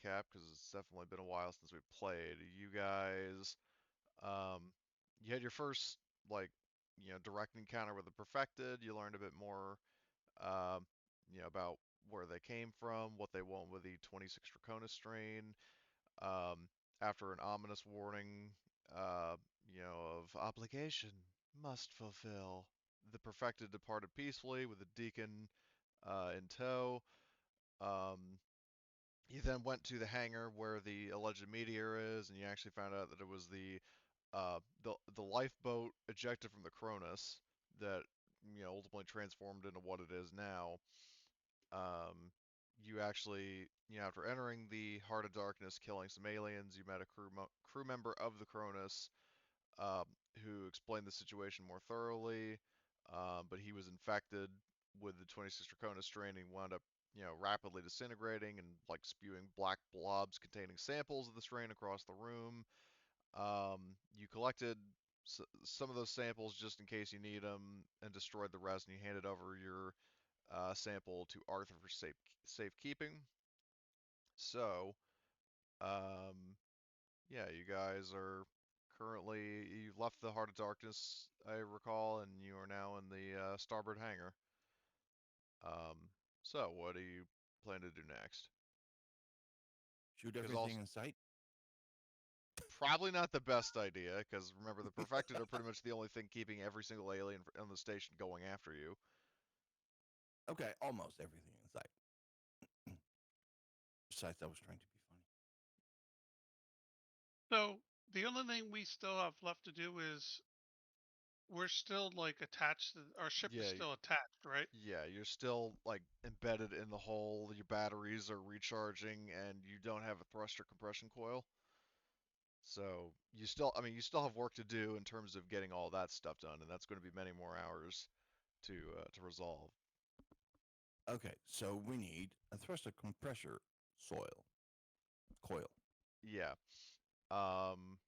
recap because it's definitely been a while since we played. You guys, um, you had your first like direct encounter with the Perfected. You learned a bit more, um, about where they came from, what they want with the 26 Draconis strain. Um, After an ominous warning, of obligation must fulfill, the Perfected departed peacefully with the Deacon in tow. Um, you then went to the hangar where the alleged meteor is, and you actually found out that it was the lifeboat ejected from the Cronus that ultimately transformed into what it is now. Um, you actually, after entering the Heart of Darkness, killing some aliens, you met a crew member of the Cronus who explained the situation more thoroughly. But he was infected with the 26 Draconis strain and wound up, rapidly disintegrating and like spewing black blobs containing samples of the strain across the room. You collected some of those samples just in case you need them and destroyed the rest, and you handed over your sample to Arthur for safekeeping. So, um, yeah, you guys are currently, you left the Heart of Darkness, I recall, and you are now in the starboard hangar. Um, so what do you plan to do next? Shoot Because everything also, in sight. probably not the best idea, because remember, the Perfected are pretty much the only thing keeping every single alien on the station going after you. Okay, almost everything in sight. Besides, I was trying to be funny. So the only thing we still have left to do is we're still like attached to our ship is Yeah, still attached, right? yeah, you're still like embedded in the hull. Your batteries are recharging, and you don't have a thruster compression coil. So you still, I mean, you still have work to do in terms of getting all that stuff done, and that's going to be many more hours to resolve. Okay, so we need a thruster compressor coil. Yeah. Um,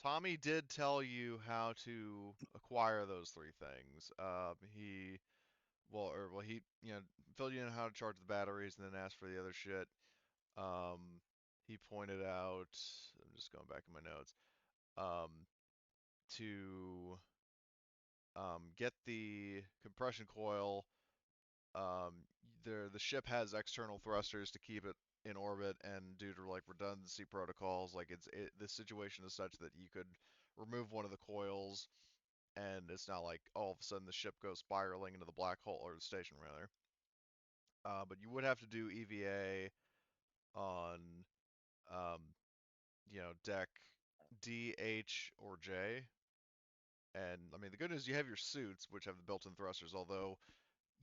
Tommy did tell you how to acquire those three things. He filled you in how to charge the batteries and then asked for the other shit. Um, he pointed out, I'm just going back in my notes, um, to get the compression coil. The ship has external thrusters to keep it in orbit, and due to like redundancy protocols, like the situation is such that you could remove one of the coils, and it's not like all of a sudden the ship goes spiraling into the black hole or the station rather. But you would have to do EVA on um, deck D, H, or J. And I mean, the good news you have your suits, which have the built-in thrusters, although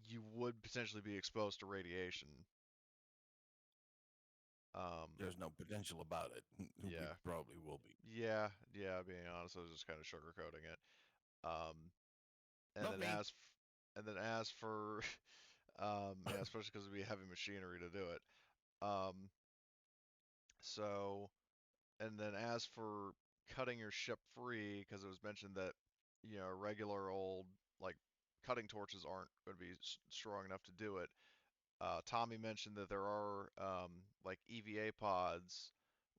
you would potentially be exposed to radiation. Um, There's no potential about it. We yeah, probably will be. yeah. Being honest, I was just kind of sugarcoating it. Um, and Not then me. as for, yeah, especially because it'd be heavy machinery to do it. Um, so, and then as for cutting your ship free, because it was mentioned that regular old like cutting torches aren't going to be strong enough to do it. Tommy mentioned that there are like EVA pods,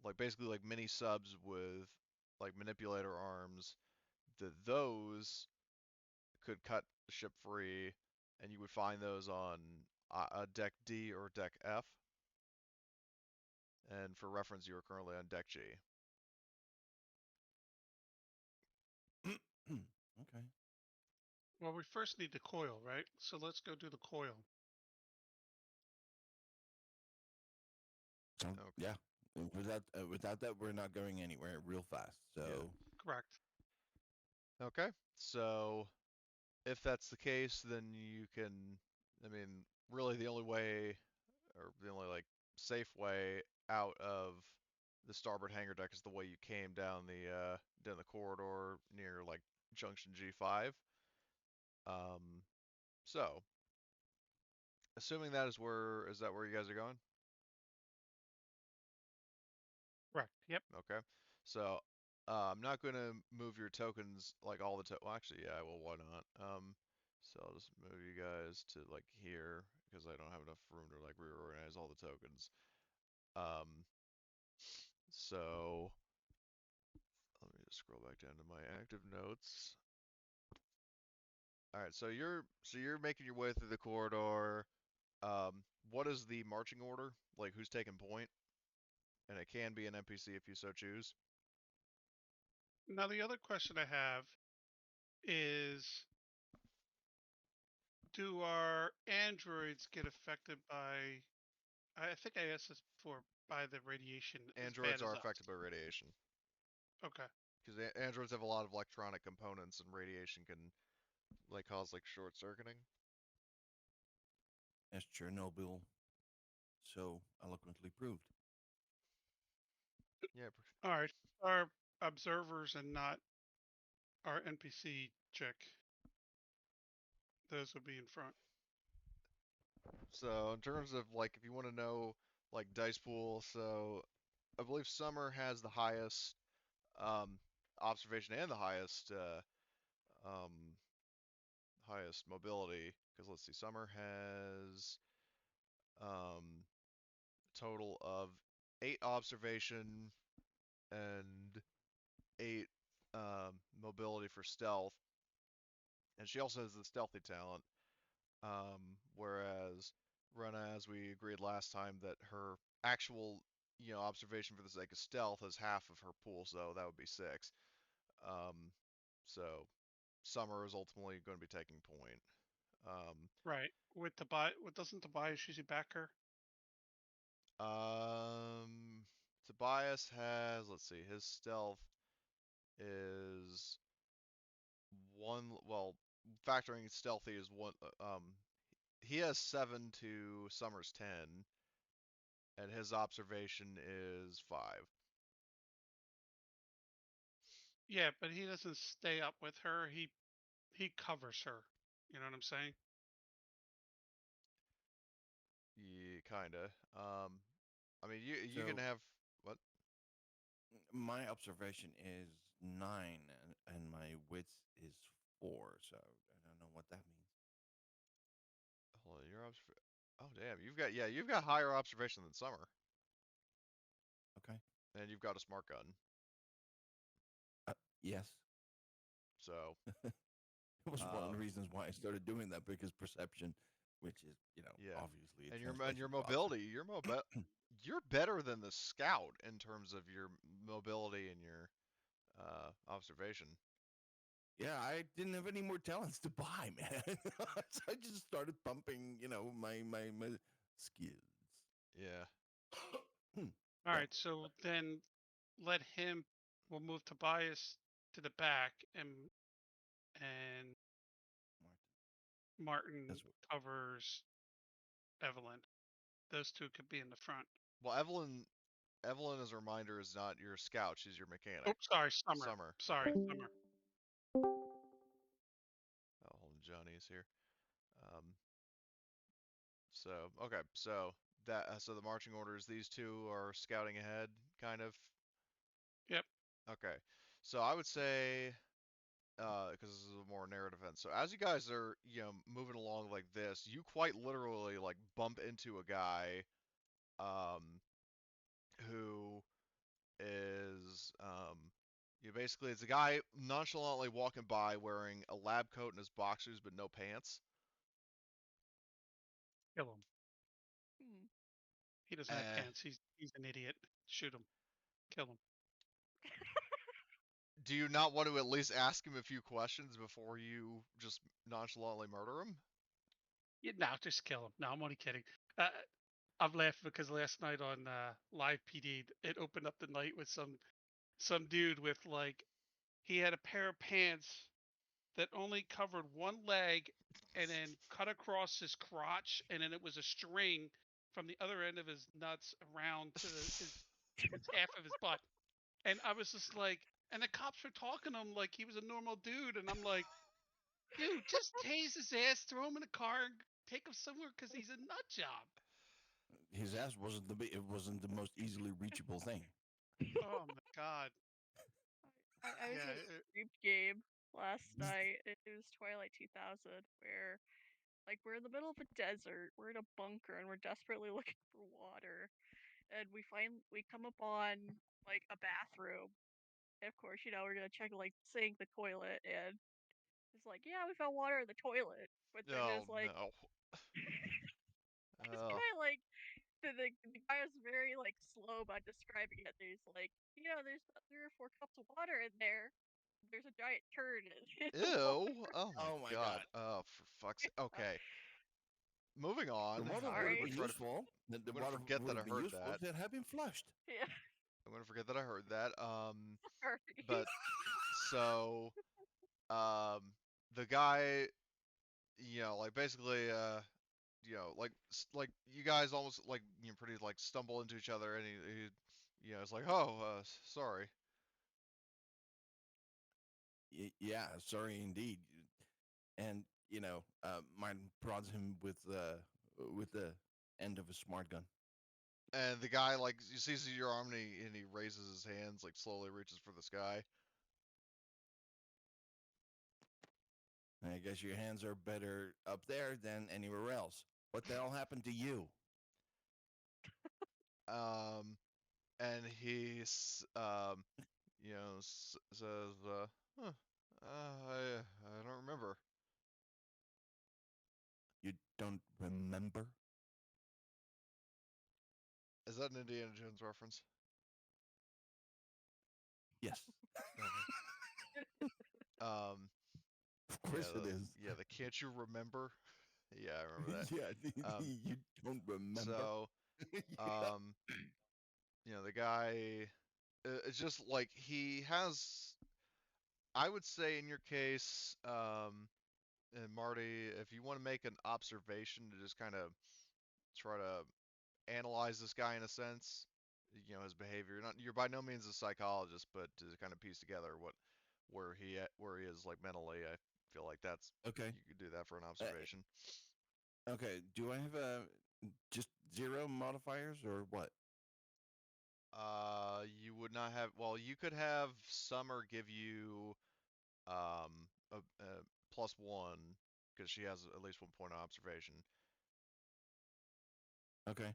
like basically like mini subs with like manipulator arms. That those could cut the ship free, and you would find those on deck D or deck F. And for reference, you are currently on deck G. Okay. Well, we first need the coil, right? So let's go do the coil. So Okay. yeah, without that, we're not going anywhere real fast. Yeah. So Correct. Okay. So if that's the case, then you can. I mean, really, the only way, or the only like safe way out of the starboard hangar deck is the way you came down the corridor near like junction G5. Um, so assuming that is that where you guys are going? Correct. Yep. Okay. So I'm not going to move your tokens like all the well, actually, yeah, well, why not? So I'll just move you guys to like here because I don't have enough room to like reorganize all the tokens. So let me just scroll back down to my active notes. All right, so you're making your way through the corridor. What is the marching order? Like who's taking point? And it can be an NPC if you so choose. Now the other question I have is, do our androids get affected by? I think I asked this before. By the radiation as bad Androids as are us. affected by radiation Okay. because androids have a lot of electronic components, and radiation can like cause like short circuiting. As Chernobyl so eloquently proved. Yeah. All right. Our observers and not our NPC chick. Those would be in front. So in terms of like if you want to know like dice pool, so I believe Summer has the highest um, observation and the um, highest mobility. Because let's see, Summer has total of 8 observation and 8 mobility for stealth, and she also has the stealthy talent. Whereas Rena, as we agreed last time, that her actual observation for the sake of stealth is half of her pool, so that would be 6. Um, so Summer is ultimately going to be taking point. Right. With doesn't Tobias usually back her? Tobias has, let's see, his stealth is one. Well, factoring stealthy is one. He has 7 to Summer's 10, and his observation is 5. Yeah, but he doesn't stay up with her. He covers her. You know what I'm saying? Yeah, kinda. I mean, you can So have what? my observation is 9, and my wits is 4. So I don't know what that means. Hold on, your observation. Oh damn, you've got higher observation than Summer, Okay. and you've got a smart gun. Yes. So, It was one of the um, reasons why I started doing that, because perception, which is, yeah, obviously it and translates your into observation. mobility, you're better than the scout in terms of your mobility and your observation. Yeah, I didn't have any more talents to buy, man. So I just started pumping, my skills. Yeah. All So, right. So then let him. We'll move Tobias to the back, and Martin, Martin that's what. covers Evelyn. Those two could be in the front. Well, Evelyn, as a reminder, is not your scout. She's your Oh, mechanic. sorry, Summer. Summer. Sorry, Okay. Summer. Oh, hold on, Johnny is here. Um, so okay, so so the marching orders. These two are scouting ahead, kind of. Yep. Okay. So I would say, because this is a more narrative event. So as you guys are, moving along like this, you quite literally like bump into a guy, um, who is, basically it's a guy nonchalantly walking by wearing a lab coat and his boxers but no pants. Kill him. Hmm. He doesn't have Uh, pants. He's an idiot. Shoot him. Kill him. do you not want to at least ask him a few questions before you just nonchalantly murder him? Yeah, no, just kill him. No, I'm only kidding. I'm laughing because last night on live PD, it opened up the night with some dude with like he had a pair of pants that only covered one leg and then cut across his crotch, and then it was a string from the other end of his nuts around to his half of his butt. And I was just like, and the cops were talking to him like he was a normal dude, and I'm like, dude, just tase his ass, throw him in a car, and take him somewhere because he's a nut job. His ass it wasn't the most easily reachable thing. Oh my god. I was Yeah. in a group game last night. It was Twilight 2000, where like we're in the middle of a desert, we're in a bunker, and we're desperately looking for water. and we come upon like a bathroom. And of course, we're gonna check like sink, the toilet, and it's like, yeah, we found water in the toilet. But then Oh there's like, no. it's Oh. kind of like the guy was very like slow about describing it. There's like, there's about 3 or 4 cups of water in there. There's a giant turd in the Ew. water. Oh my Oh my God. god. Oh, for fuck's sake. Okay. Moving on. The water I'm would gonna have Sorry. been try to. useful. The I'm gonna water forget would that I have been heard useful that. if it had been flushed. Yeah, I'm gonna forget that I heard that. sorry. But so, um, the guy, like basically, like you guys almost like pretty like stumble into each other, and it's like, oh, sorry. Yeah, sorry indeed. And mine prods him with the end of a smart gun. And the guy like you sees your arm, and he raises his hands, like slowly reaches for the sky. I guess your hands are better up there than anywhere else. What the hell happened to you? Um, and says, huh, I don't remember. You don't remember? Is that an Indiana Jones reference? Yes. Okay. Um, Of course it is. the can't you remember? Yeah, I remember that. Yeah, Um, you don't remember. so, Yeah. um, the guy, it's just like he has. I would say in your case, and Marty, if you want to make an observation to just kind of try to analyze this guy in a sense, his behavior. Not you're by no means a psychologist, but to kind of piece together where he is like mentally, I feel like that's Okay. you could do that for an Uh, observation. okay. Do I have just 0 modifiers or what? You would not have. Well, you could have Summer give you a +1 because she has at least 1 point of observation. Okay.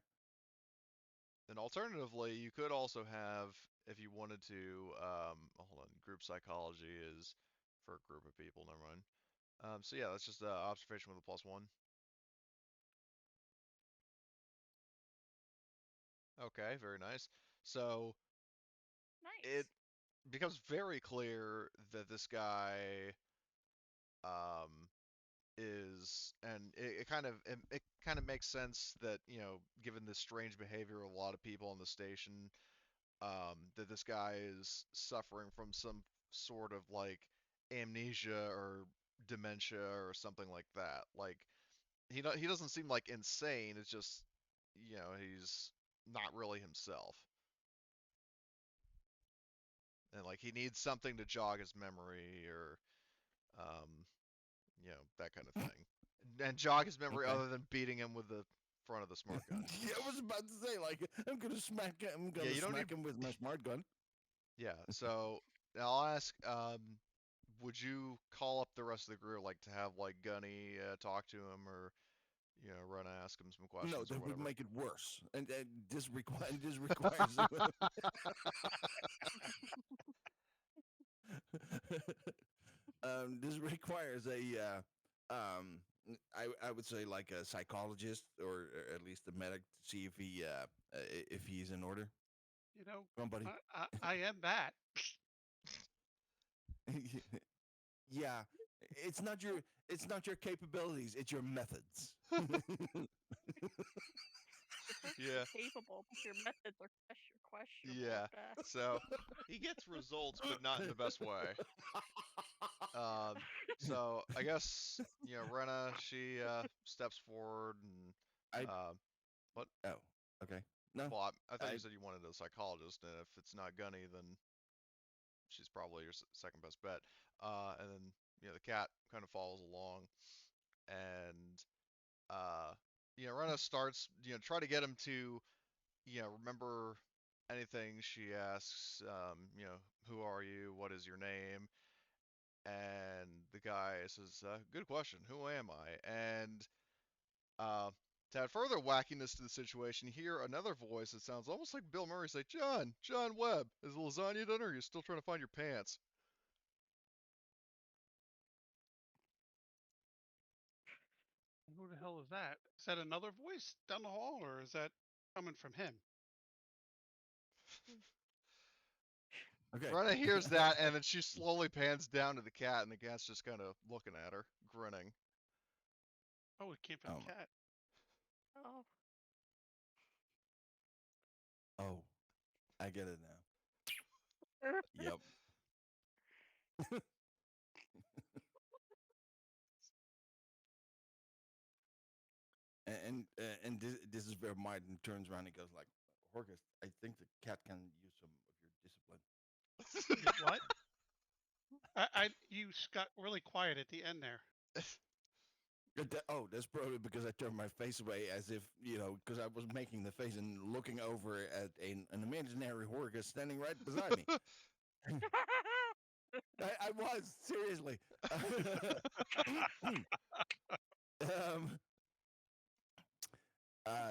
And alternatively, you could also have, if you wanted to, hold on, group psychology is for a group of people, never mind. So yeah, that's just observation with a +1. Okay, very nice. So it Nice. becomes very clear that this guy um, and it kind of makes sense that given the strange behavior of a lot of people on the station, that this guy is suffering from some sort of like amnesia or dementia or something like that. Like he doesn't seem like insane. It's just he's not really himself, and like he needs something to jog his memory or um, that kind of thing, and jog his memory Okay. other than beating him with the front of the smart gun. Yeah, I was about to say, like, I'm gonna smack him. I'm Yeah, gonna you don't smack need. him with my smart gun. Yeah, so I'll ask, would you call up the rest of the group, like to have like Gunny talk to him, or run ask him some No, questions or that would whatever? make it worse. And this requires. This requires I would say like a psychologist or at least a medic to see if he's in order. You know, Come on, buddy. I am that. Yeah, it's not your capabilities, it's your methods. You're perfectly Yeah, capable, but your methods are questionable yeah. at best. So he gets results, but not in the best way. Um, so I guess Rena, she steps forward and I uh, what? oh okay no Well, I thought you I said you wanted a psychologist, and if it's not Gunny, then she's probably your second best bet. And then the cat kind of follows along, and uh, Rena starts try to get him to remember anything she asks. Who are you? What is your name? And the guy says, "Good question. Who am I?" And uh, To add further wackiness to the situation, you hear another voice that sounds almost like Bill Murray say, John Webb, is the lasagna done or are you still trying to find your pants? Who the hell is that? Is that another voice down the hall, or is that coming from him? Okay. Brenna hears that, and then she slowly pans down to the cat, and the cat's just kind of looking at her, grinning. Oh, it came from Oh, the cat. Oh. Oh, I get it now. Yep. And this is where Martin turns around and goes like, Horgus, I think the cat can use some of your discipline. What? You got really quiet at the end there. Oh, that's probably because I turned my face away as if, because I was making the face and looking over at an imaginary Horgus standing right beside me. I was, seriously. um,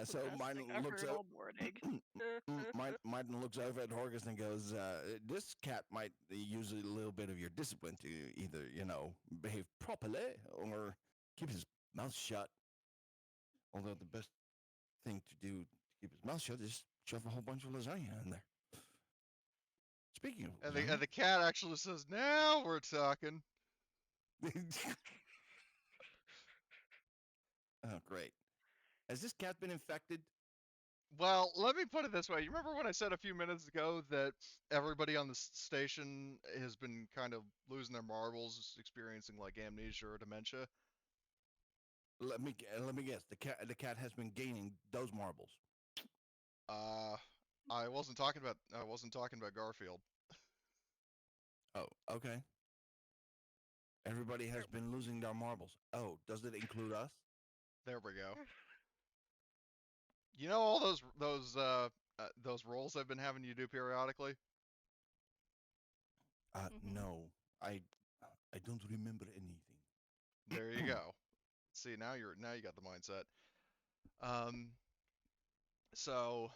so Martin I've looks heard out. all morning. Martin looks over at Horgus and goes, "This cat might use a little bit of your discipline to either, behave properly or keep his mouth shut. Although the best thing to do to keep his mouth shut is shove a whole bunch of lasagna in there." Speaking of And lasagna, the cat actually says, now we're talking. oh great! Has this cat been infected? Well, let me put it this way. You remember when I said a few minutes ago that everybody on the station has been kind of losing their marbles, experiencing like amnesia or dementia? Let me guess. The cat has been gaining those marbles. Uh, I wasn't talking about Garfield. Oh, okay. Everybody has been losing their marbles. Oh, does it include us? There we go. You know all those roles I've been having you do periodically? No, I I don't remember anything. There you go. See, now you got the mindset. Um, so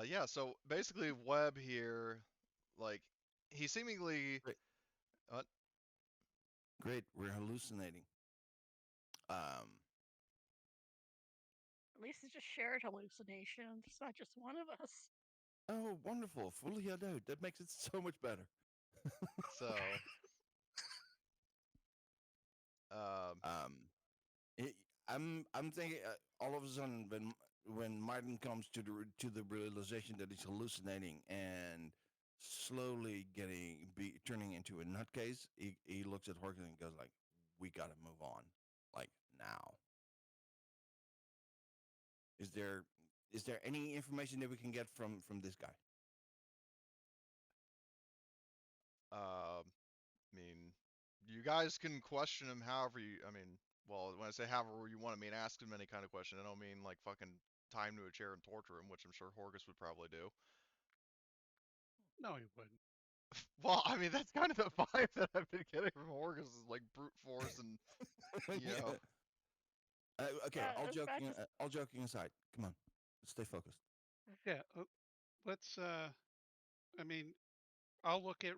yeah, so basically Webb here, like he seemingly Great, uh, great. We're hallucinating. Um, At least it's just shared hallucinations. It's not just one of us. oh, wonderful. Fully out. That makes it so much better. so um Um, it, I'm thinking all of a sudden when Martin comes to the realization that he's hallucinating and slowly turning into a nutcase, he looks at Horkins and goes like, "We got to move on, like now." Is there any information that we can get from this guy? I mean, you guys can question him however I mean, well, when I say however you want, I mean ask him any kind of question. I don't mean like fucking tie him to a chair and torture him, which I'm sure Horgus would probably do. No, he wouldn't. Well, I mean that's kind of the vibe that I've been getting from Horgus is like brute force and you know. Yeah. Okay, Yeah, this match is. all joking aside, come on, let's stay focused. Yeah, let's. I mean, I'll look at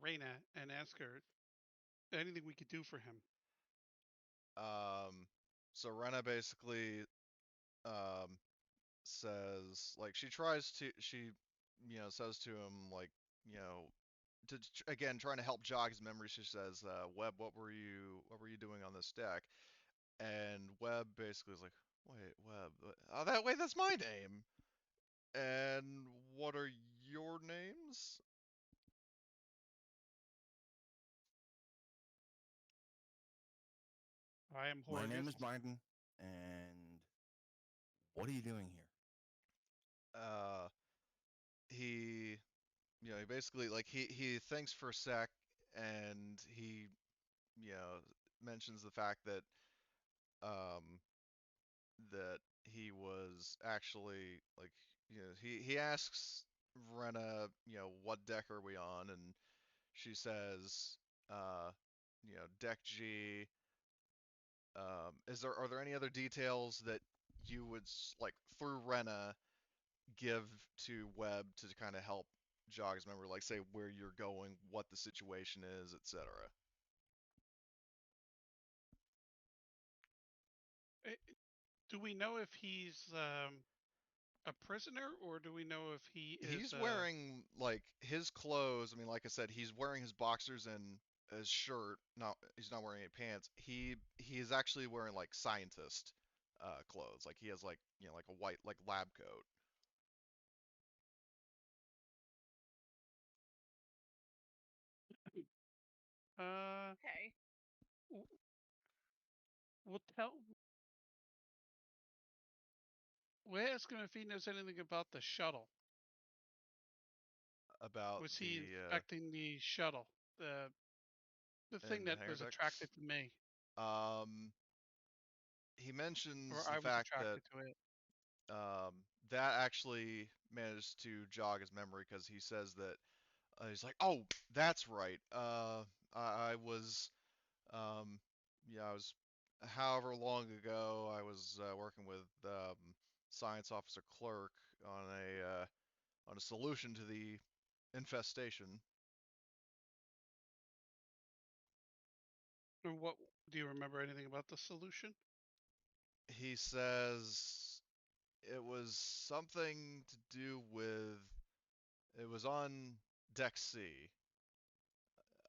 Reyna and ask her anything we could do for him. So Rena basically um says like she says to him like you know again trying to help jog his memory. She says, Webb, what were you doing on this deck? And Webb basically is like, wait, Webb, oh that's my name. And what are your names? I am My name is Horgust. Martin, and what are you doing here? Uh, he he basically like he thinks for a sec and he you know mentions the fact um that he was actually like he asks Rena what deck are we on, and she says deck G, Are there any other details that you would like through Rena give to Webb to kind of help jog his memory, like say where you're going, what the situation is, etc. Eh, Do we know if he's a prisoner, or do we know if he is He's wearing like his clothes. I mean, like I said, he's wearing his boxers and his shirt. No, he's not wearing any pants. He is actually wearing like scientist clothes. Like he has like like a white like lab coat. Okay. w- we'll tell. We'll ask him if he knows anything about the shuttle. About Was he the inspecting the shuttle? The thing in the that hangar was deck. attracted to me, Um, he or mentions the I was fact that attracted to it. that actually managed to jog his memory because he says that he's like, oh, that's right. I was, um, yeah, I was, however long ago, I was working with science officer clerk on a solution to the infestation. And what do you remember anything about the solution? He says it was something to do with it was on deck C.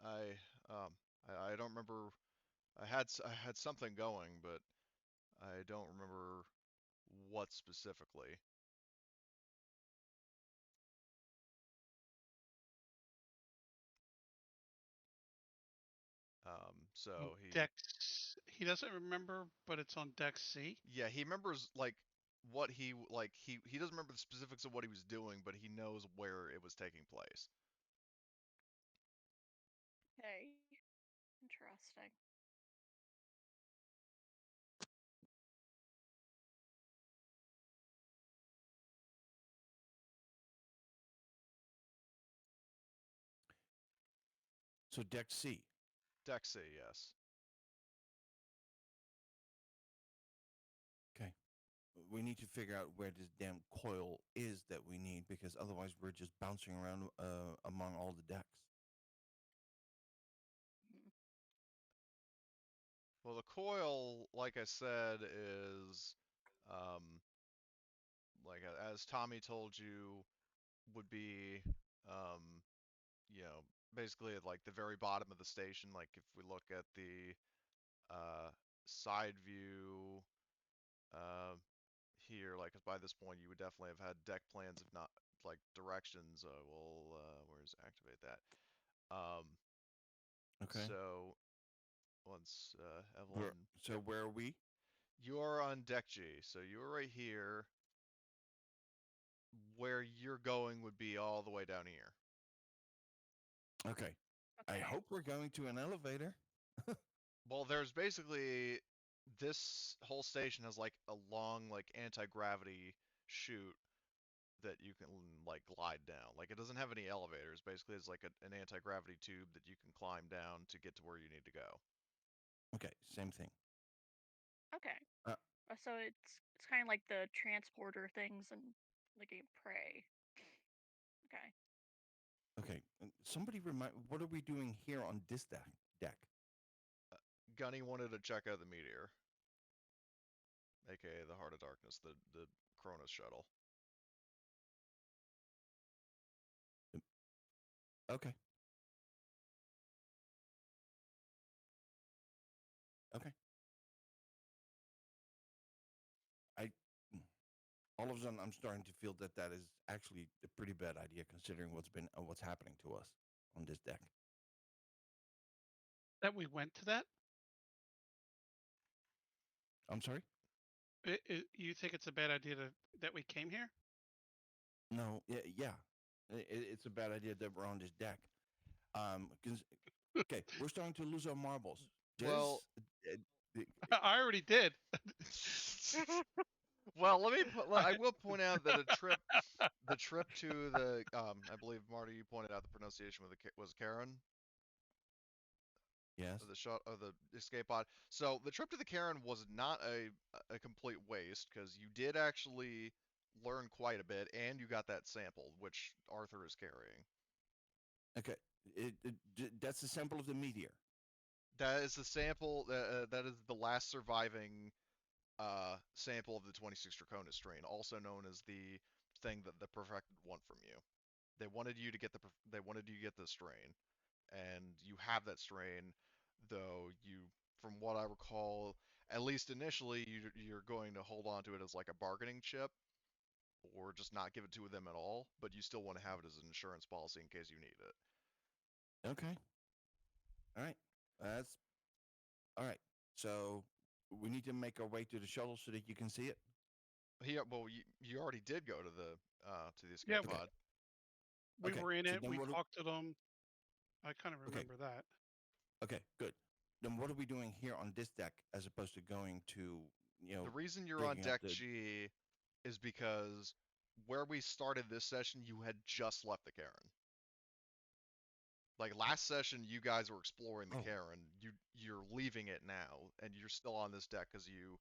I I don't remember. I had something going, but I don't remember what specifically. On So he, deck, he doesn't remember, but it's on deck C. yeah, he remembers like what he like he doesn't remember the specifics of what he was doing, but he knows where it was taking place. Okay. Interesting. So deck C. Deck C, yes. Okay. We need to figure out where this damn coil is that we need, because otherwise we're just bouncing around among all the decks. Mhm. Well, the coil, like I said, is um, like as Tommy told you, would be um, you know, basically at like the very bottom of the station. Like if we look at the uh, side view uh, here, like by this point you would definitely have had deck plans, if not like directions. Where's activate that? Um, Okay. so once Evelyn, So where are we? you are on deck G, so you're right here. Where you're going would be all the way down here. Okay. I Okay. hope we're going to an elevator. Well, there's basically this whole station has like a long like anti-gravity chute that you can like glide down. Like it doesn't have any elevators. Basically, it's like an anti-gravity tube that you can climb down to get to where you need to go. Okay, same thing. Okay. Uh, So it's kind of like the transporter things in the game Prey. Okay. okay. Somebody remind. What are we doing here on this deck? Gunny wanted to check out the meteor, aka the Heart of Darkness, the Cronus shuttle. Okay. Okay. I. All of a sudden, I'm starting to feel that that is actually a pretty bad idea, considering what's happening to us on this deck. That we went to that. I'm sorry. You think it's a bad idea that we came here? No. Yeah. Yeah. It's a bad idea that we're on this deck. 'Cause- okay, we're starting to lose our marbles. Well, There's. Uh, I already did. well, I will point out that the trip to the I believe Marty, you pointed out the pronunciation was Karen. Yes. of the shot of the escape pod. So the trip to the Cairn was not a complete waste because you did actually learn quite a bit, and you got that sample, which Arthur is carrying. Okay. That's a sample of the meteor. That is the sample. That is the last surviving sample of the 26 Draconis strain, also known as the thing that the Perfected want from you. They wanted you to get the strain, and you have that strain, though you, from what I recall, at least initially, you're going to hold on to it as like a bargaining chip, or just not give it to them at all. But you still want to have it as an insurance policy in case you need it. Okay. All right. That's all right. So we need to make our way to the shuttle so that you can see it. Well, you already did go to the Yeah, escape pod. we Okay. were in So it. then We what? talked to them. I kind of Okay. remember that. Okay. Good. Then what are we doing here on this deck as opposed to going to The reason you're on digging up deck the? G is because where we started this session, you had just left the Karen. Like last session, you guys were exploring the Oh. Karen. You're leaving it now, and you're still on this deck because you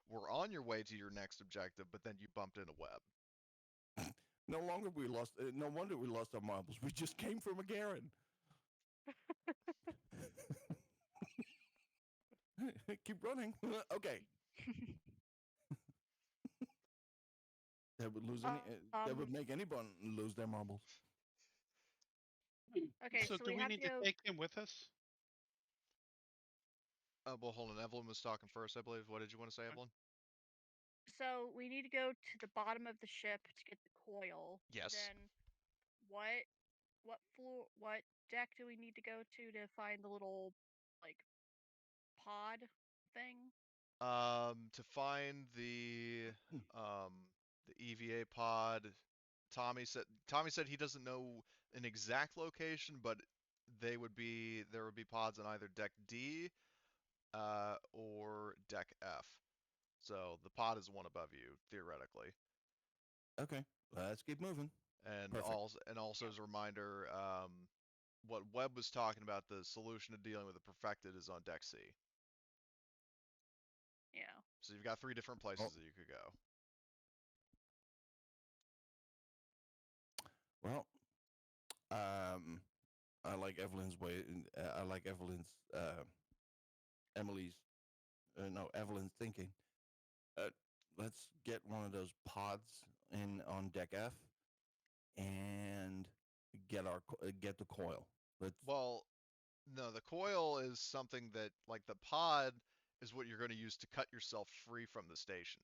were on your way to your next objective, but then you bumped into Webb. No longer we lost. No wonder we lost our marbles. We just came from a Garen. Keep running. Okay. That would lose any. That would make anyone lose their marbles. Okay, So so do we we have need to to go. take him with us? Well, hold on. Evelyn was talking first, I believe. What did you want to say, Evelyn? So we need to go to the bottom of the ship to get the coil. Yes. Then what floor, what deck do we need to go to find the little like pod thing? To find the EVA pod, Tommy said he doesn't know an exact location, but there would be pods on either deck D or deck F. So the pod is the one above you theoretically. Okay. Let's keep moving. And Perfect. also as a reminder, what Webb was talking about, the solution to dealing with the perfected is on deck C. Yeah. So you've got 3 different Oh, places that you could go. well, I like Evelyn's way. I like Emily's, no, Evelyn's thinking. Uh, let's get one of those pods in on deck F and get the coil. Let's. Well, no, the coil is something that, like, the pod is what you're going to use to cut yourself free from the station.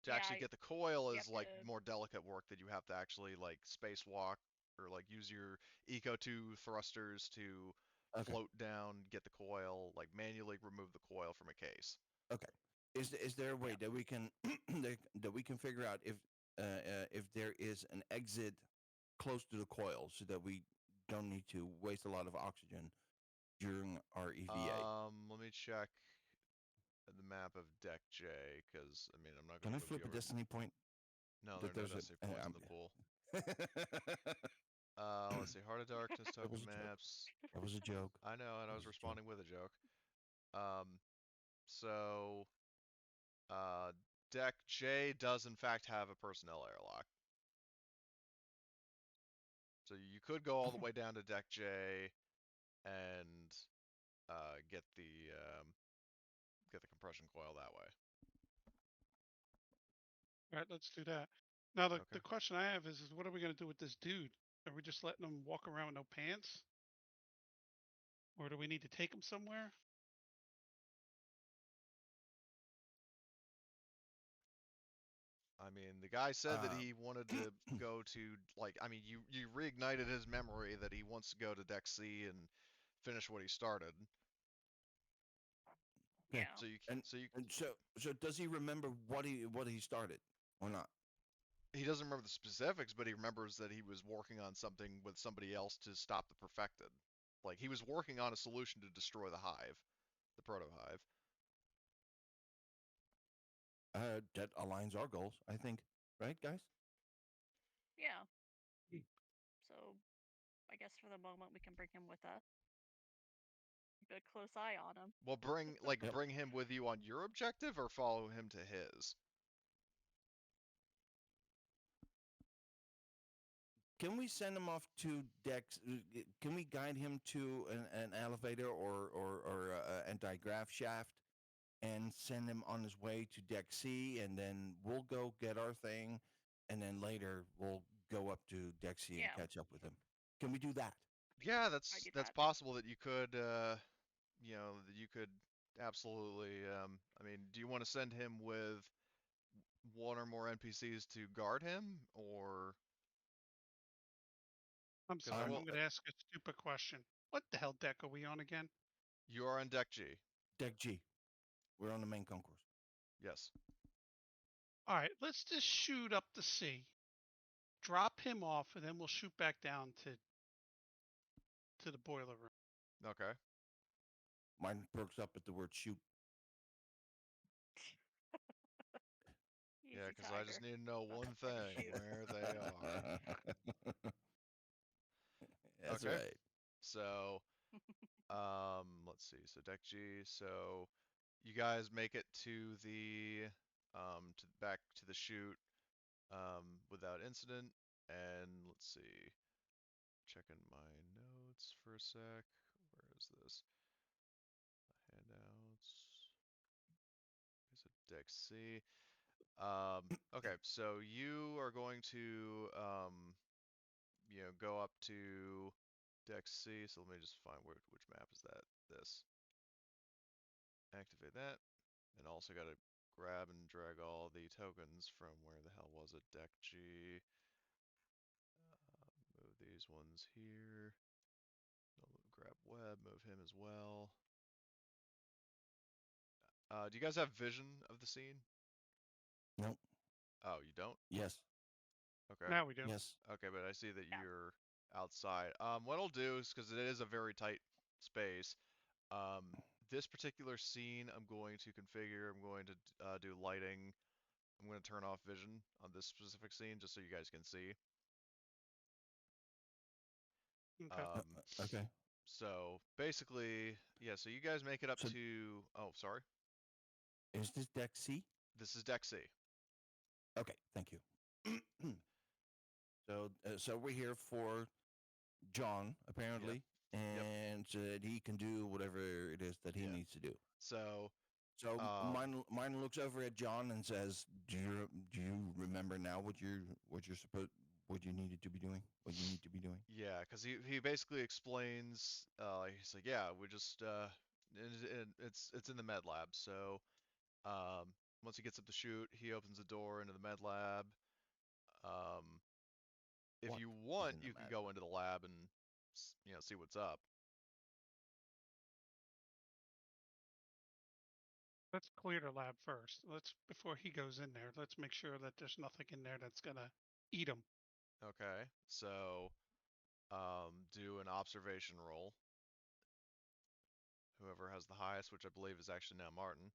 To Yeah, actually get the coil you is have like to. more delicate work that you have to actually like spacewalk or like use your Eco 2 thrusters to Okay. float down, get the coil, like manually remove the coil from a case. Okay. Is there a way Yeah. that we can that we can figure out if there is an exit close to the coil so that we don't need to waste a lot of oxygen during our EVA? Let me check the map of Deck J because I mean I'm not Can going I to move you flip a over. destiny point? No, there That are no there's a. destiny points in the pool. That Let's see, Heart of Darkness token was a joke. maps. That was a joke. I know, and I That was was a joke. responding with a joke. Um, so Uh, Deck J does in fact have a personnel airlock. So you could go all the Okay. way down to Deck J and get the compression coil that way. All right, let's do that. Now the Okay. question I have is what are we gonna do with this dude? Are we just letting him walk around with no pants, or do we need to take him somewhere? I mean, the guy said that Uh, he wanted to go to like I mean, you reignited his memory that he wants to go to Deck C and finish what he started. okay. Yeah. And So you so does he remember what he started or not? he doesn't remember the specifics, but he remembers that he was working on something with somebody else to stop the perfected. Like he was working on a solution to destroy the hive, the proto hive. That aligns our goals, I think. Right, guys? Yeah. Hmm. So I guess for the moment we can bring him with us. keep a close eye on him. Well, bring Yep. him with you on your objective, or follow him to his. Can we send him off to Dex? Can we guide him to an elevator or anti-grav shaft and send him on his way to Deck C, and then we'll go get our thing, and then later we'll go up to Deck C and Yeah. catch up with him. Can we do that? Yeah, I that's get that's that. possible that you could, that you could absolutely. I mean, do you want to send him with one or more NPCs to guard him, or I'm because sorry. I Um, I'm will? going to ask a stupid question. What the hell deck are we on again? You are on deck G. Deck G. We're on the main concourse. Yes. All right, let's just shoot up the C, drop him off, and then we'll shoot back down to the boiler room. Okay. Mine perks up at the word shoot. Easy Yeah, because I just tiger. need to know Not one that far to thing: shoot. where they are. That's Okay. right. So, let's see. So deck G. So you guys make it to the back to the chute without incident. And let's see. Checking my notes for a sec. Where is this? Handouts. Is it deck C? Okay, so you are going to go up to deck C. So let me just find which map is that. This. Activate that. And also got to grab and drag all the tokens from where the hell was it? Deck G. Move these ones here. Grab web, move him as well. Do you guys have vision of the scene? Nope. Oh, you don't? Yes. Okay. Now we do. Yes. Okay, but I see that Yeah. you're outside. What I'll do is, because it is a very tight space, this particular scene I'm going to configure. I'm going to do lighting. I'm going to turn off vision on this specific scene just so you guys can see. Okay. Okay. So basically, yeah, so you guys make it up So to, oh, sorry. is this Deck C? This is deck C. Okay. Thank you. So we're here for John apparently, Yep. and so that he can do whatever it is that he Yeah. needs to do. So, So um, mine looks over at John and says, "Do you remember now what you needed to be doing? What you need to be doing?" yeah, because he basically explains, he's like, yeah, we just, it's in the med lab. So, once he gets up the chute, he opens the door into the med lab. Um, if What you is want, in the you can map? go into the lab and, see what's up. Let's clear the lab first. Before he goes in there, let's make sure that there's nothing in there that's gonna eat him. Okay. So, do an observation roll. Whoever has the highest, which I believe is actually now Martin.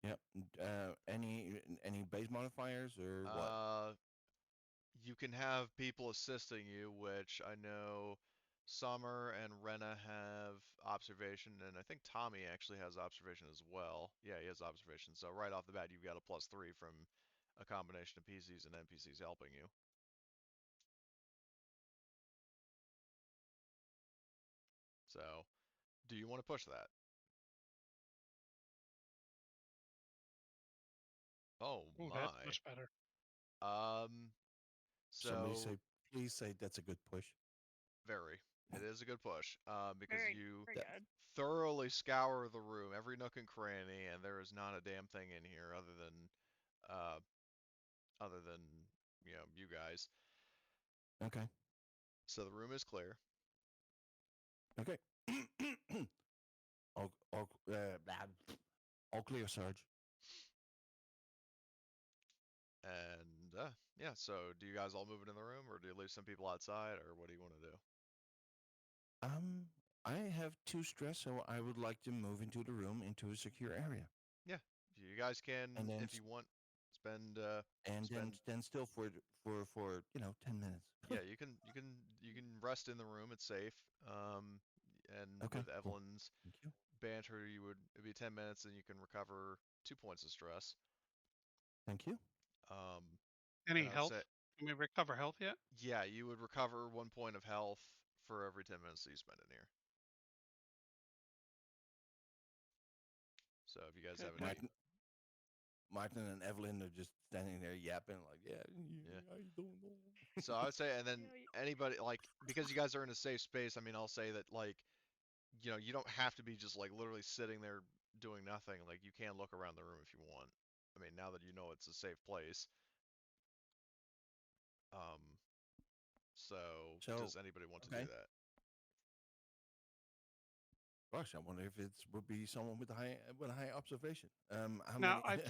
Yep. Any base modifiers or what? You can have people assisting you, which I know Summer and Rena have observation, and I think Tommy actually has observation as well. Yeah, he has observation. So right off the bat, you've got a +3 from a combination of PCs and NPCs helping you. So, do you want to push that? Oh Oh, that's my. much better. Um, Somebody so say, please say that's a good push. very. It is a good push, because Very, you very That good. thoroughly scour the room, every nook and cranny, and there is not a damn thing in here uh, other than you guys. okay. So the room is clear, Okay. All clear, Sarge. and yeah. So do you guys all move it in the room, or do you leave some people outside, or what do you want to do? Um, I have 2 stress, so I would like to move into the room into a secure area, Yeah, you guys and can, then if you want, spend and then spend. stand still for 10 minutes. Yeah, you can rest in the room. It's safe. and Okay, with cool. Evelyn's Thank you. banter, it'd be 10 minutes, and you can recover 2 points of stress. Thank you. Um, Any and I would say, health? Can we recover health yet? yeah, you would recover 1 point of health for every 10 minutes that you spend in here. So if you guys Good, have good. any, Martin and Evelyn are just standing there yapping like, yeah, yeah. I don't know. So I would say, and You then know, anybody like because you guys are in a safe space. I mean, I'll say that like you don't have to be just like literally sitting there doing nothing. Like you can look around the room if you want. I mean, now that you know it's a safe place. Um, so So, does anybody want to do okay. that? Gosh, I wonder if it would be someone with a high observation. How Now, many?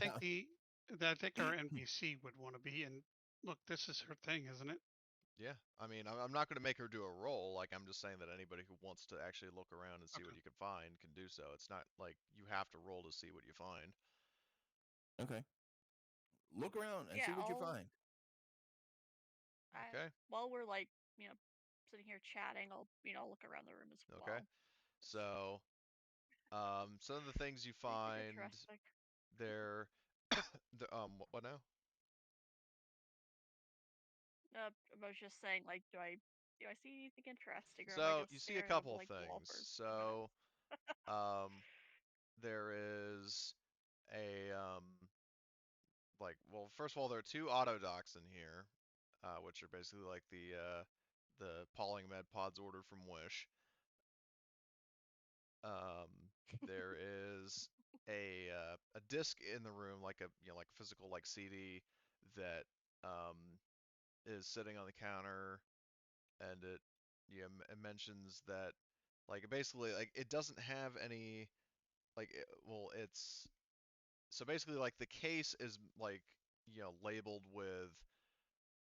I think our NPC would want to be. And look, this is her thing, isn't it? Yeah, I mean, I'm not going to make her do a roll. Like, I'm just saying that anybody who wants to actually look around and see what Okay. you can find can do so. It's not like you have to roll to see what you find. Okay. Look around and see yeah, what you find. Okay, while we're like, you know, sitting here chatting, I'll, look around the room as okay. well. So, some of the things you Anything find interesting? there, what now? I was just saying, like, do I see anything interesting, or am I So you just see a staring at couple of like wall things. for 2 minutes? So, um, there is a like, well, first of all, there are two auto docks in here, which are basically like the Pauling Med pods ordered from Wish. Um, there is a disc in the room, like a like a physical like CD that um is sitting on the counter, and it mentions that like basically like it doesn't have any like well it's so basically like the case is like labeled with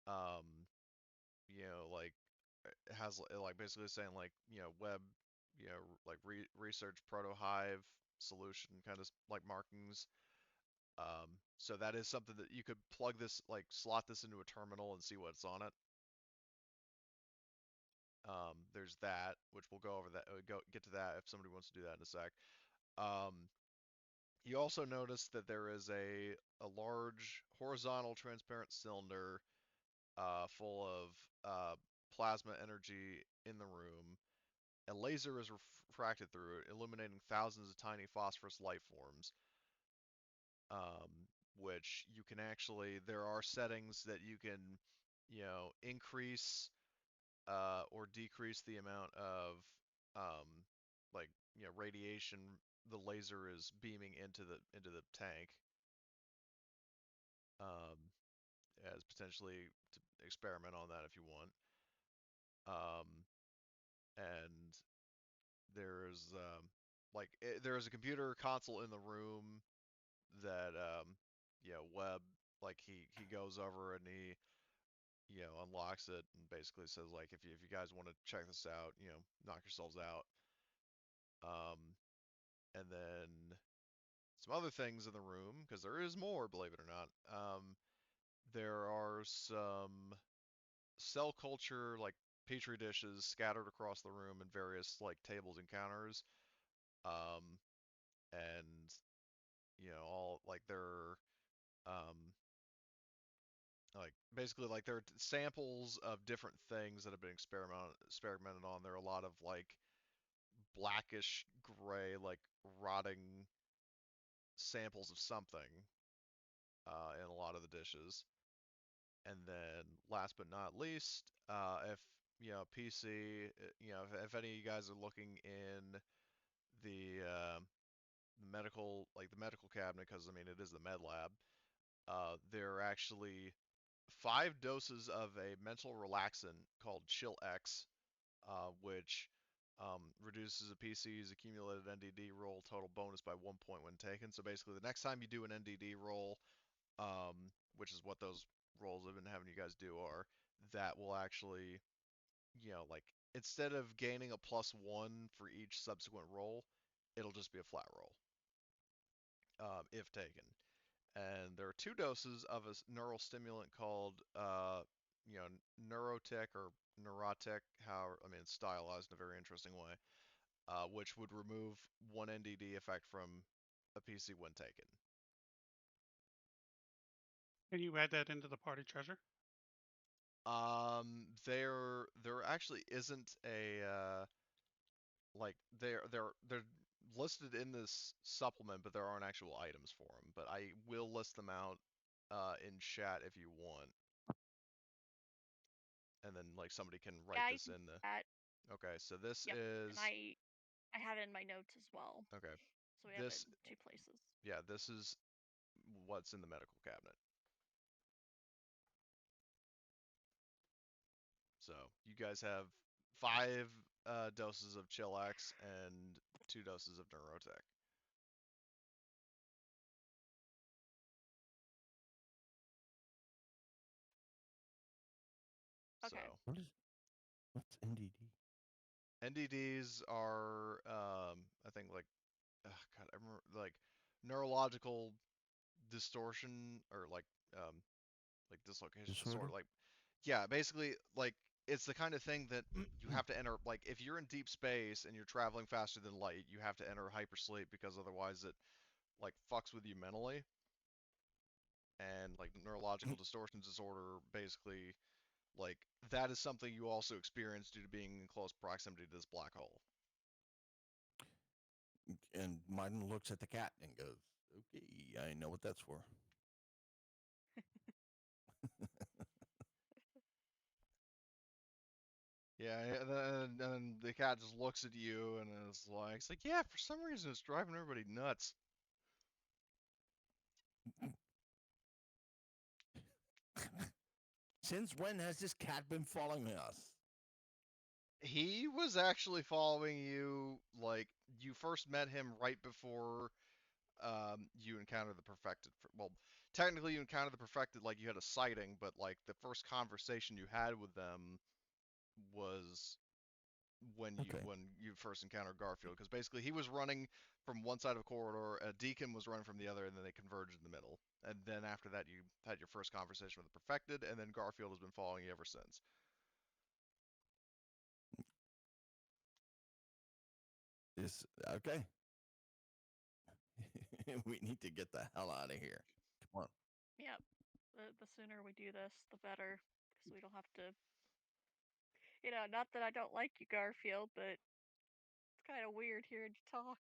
um like it has like basically saying like web like research proto hive solution kind of like markings. So that is something that you could plug this like slot this into a terminal and see what's on it. There's that, which we'll go over that, get to that if somebody wants to do that in a sec. Um, you also notice that there is a large horizontal transparent cylinder full of plasma energy in the room. A laser is refracted through it, illuminating thousands of tiny phosphorus life forms. Which you can actually, there are settings that you can, increase or decrease the amount of um, like radiation the laser is beaming into the tank, um, as potentially to experiment on that if you want. Um, and there's there is a computer console in the room that Webb like he goes over and he unlocks it and basically says like if you guys want to check this out, knock yourselves out. Um, and then some other things in the room because there is more, believe it or not. There are some cell culture like petri dishes scattered across the room and various like tables and counters. Um, and all like they're um like basically like there are samples of different things that have been experimented on. There are a lot of like blackish gray like rotting samples of something in a lot of the dishes. And then last but not least, if PC, if any of you guys are looking in the medical like the medical cabinet, because I mean it is the med lab, there are actually 5 doses of a mental relaxant called Chill X, which reduces a PC's accumulated NDD roll total bonus by 1 point when taken. So basically, the next time you do an NDD roll, which is what those rolls I've been having you guys do are, that will actually, like instead of gaining a +1 for each subsequent roll, it'll just be a flat roll if taken. And there are 2 doses of a neural stimulant called Neurotic or Neurotic, how I mean it's stylized in a very interesting way. which would remove one NDD effect from a PC when taken. Can you add that into the party treasure? There actually isn't a like they're listed in this supplement, but there aren't actual items for them. But I will list them out in chat if you want, and then like somebody can Yeah, write I this can in the. do that. Okay, so this Yep, and is I have it in my notes as well. okay. So we have it This in 2 places. yeah, this is what's in the medical cabinet. So you guys have 5 doses of Chillax and 2 doses of Neurotech. Okay. So What's NDD? NDDs are, I think like, God, I remember like neurological distortion or like dislocation disorder. Disorder? Like, yeah, basically like it's the kind of thing that you have to enter. Like, if you're in deep space and you're traveling faster than light, you have to enter hypersleep because otherwise it like fucks with you mentally. And like neurological distortion disorder, basically, like that is something you also experience due to being in close proximity to this black hole. And Martin looks at the cat and goes, "Okay, I know what that's for." Yeah, and then the cat just looks at you and it's like, yeah, for some reason it's driving everybody nuts. Since when has this cat been following us? He was actually following you, like, you first met him right before you encountered the perfected. Well, technically you encountered the perfected, like you had a sighting, but like the first conversation you had with them was Okay. when you first encountered Garfield, because basically he was running from one side of a corridor, a Deacon was running from the other, and then they converged in the middle. And then after that, you had your first conversation with the Perfected, and then Garfield has been following you ever since. This okay. We need to get the hell out of here. Come on. Yep. The sooner we do this, the better, because we don't have to. Not that I don't like you, Garfield, but it's kind of weird hearing you talk.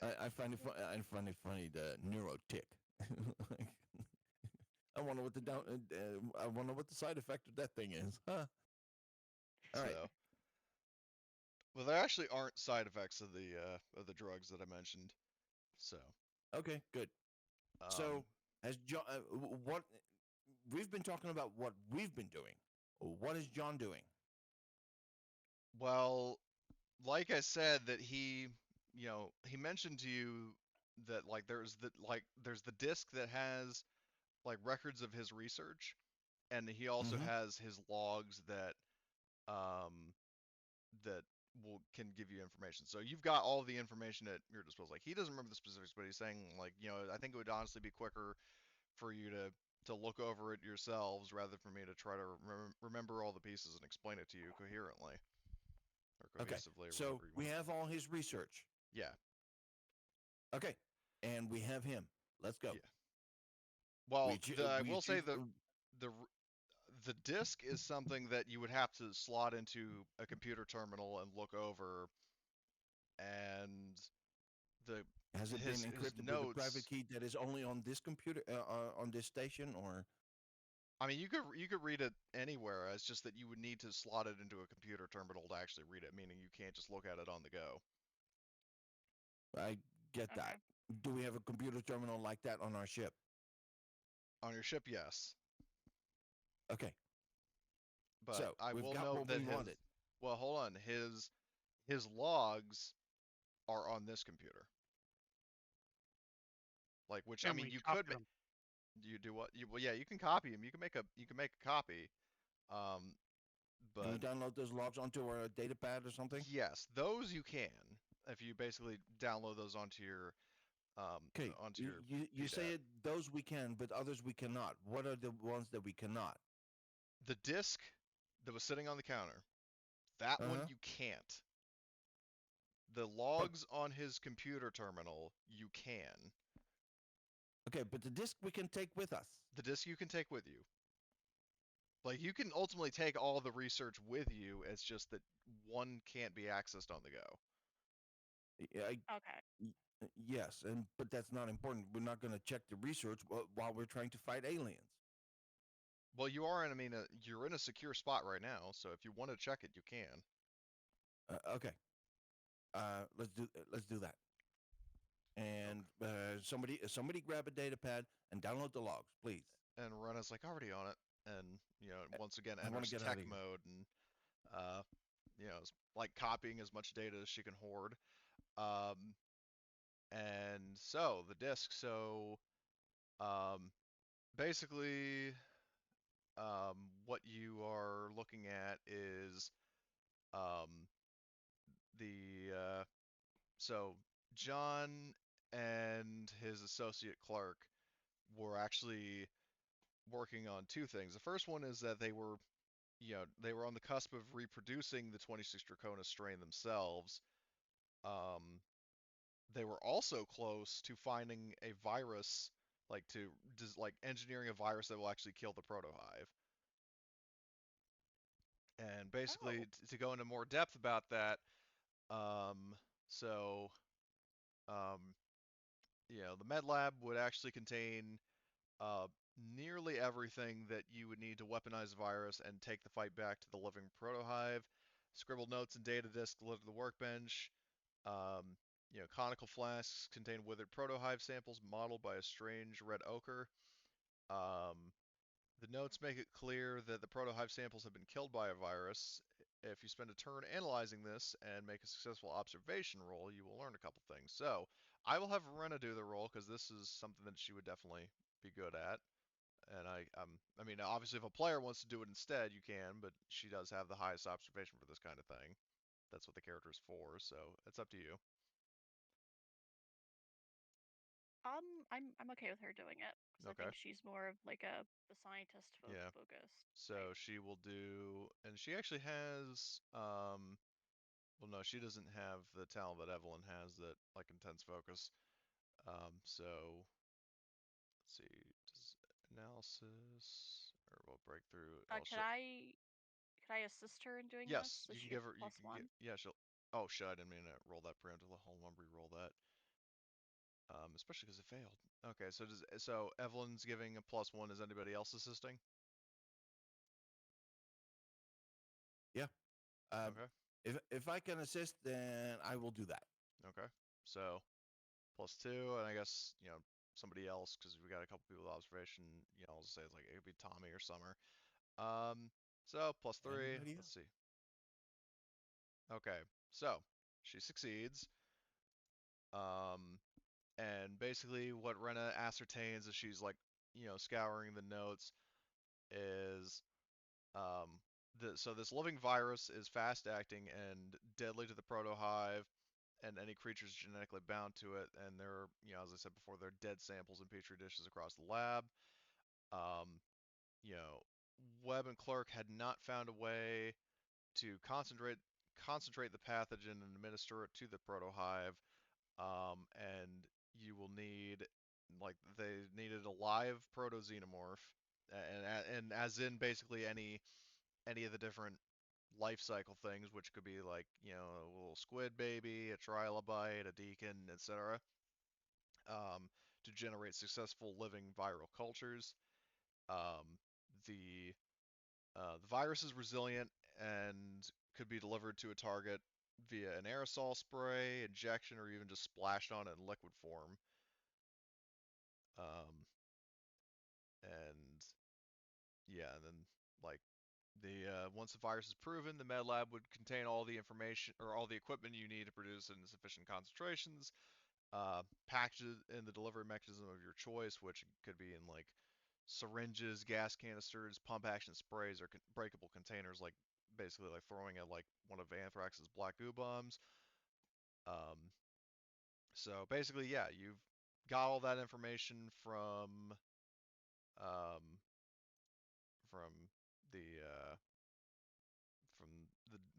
I find it funny. I find it funny the neuro tick. Like, I wonder what the I wonder what the side effect of that thing is. Huh? All right. So, well, there actually aren't side effects of the drugs that I mentioned. So, Okay. Good. um, So has John? What we've been talking about? What we've been doing. What is John doing? well, like I said, that he mentioned to you that there's the disc that has like records of his research, and he also Mm-hmm. has his logs um that will can give you information. So you've got all the information at your disposal. Like, he doesn't remember the specifics, but he's saying, like, I think it would honestly be quicker for you to look over it yourselves rather for me to try to remember all the pieces and explain it to you coherently or Okay. cohesively or So whatever you we want. have all his research. Yeah, Okay. And we have him. Let's go. yeah. Well, I We will say achieve. the the disk is something that you would have to slot into a computer terminal and look over, and the Has it been his encrypted with a private notes. key that is only on this computer, on this station, or I mean, you could read it anywhere. It's just that you would need to slot it into a computer terminal to actually read it, meaning you can't just look at it on the go. I get Okay. that. Do we have a computer terminal like that on our ship? On your ship, yes, Okay. but So I we've will got note what that we wanted. well, hold on, his logs are on this computer. Like, which I And mean, we you copy could them. you do what well, yeah, you can copy them. You can make a copy. Um, Can we but download those logs onto our data pad or something? yes, those you can if you basically download those Okay. onto You, your you say PDAT. it, those we can, but others we cannot. What are the ones that we cannot? The disk that was sitting on the counter That one Uh-huh. you can't. The But logs on his computer terminal, you can. okay, but the disc we can take with us. The disk you can take with you. Like, you can ultimately take all the research with you, it's just that one can't be accessed on the go. Okay. Yes, and but that's not important. We're not going to check the research while we're trying to fight aliens. Well, you are in, I mean, you're in a secure spot right now, so if you want to check it, you can. Okay. Let's do that. Okay. And somebody grab a data pad and download the logs, please. And Rena's like already on it, and once again I want to enters get out of tech here. mode, and uh, is like copying as much data as she can hoard. Um, and so the disk, um, basically, what you are looking at is um, the so John and his associate clerk were actually working on two things. The first one is that they were on the cusp of reproducing the 26 Draconis strain themselves. Um, they were also close to finding a virus, like engineering a virus that will actually kill the protohive. And basically, Oh. to go into more depth about that, um, so um, the med lab would actually contain uh, nearly everything that you would need to weaponize the virus and take the fight back to the living protohive. Scribbled notes and data disks delivered to the workbench. Um, conical flasks contain withered protohive samples modeled by a strange red ochre. Um, the notes make it clear that the protohive samples have been killed by a virus. If you spend a turn analyzing this and make a successful observation roll, you will learn a couple things. So, I will have Rena do the roll because this is something that she would definitely be good at. And I mean, obviously, if a player wants to do it instead, you can, but she does have the highest observation for this kind of thing. That's what the character is for, so it's up to you. I'm okay with her doing it because I Okay. think she's more of like the scientist Yeah. focused So type. she will do, and she actually has, well, no, she doesn't have the talent that Evelyn has, that like intense focus. So let's see, does analysis or well breakthrough? Well, Could I assist her in doing this yes, so you can she give gets a her, you plus can get, one? yeah, she'll. Oh, shit, I didn't mean to roll that preemptively. Hold on, re-roll that. Especially because it failed. Okay, so Evelyn's giving a plus one. Is anybody else assisting? Yeah. Uh, Okay, if I can assist, then I will do that. okay. So plus two, and I guess somebody else because we got a couple people with observation. I'll just say it's like it could be Tommy or Summer. Um, so plus three. Anybody Let's else? see. Okay, so she succeeds. Um, and basically what Rena ascertains as she's like scouring the notes is Um, so this living virus is fast acting and deadly to the protohive and any creatures genetically bound to it. And there are, as I said before, there are dead samples in petri dishes across the lab. Um, you know, Webb and Clark had not found a way to concentrate the pathogen and administer it to the protohive. And you will need, like, they needed a live protoxenomorph, and as in basically any of the different life cycle things, which could be like, a little squid baby, a trilobite, a deacon, etc., um, to generate successful living viral cultures. Um, the the virus is resilient and could be delivered to a target via an aerosol spray, injection, or even just splashed on it in liquid form. Um, and yeah, and then like the once the virus is proven, the med lab would contain all the information or all the equipment you need to produce it in sufficient concentrations, packaged in the delivery mechanism of your choice, which could be in like syringes, gas canisters, pump action sprays, or breakable containers, like basically like throwing at like one of Anthrax's black goo bombs. Um, so basically, yeah, you've got all that information um, from the uh, from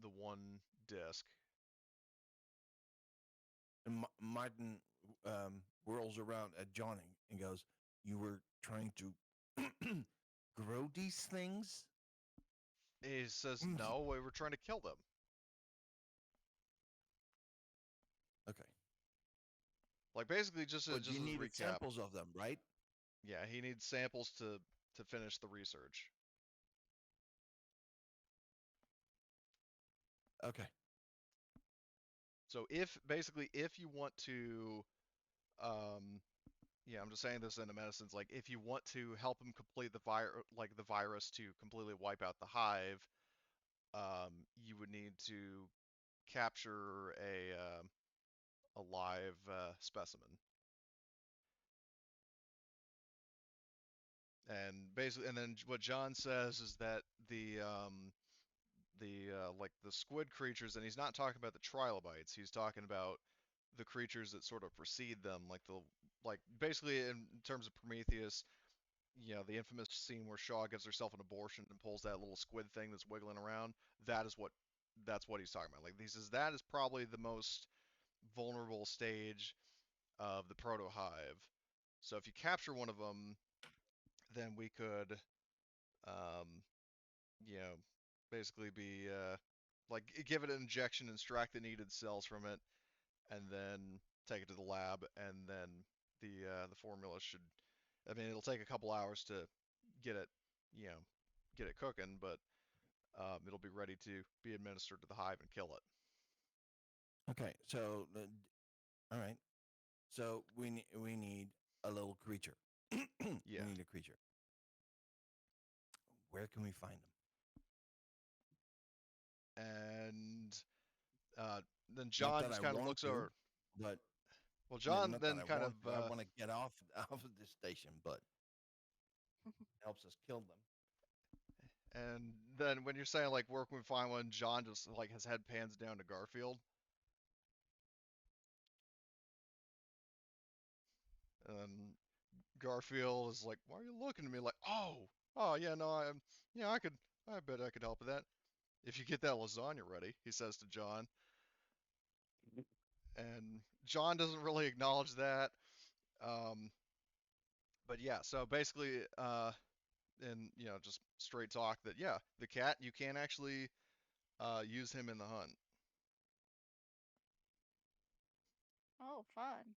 the one disc. And Martin whirls around at Johnny and goes, "You were trying to grow these things?" He says, Mm. "No, we were trying to kill them." Okay. Like basically just But just you as a needed recap. samples of them, right? Yeah, he needs samples to finish the research. Okay. So if you want to um yeah, I'm just saying this in a medicine's like if you want to help him complete the virus to completely wipe out the hive, you would need to capture a live specimen. And basically, and then what John says is that like the squid creatures, and he's not talking about the trilobites. He's talking about the creatures that sort of precede them, like basically in terms of Prometheus, the infamous scene where Shaw gives herself an abortion and pulls that little squid thing that's wiggling around. That is what that's what he's talking about. Like he says that is probably the most vulnerable stage of the proto hive. So if you capture one of them, then we could, um, you know, basically be like give it an injection, extract the needed cells from it, and then take it to the lab, and then the formula should. I mean, it'll take a couple hours to get it, you know, get it cooking, but it'll be ready to be administered to the hive and kill it. Okay. So, all right. So we need a little creature. We Yeah, need a creature. Where can we find them? and uh, then Not John that just I kind of want looks to, over. but Well, John not that then I kind of want to. I want to get off of this station, but helps us kill them. and then when you're saying like where can we find one, John just like his head pans down to Garfield, and Garfield is like, "Why are you looking at me like, oh yeah, no, yeah, I bet I could help with that. If you get that lasagna ready," he says to John, and John doesn't really acknowledge that. Um, but yeah, so basically, in just straight talk, that yeah, the cat you can actually use him in the hunt, Oh, fun.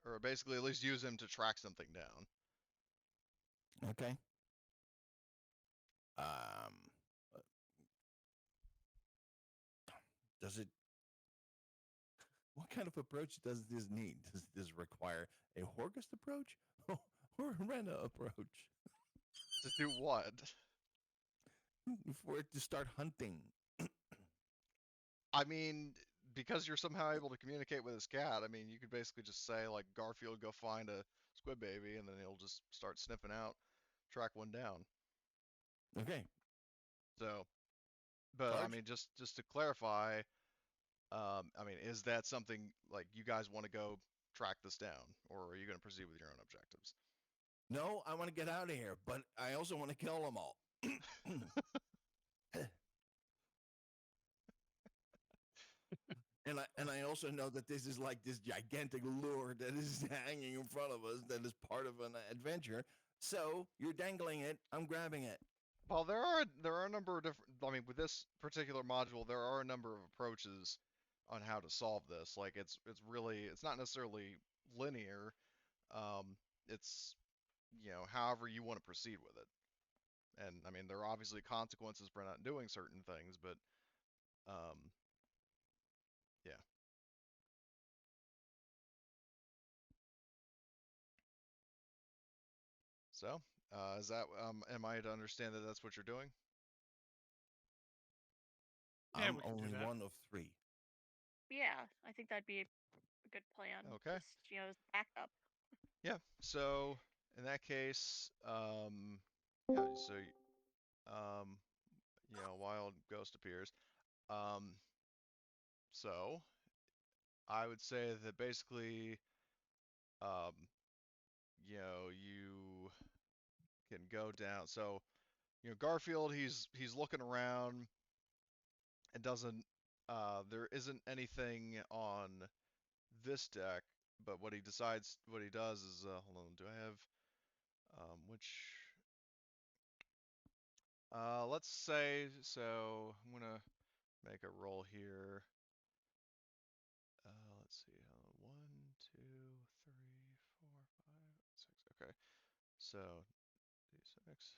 or basically at least use him to track something down. Okay. Um, uh, does it? What kind of approach does this need? Does this require a Horgust approach or a Rena approach To do what? for it to start hunting? I mean, because you're somehow able to communicate with his cat, I mean, you could basically just say, like, Garfield, go find a squid baby, and then he'll just start sniffing out, track one down. Okay. So, but I Sarge? mean, just to clarify, I mean, is that something like you guys want to go track this down, or are you going to proceed with your own objectives? No, I want to get out of here, but I also want to kill them all. And I also know that this is like this gigantic lure that is hanging in front of us that is part of an adventure. So you're dangling it. I'm grabbing it. Well, there are a number of different. I mean, with this particular module, there are a number of approaches on how to solve this. Like, it's not necessarily linear. Um, it's however you want to proceed with it. And I mean, there are obviously consequences for not doing certain things, but um, yeah. So, is that am I to understand that that's what you're doing? Yeah, I'm we can do only that. one of three. Yeah, I think that'd be a good plan. Okay. Just, as backup. Yeah. So in that case, yeah. So wild ghost appears. Um, so I would say that basically, you can go down. So Garfield, he's looking around. It doesn't. There isn't anything on this deck, but what he does is, hold on, do I have, which, let's say, so I'm gonna make a roll here. Let's see, 1, 2, 3, 4, 5, 6, okay, so, D6.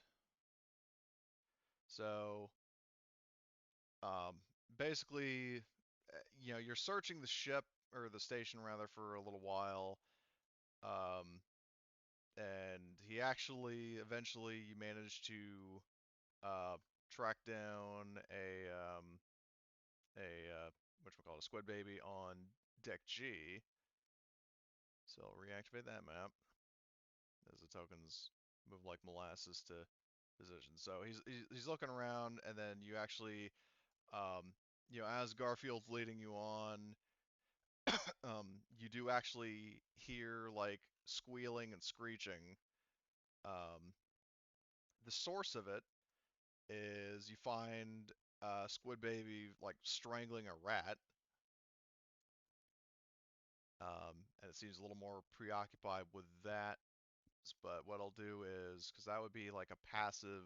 So, basically, you're searching the ship, or the station rather, for a little while, and he actually, eventually, you manage to track down whatchamacallit, a squid baby on deck G. So I'll reactivate that map as the tokens move like molasses to position. So he's looking around, and then you actually, as Garfield's leading you on, you do actually hear like squealing and screeching. The source of it is you find Squid Baby like strangling a rat, and it seems a little more preoccupied with that. But what I'll do is, because that would be like a passive,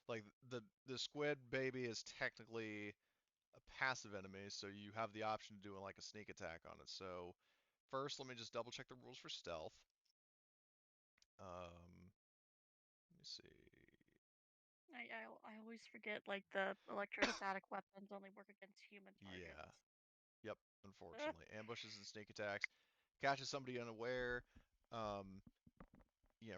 like the Squid Baby is technically a passive enemy, so you have the option of doing like a sneak attack on it. So first, let me just double check the rules for stealth. Let me see. I always forget like the electrostatic weapons only work against human targets. Yeah. Yep. Unfortunately, ambushes and sneak attacks catches somebody unaware. Um,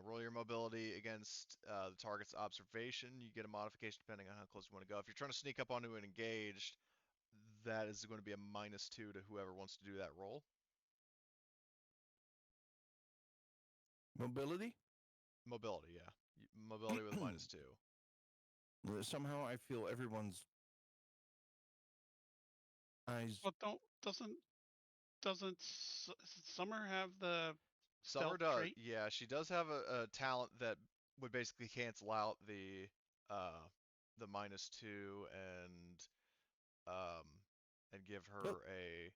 roll your mobility against the target's observation. You get a modification depending on how close you want to go. If you're trying to sneak up onto an engaged, that is going to be a -2 to whoever wants to do that roll. Mobility? Mobility, yeah. Mobility with a -2. Somehow I feel everyone's eyes. Well, doesn't Summer have the Summer stealth does, trait? yeah. She does have a talent that would basically cancel out the -2 um, and give Oh, her a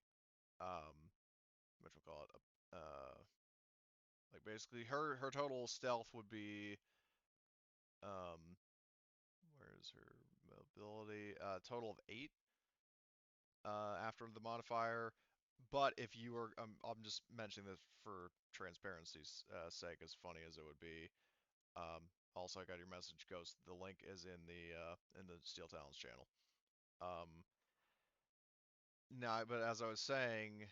what you call it, like basically her total stealth would be um, where is her mobility? Total of 8 after the modifier. But if you were, I'm just mentioning this for transparency's sake, as funny as it would be. Also, I got your message, Ghost. The link is in the Steel Talons channel. Now, but as I was saying,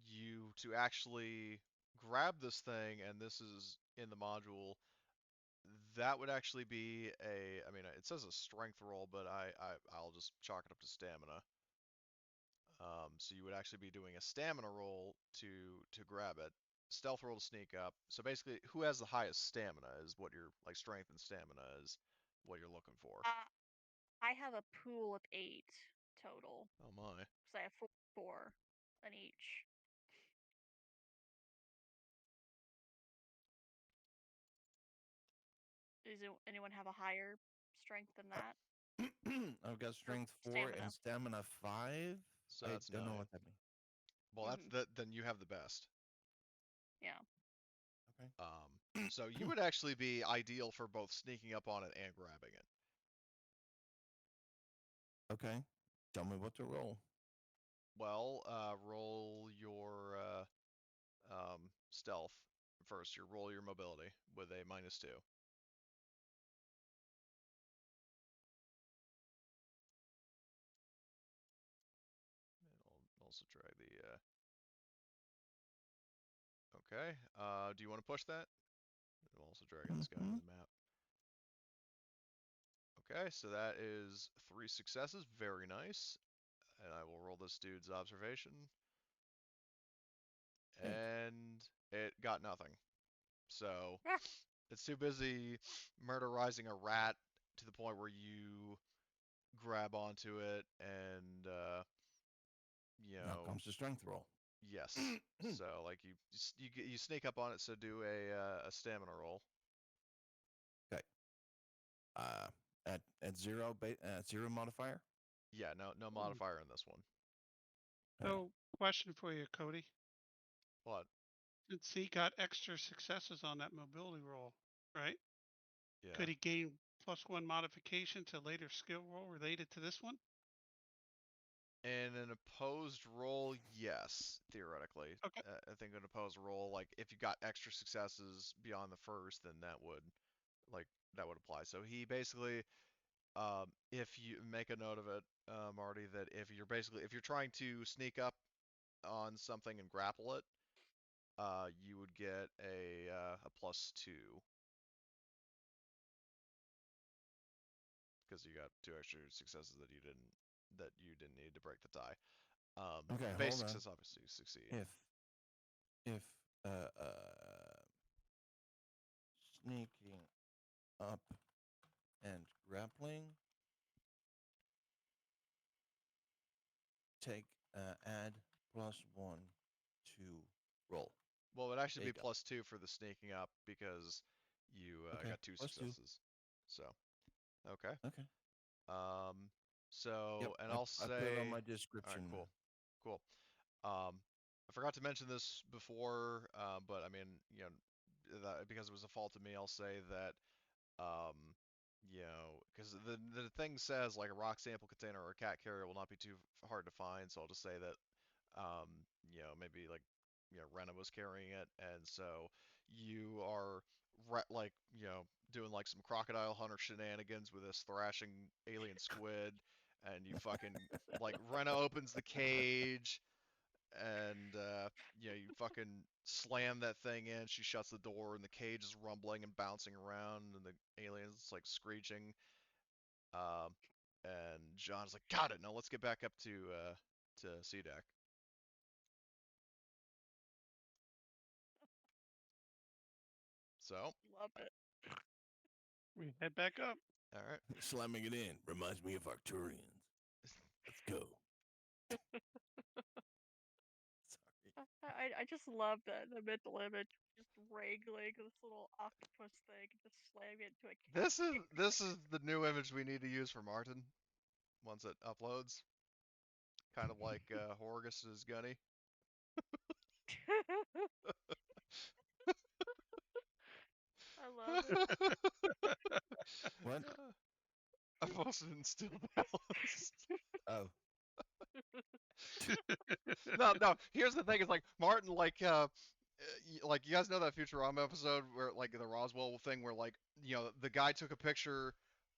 you to actually grab this thing, and this is in the module, that would actually be I mean, it says a strength roll, but I'll just chalk it up to stamina. So you would actually be doing a stamina roll to grab it, stealth roll to sneak up. So basically, who has the highest stamina is what your like strength and stamina is what you're looking for. I have a pool of 8 total. Oh my. So I have four in each. Does anyone have a higher strength than that? I've got Or strength 4 stamina? and stamina 5. So I that's don't know 9. what that means. Well, that's that. Then you have the best. Yeah. Okay. So you would actually be ideal for both sneaking up on it and grabbing it. Okay. Tell me what to roll. Well, roll your stealth first. Roll your mobility with a -2. And I'll also try the. Okay. Do you want to push that? I'm also dragging this guy into Mhm. the map. Okay, so that is 3 successes. Very nice. And I will roll this dude's observation. Okay. And it got nothing. So Ah, it's too busy murderizing a rat to the point where you grab onto it and, Now comes the strength roll. yes. So like you sneak up on it. So do a stamina roll. Okay. At zero zero modifier. Yeah, no modifier in this one. So, question for you, Cody. What? Since he got extra successes on that mobility roll, right? Yeah. Could he gain +1 modification to later skill roll related to this one? In an opposed roll, yes, theoretically. Okay. I think an opposed roll, like if you got extra successes beyond the first, then that would apply. So he basically, if you make a note of it, Marty, that if you're trying to sneak up on something and grapple it, you would get a +2 because you got 2 extra successes that you didn't need to break the tie. Okay, Base hold on. success obviously you succeed. If sneaking up and grappling, take add +1 to roll. Well, it would actually There be you go. +2 for the sneaking up because you Okay, got 2 +2. successes. So, okay. Okay. So, Yep, and I I'll put it on say, my all right, description. cool. I forgot to mention this before, but I mean, because it was a fault of me, I'll say that, um, because the thing says like a rock sample container or a cat carrier will not be too hard to find, so I'll just say that maybe like, Rena was carrying it, and so you are doing like some crocodile hunter shenanigans with this thrashing alien squid, and you fucking like Rena opens the cage, and you fucking slam that thing in. She shuts the door, and the cage is rumbling and bouncing around, and the alien's like screeching. Um, and John's like, "Got it. Now let's get back up to C deck." So, Love it. We head back up. all right. Slamming it in reminds me of Arcturians. Let's go. Sorry. I just love the mental image, just wrangling this little octopus thing and just slamming it into a This is the new image we need to use for Martin once it uploads. Kind of like Horgus's Gunny. cage. I love it. What? I posted in Steel Talons. Oh. No. Here's the thing: is like Martin, like you guys know that Futurama episode where like the Roswell thing, where like the guy took a picture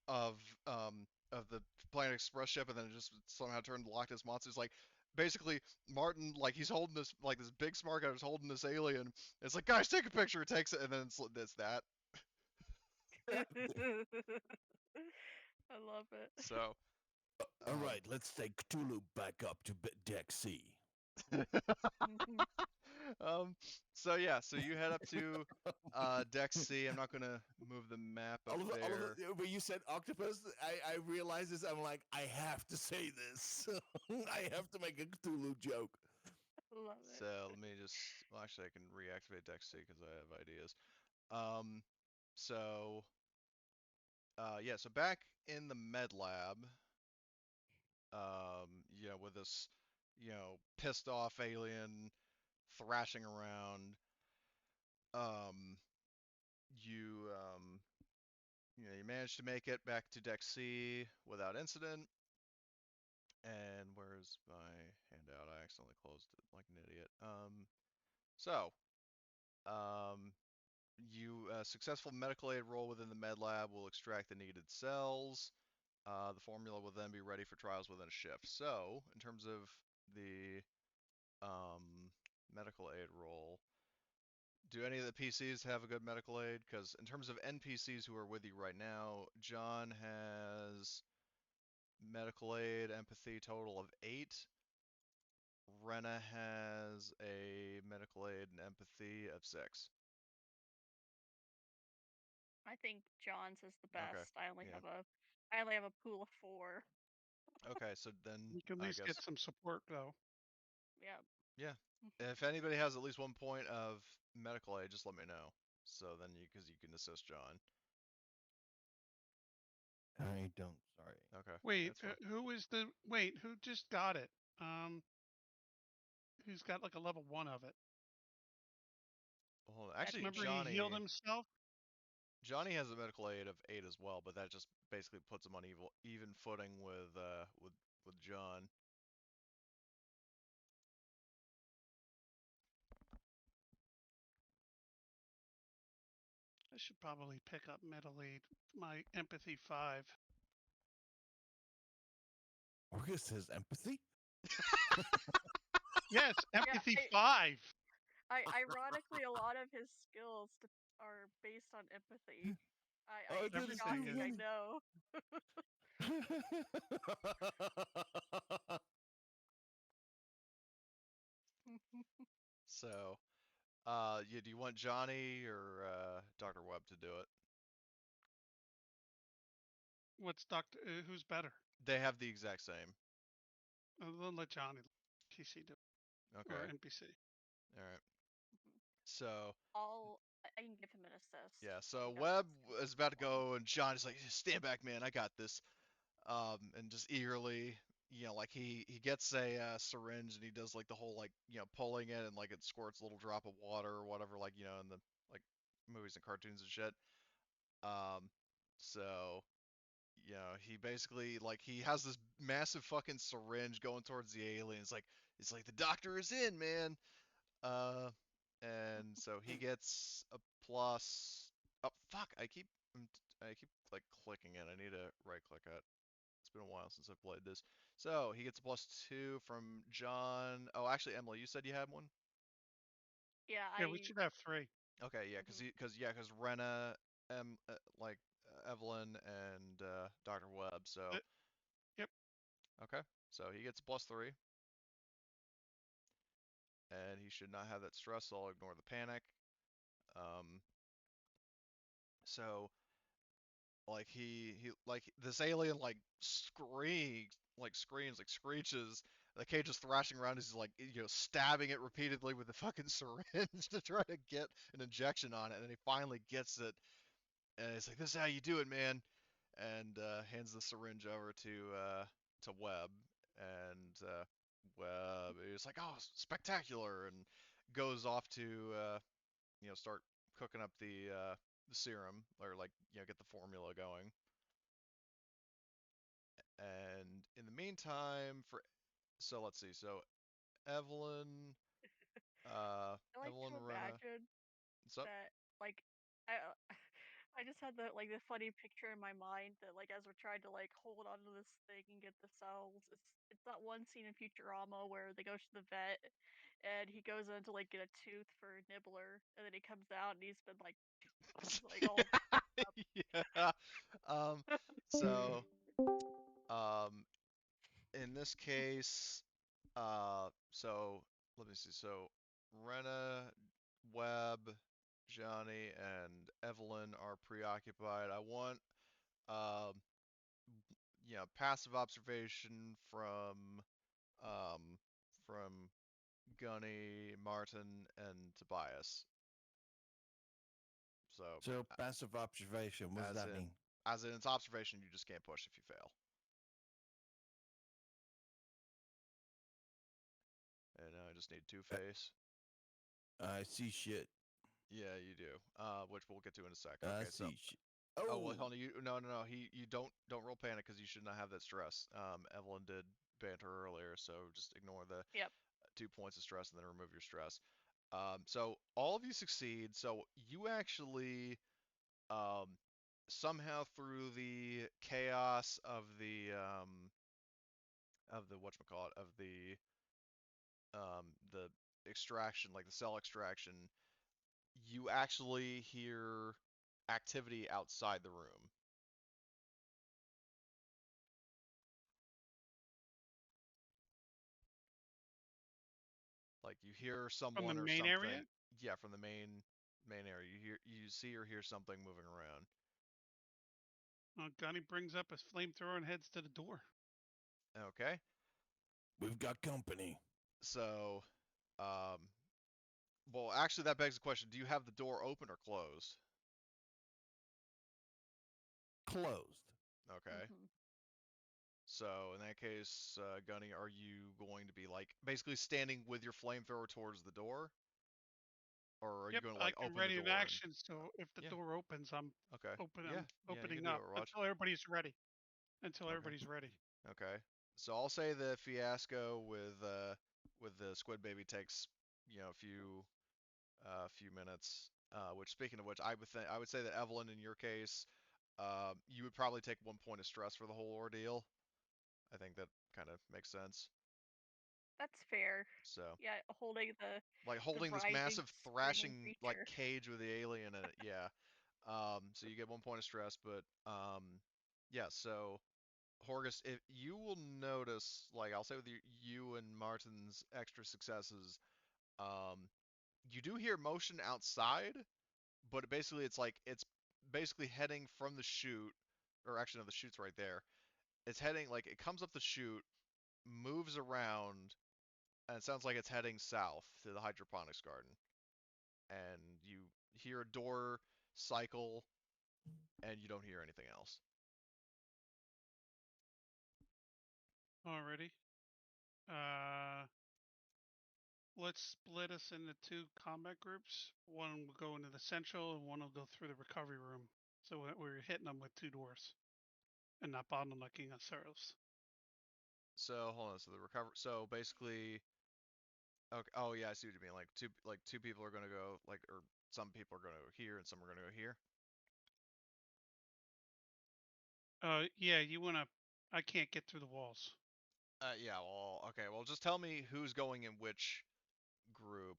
of the Planet Express ship, and then it just somehow turned Loch Ness monsters. Like basically, Martin, like he's holding this big smart guy is holding this alien. It's like, guys, take a picture. It takes it, and then it's that. I love it. So. All right, let's take Cthulhu back up to deck C. um, so you head up to deck C. I'm not gonna move the map up there. When you said octopus, I realized this. I'm like, I have to say this. I have to make a Cthulhu joke. Love it. So let me well, actually I can reactivate deck C because I have ideas. So so back in the med lab, with this, pissed off alien thrashing around, um, you you manage to make it back to deck C without incident. And where's my handout? I accidentally closed it like an idiot. So, um, you successful medical aid roll within the med lab will extract the needed cells. The formula will then be ready for trials within a shift. So, in terms of the medical aid roll, do any of the PCs have a good medical aid? Because in terms of NPCs who are with you right now, John has medical aid, empathy total of 8. Rena has a medical aid and empathy of 6. I think John's is the Okay. best. Yeah. I only have a pool of 4. Okay, so then You can at I least get guess, some support, though. Yeah. yeah. If anybody has at least 1 point of medical aid, just let me know. So then because you can assist John. I don't. Sorry. Okay. Wait, That's fine. who just got it? Who's got like a level 1 of it? Hold on. That's Actually, Remember he healed Johnny himself? Johnny has a medical aid of 8 as well, but that just basically puts him on even footing with John. I should probably pick up middle aid. My empathy 5. Orcus says empathy. Yes, Yeah, empathy 5. ironically, a lot of his skills are based on empathy. I It's did it Everything shocking, is. I too. know. So, do you want Johnny or Dr. Webb to do it? What's Doctor? Who's better? They have the exact same. Then let Johnny PC do it, or Okay. NPC. All right. So, I can give him an assist yeah. if So he doesn't Webb skip is about to one. go, and Johnny's like, "Stand back, man. I got this." And just eagerly, like he gets a syringe and he does like the whole like pulling it and like it squirts a little drop of water or whatever, like in the like movies and cartoons and shit. Um, so he basically like he has this massive fucking syringe going towards the alien. It's like the doctor is in, man. Uh, and so he gets a plus. Oh fuck! I keep like clicking it. I need to right click it. It's been a while since I've played this. So he gets a +2 from John. Oh, actually, Emily, you said you had one. Yeah, Yeah, we should have 3. Okay, yeah, mhm. because Rena, Evelyn, and Dr. Webb. So Yep. okay, so he gets a +3, and he should not have that stress. So I'll ignore the panic. Um, so like he like this alien like screams like screeches. The cage is thrashing around as he's like stabbing it repeatedly with the fucking syringe to try to get an injection on it, and then he finally gets it, and he's like, "This is how you do it, man," and hands the syringe over to Webb, and Webb is like, "Oh, spectacular," and goes off to start cooking up the serum, or like get the formula going. And in the meantime, so let's see. So Evelyn, I like to Rena, imagine what's up? that, like, I I just had the funny picture in my mind that, like, as we're trying to like hold onto this thing and get the cells, it's that one scene in Futurama where they go to the vet and he goes in to like get a tooth for Nibbler, and then he comes out and he's been like all Yeah. Um, so um, in this case, so let me see. So Rena, Webb, Johnny, and Evelyn are preoccupied. I want um, passive observation um from Gunny, Martin, and Tobias. So So passive observation. What does as that in mean? it's observation, you just can't push if you fail. And now I just need Two Uh, Face. I see shit. Yeah, you do. Which we'll get to in a sec. I Okay, so see shit. oh well, Oh, hold on. No. You don't roll panic because you should not have that stress. Evelyn did banter earlier, so just ignore the yep. 2 points of stress and then remove your stress. So all of you succeed. So you actually um, somehow through the chaos of the whatchamacallit of the extraction, like the cell extraction, you actually hear activity outside the room. Like you hear From the someone or main area? something. Yeah, from the main area. You see or hear something moving around. Gunny brings up his flamethrower and heads to the door. Okay. we've got company. So, um, well, actually, that begs the question: do you have the door open or closed? Closed. Okay. Mhm. So in that case, Gunny, are you going to be like basically standing with your flamethrower towards the door, or are you Yep, going to I like can open the ready an door and? action. So if the Yeah. door opens, I'm Okay. I'm Yeah, you can opening do it, up Overwatch. until everybody's ready. Until Okay. everybody's ready. Okay. So I'll say the fiasco with the squid baby takes a few minutes. Which speaking of which, I would say that Evelyn, in your case, you would probably take 1 point of stress for the whole ordeal. I think that kind of makes sense. That's fair. So Yeah, holding like the holding this writhing, massive screaming thrashing like creature. cage with the alien in it, yeah. So you get 1 point of stress, but yeah. So Horgus, if you will notice, like I'll say with you and Martin's extra successes, um, you do hear motion outside, but basically it's basically heading from the chute, or actually no, the chute's right there. It's heading like it comes up the chute, moves around, and it sounds like it's heading south to the hydroponics garden. And you hear a door cycle, and you don't hear anything else. Already. Let's split us into 2 combat groups. One will go into the central, and one will go through the recovery room. So we're hitting them with 2 doors, and not bottlenecking ourselves. So hold on. So the recover. So basically, okay. Oh yeah, I see what you mean. Like two people are gonna go or some people are gonna go here and some are gonna go here. Yeah, you wanna. I can't get through the walls. Yeah. Well, okay. Well, just tell me who's going in which group.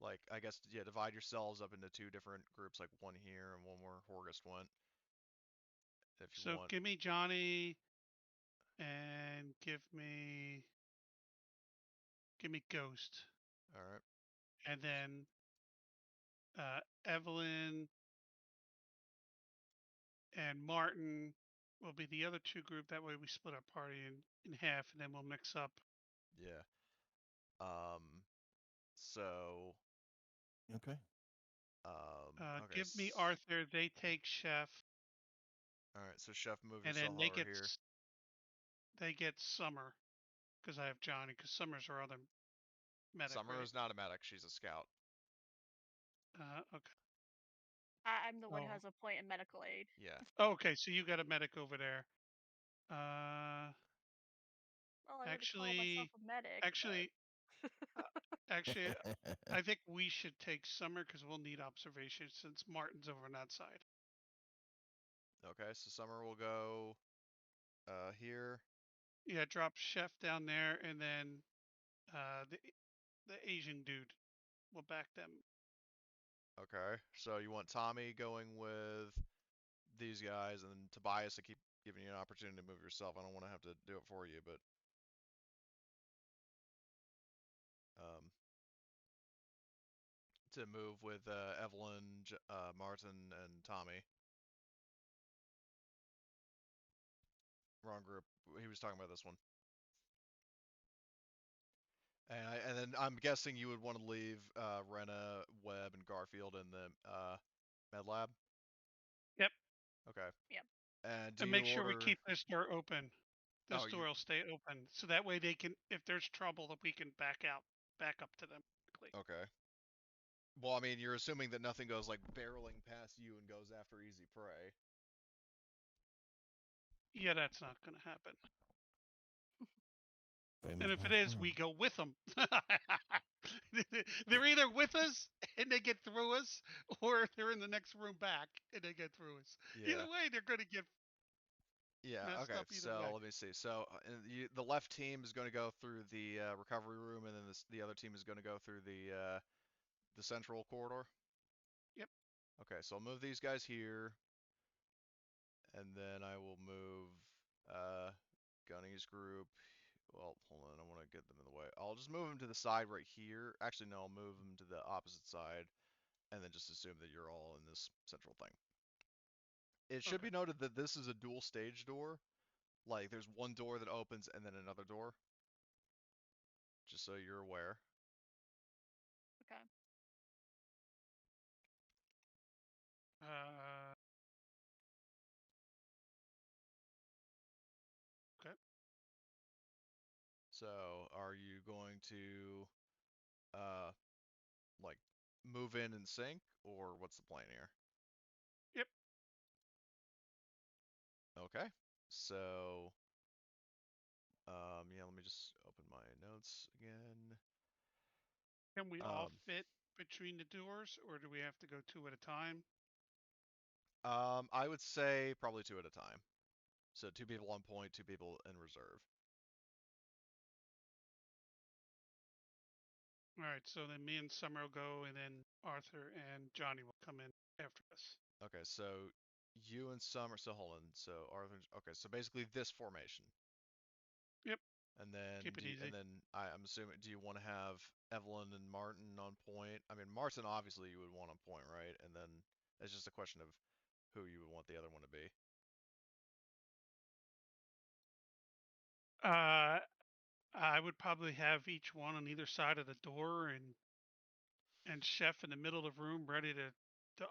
Like, I guess yeah, divide yourselves up into two different groups, like one here and one where Horgust went, if you So want. give me Johnny, and give me Ghost, All right. and then Evelyn and Martin will be the other 2 group. That way we split our party in half, and then we'll mix up. Yeah. Um. So. Okay. Okay. Give me Arthur. They take Chef, All right. So Chef, move and yourself then over here. they get Summer, because I have Johnny. Because Summer's our other medic, Summer right? is not a medic. She's a scout. Okay. I'm the one who Oh, has a point in medical aid. Yeah. okay. So you got a medic over there. Well, I wouldn't call myself Actually, a medic, but actually, uh, actually, I think we should take Summer because we'll need observation since Martin's over on that side. Okay. So Summer will go here. Yeah, drop Chef down there, and then the Asian dude will back them. Okay. So you want Tommy going with these guys, and then Tobias to keep giving you an opportunity to move yourself. I don't want to have to do it for you, but um, to move with Evelyn, Martin, and Tommy. Wrong group. He was talking about this one. And then I'm guessing you would want to leave Rena, Webb, and Garfield in the med lab. Yep. Okay. yep. And do And you make sure we order? keep this door open. Oh, This door will stay open, so that way they can, if there's trouble, that we can back up to them quickly. okay. Well, I mean, you're assuming that nothing goes like barreling past you and goes after easy prey. Yeah, that's not going to happen. Famous And if it last is, we words. go with them. They're either with us and they get through us, or they're in the next room back and they get through us. Yeah. Either way, they're going to get Yeah. messed Okay. up either So way. let me see. So the left team is going to go through the recovery room, and then the other team is going to go through the central corridor. Yep. Okay. So I'll move these guys here, and then I will move uh, Gunny's group. Well, hold on. I want to get them in the way. I'll just move them to the side right here. Actually, no. I'll move them to the opposite side, and then just assume that you're all in this central thing. It should Okay. be noted that this is a dual stage door. Like, there's one door that opens and then another door. Just so you're aware. Okay. Uh, So, are you going to uh like move in and sync, or what's the plan here? Yep. Okay. So, yeah, let me just open my notes again. Can we all Um, fit between the doors, or do we have to go 2 at a time? I would say probably 2 at a time. So 2 people on point, 2 people in reserve. All right, so then me and Summer will go, and then Arthur and Johnny will come in after us. Okay, so you and Summer. So hold on. So Arthur. Okay, so basically this formation. Yep. And then Keep it easy. I'm assuming, do you want to have Evelyn and Martin on point? I mean, Martin obviously you would want on point, right? And then it's just a question of who you would want the other one to be. I would probably have each one on either side of the door, and Chef in the middle of the room, ready to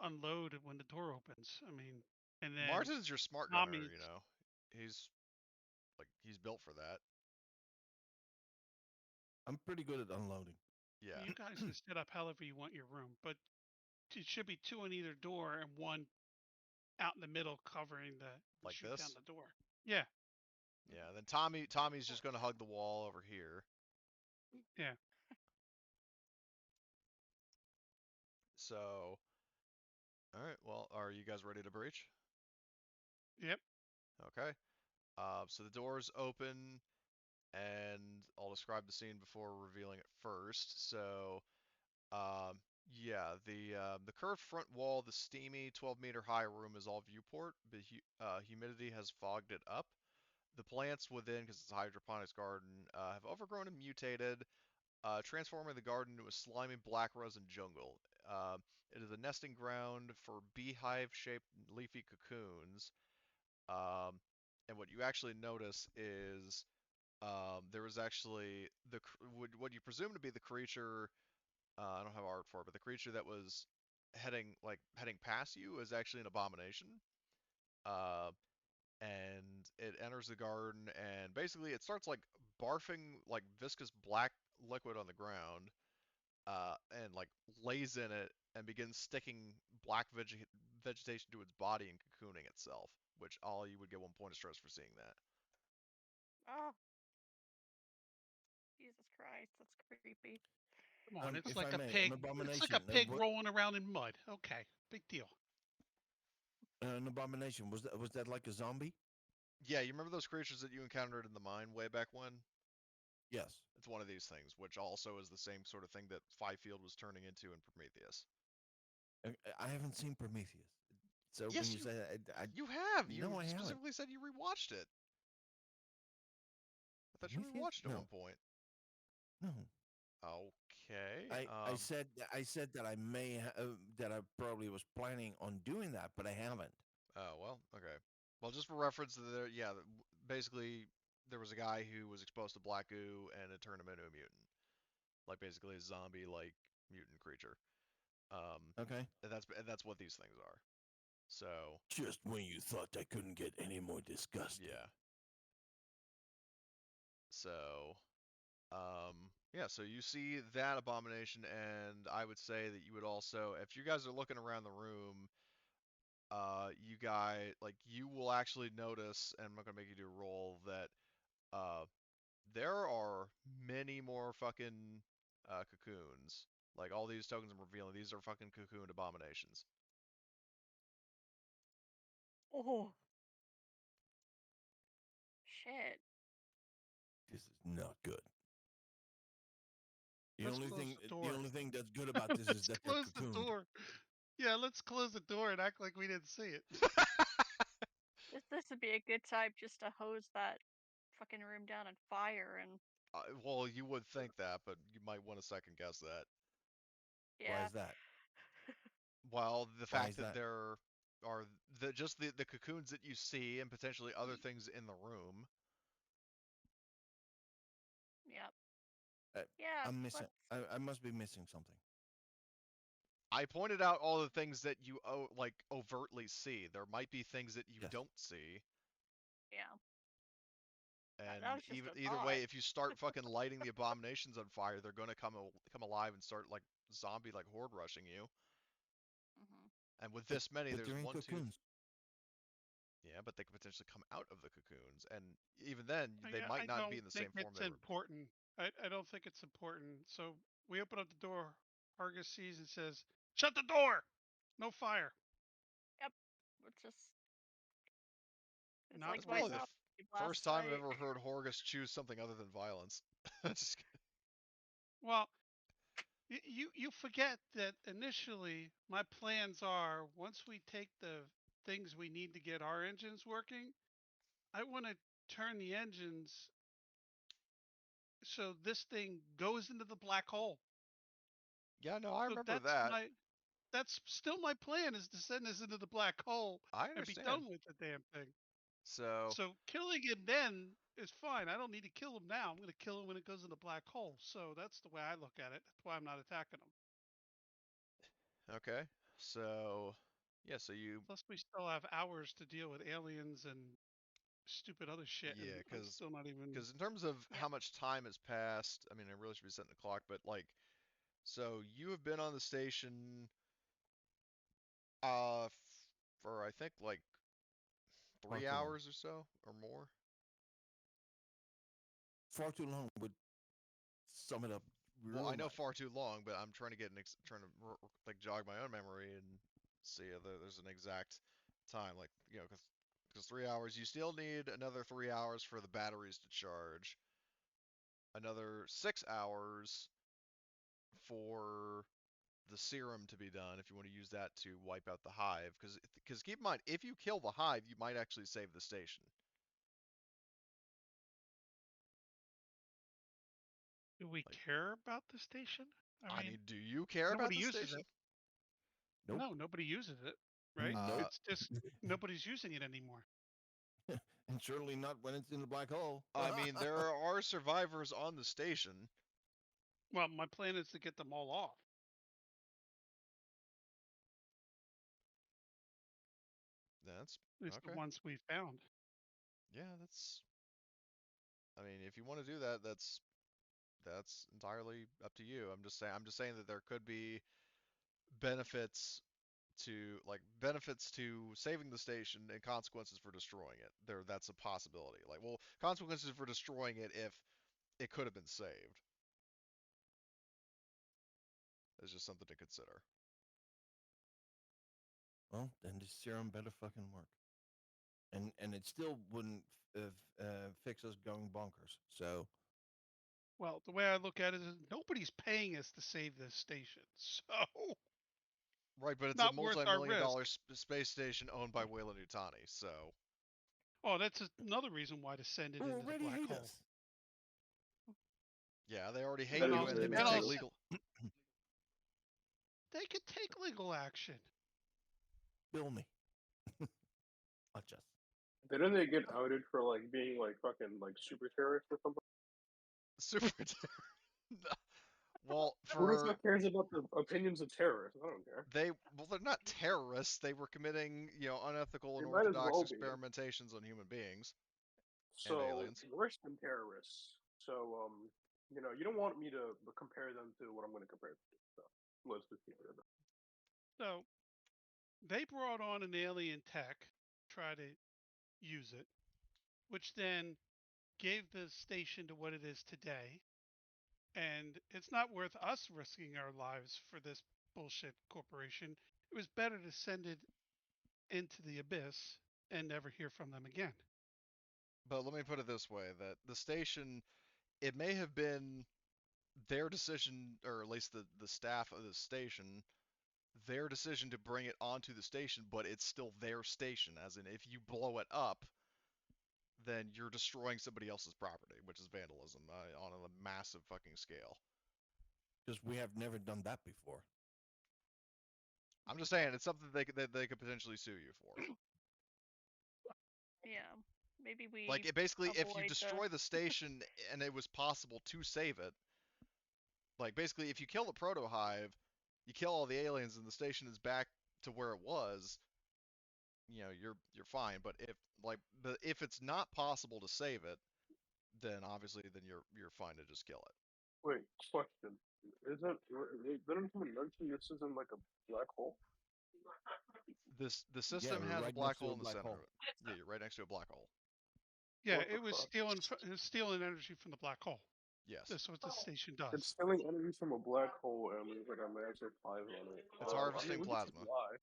unload when the door opens. I mean, and then Martin's your smart gunner, Tommy's. you know. He's he's built for that. I'm pretty good at unloading. Yeah. You guys can set up however you want your room, but it should be 2 on either door and 1 out in the middle covering the Like shoot down this. the door. Yeah, Yeah. Then Tommy's just gonna hug the wall over here. yeah. So, all right. Well, are you guys ready to breach? Yep. Okay. So the doors open, and I'll describe the scene before revealing it first. So, yeah, the curved front wall of the steamy 12-meter high room is all viewport, but humidity has fogged it up. The plants within, because it's a hydroponics garden, have overgrown and mutated, transforming the garden into a slimy black resin jungle. It is a nesting ground for beehive-shaped leafy cocoons. Um, and what you actually notice is there was actually what you presume to be the creature. I don't have art for it, but the creature that was heading past you is actually an abomination. Uh, and it enters the garden, and basically it starts like barfing like viscous black liquid on the ground, and like lays in it and begins sticking black vegetation to its body and cocooning itself. Which all you would get 1 point of stress for seeing that. Oh, Jesus Christ, that's creepy. Come on, it's If I like a may, an pig. It's like a abomination. pig rolling around in mud. Okay, big deal. An abomination. Was that like a zombie? Yeah, you remember those creatures that you encountered in the mine way back when? Yes. It's one of these things, which also is the same sort of thing that Fifield was turning into in Prometheus. I haven't seen Prometheus. So when Yes, you say that, you have. no, You I haven't. specifically said you rewatched it. I thought you Prometheus? rewatched it at one No, point. no. Okay. I said that that I probably was planning on doing that, but I haven't. Oh well. Okay. Well, just for reference, yeah, basically there was a guy who was exposed to black goo and it turned him into a mutant, like basically a zombie-like mutant creature. Okay. And that's what these things are. So Just when you thought I couldn't get any more disgusting. yeah. So yeah, so you see that abomination, and I would say that you would also, if you guys are looking around the room, you guys, like, you will actually notice, and I'm not gonna make you do a roll, that uh, there are many more fucking cocoons. Like, all these tokens I'm revealing, these are fucking cocooned abominations. Oh, shit. This is not good. The Let's only close thing, the the door. only thing that's good about this is Let's that they're close the cocooned. door. Yeah, let's close the door and act like we didn't see it. This would be a good time just to hose that fucking room down on fire and Well, you would think that, but you might want to second guess that. Why yeah. is that? Well, the Why fact is that that? there are just the cocoons that you see and potentially other things in the room. Yep. Uh, Yeah, I'm missing. let's I must be missing something. I pointed out all the things that you like overtly see. There might be things that you Yes. don't see. yeah. That And was just a either thought. way, if you start fucking lighting the abominations on fire, they're gonna come alive and start like zombie like horde rushing you. Hmm. And with this many, But there's they're in one, two, cocoons. yeah, but they could potentially come out of the cocoons, and even then, they I might not be don't in the think same form it's they were. important. I don't think it's important. So we open up the door. Argus sees and says, "Shut the door! No fire." Yep. It's just it's Not like That's my probably the worth. zombie first last time I've night. ever heard Horgus choose something other than violence. Just kidding. Well, you forget that initially my plans are once we take the things we need to get our engines working, I want to turn the engines so this thing goes into the black hole. Yeah, no, I So remember that. that's still my plan is to send this into the black hole I and be understand. done with the damn thing. So, So killing him then is fine. I don't need to kill him now. I'm going to kill him when it goes in the black hole. So that's the way I look at it. That's why I'm not attacking him. okay. So, yeah, so you, Plus, we still have hours to deal with aliens and stupid other shit, yeah, and I'm still not even. because in terms of Yeah. how much time has passed, I mean, I really should be setting the clock, but like, so you have been on the station, for I think like Far 3 too long. hours or so, or more. Far too long would sum it up Well, I real know nice. far too long, but I'm trying to get trying to like jog my own memory and see if there's an exact time, like because 3 hours, you still need another 3 hours for the batteries to charge, another 6 hours for the serum to be done if you want to use that to wipe out the hive. Because keep in mind, if you kill the hive, you might actually save the station. Do we Like, care about the station? I I mean, mean, do you care about nobody the uses station? it. Nope. No, nobody uses it, right? Nope. It's just nobody's using it anymore. And certainly not when it's in the black hole. I mean, there are survivors on the station. Well, my plan is to get them all off. That's At least the okay. ones we found. Yeah, that's. I mean, if you want to do that, that's entirely up to you. I'm just saying that there could be benefits benefits to saving the station and consequences for destroying it. That's a possibility. Like, well, consequences for destroying it if it could have been saved. Is just something to consider. Well, then the serum better fucking work. And it still wouldn't fix us going bonkers. So Well, the way I look at it is nobody's paying us to save this station, so Right, but it's a not worth our multi-million risk. dollar space station owned by Weyland Yutani, so Oh, that's another reson why to send it who into the already black hate hole. us. yeah, they already hate And That you, is I'll and they very may and take I'll true. legal. they could take legal action. Bill me. Not just. Didn't they get outed for like being like fucking like super terrorists or something? Super. Well, Who the for fuck cares about the opinions of terrorists? I don't care. they're not terrorists. They were committing, unethical They and might as orthodox well be. experimentations on human beings and So aliens. worse than terrorists. So you don't want me to compare them to what I'm going to compare them to. So let's just keep it at that. So they brought on an alien tech, try to use it, which then gave the station to what it is today. And it's not worth us risking our lives for this bullshit corporation. It was better to send it into the abyss and never hear from them again. But let me put it this way: that the station, it may have been their decision, or at least the staff of the station, their decision to bring it onto the station, but it's still their station. As in, if you blow it up, then you're destroying somebody else's property, which is vandalism on a massive fucking scale. Because we have never done that before. I'm just saying it's something that they could potentially sue you for. Yeah. Maybe we Like, basically, if you avoid the. destroy the station and it was possible to save it, like, basically, if you kill the proto hive, you kill all the aliens, and the station is back to where it was, you're fine. But if it's not possible to save it, then obviously then you're fine to just kill it. Wait, question. Didn't someone mention this isn't like a black hole? The system we're has a right black next to hole a in the black center hole. of it. Yeah, you're right next to a black hole. Yeah, What the it was fuck? stealing energy from the black hole. Yes. That's what the station It's does. stealing energy from a black hole and there's like a massive hive on it. It's I harvesting mean, we could just plasma. lie.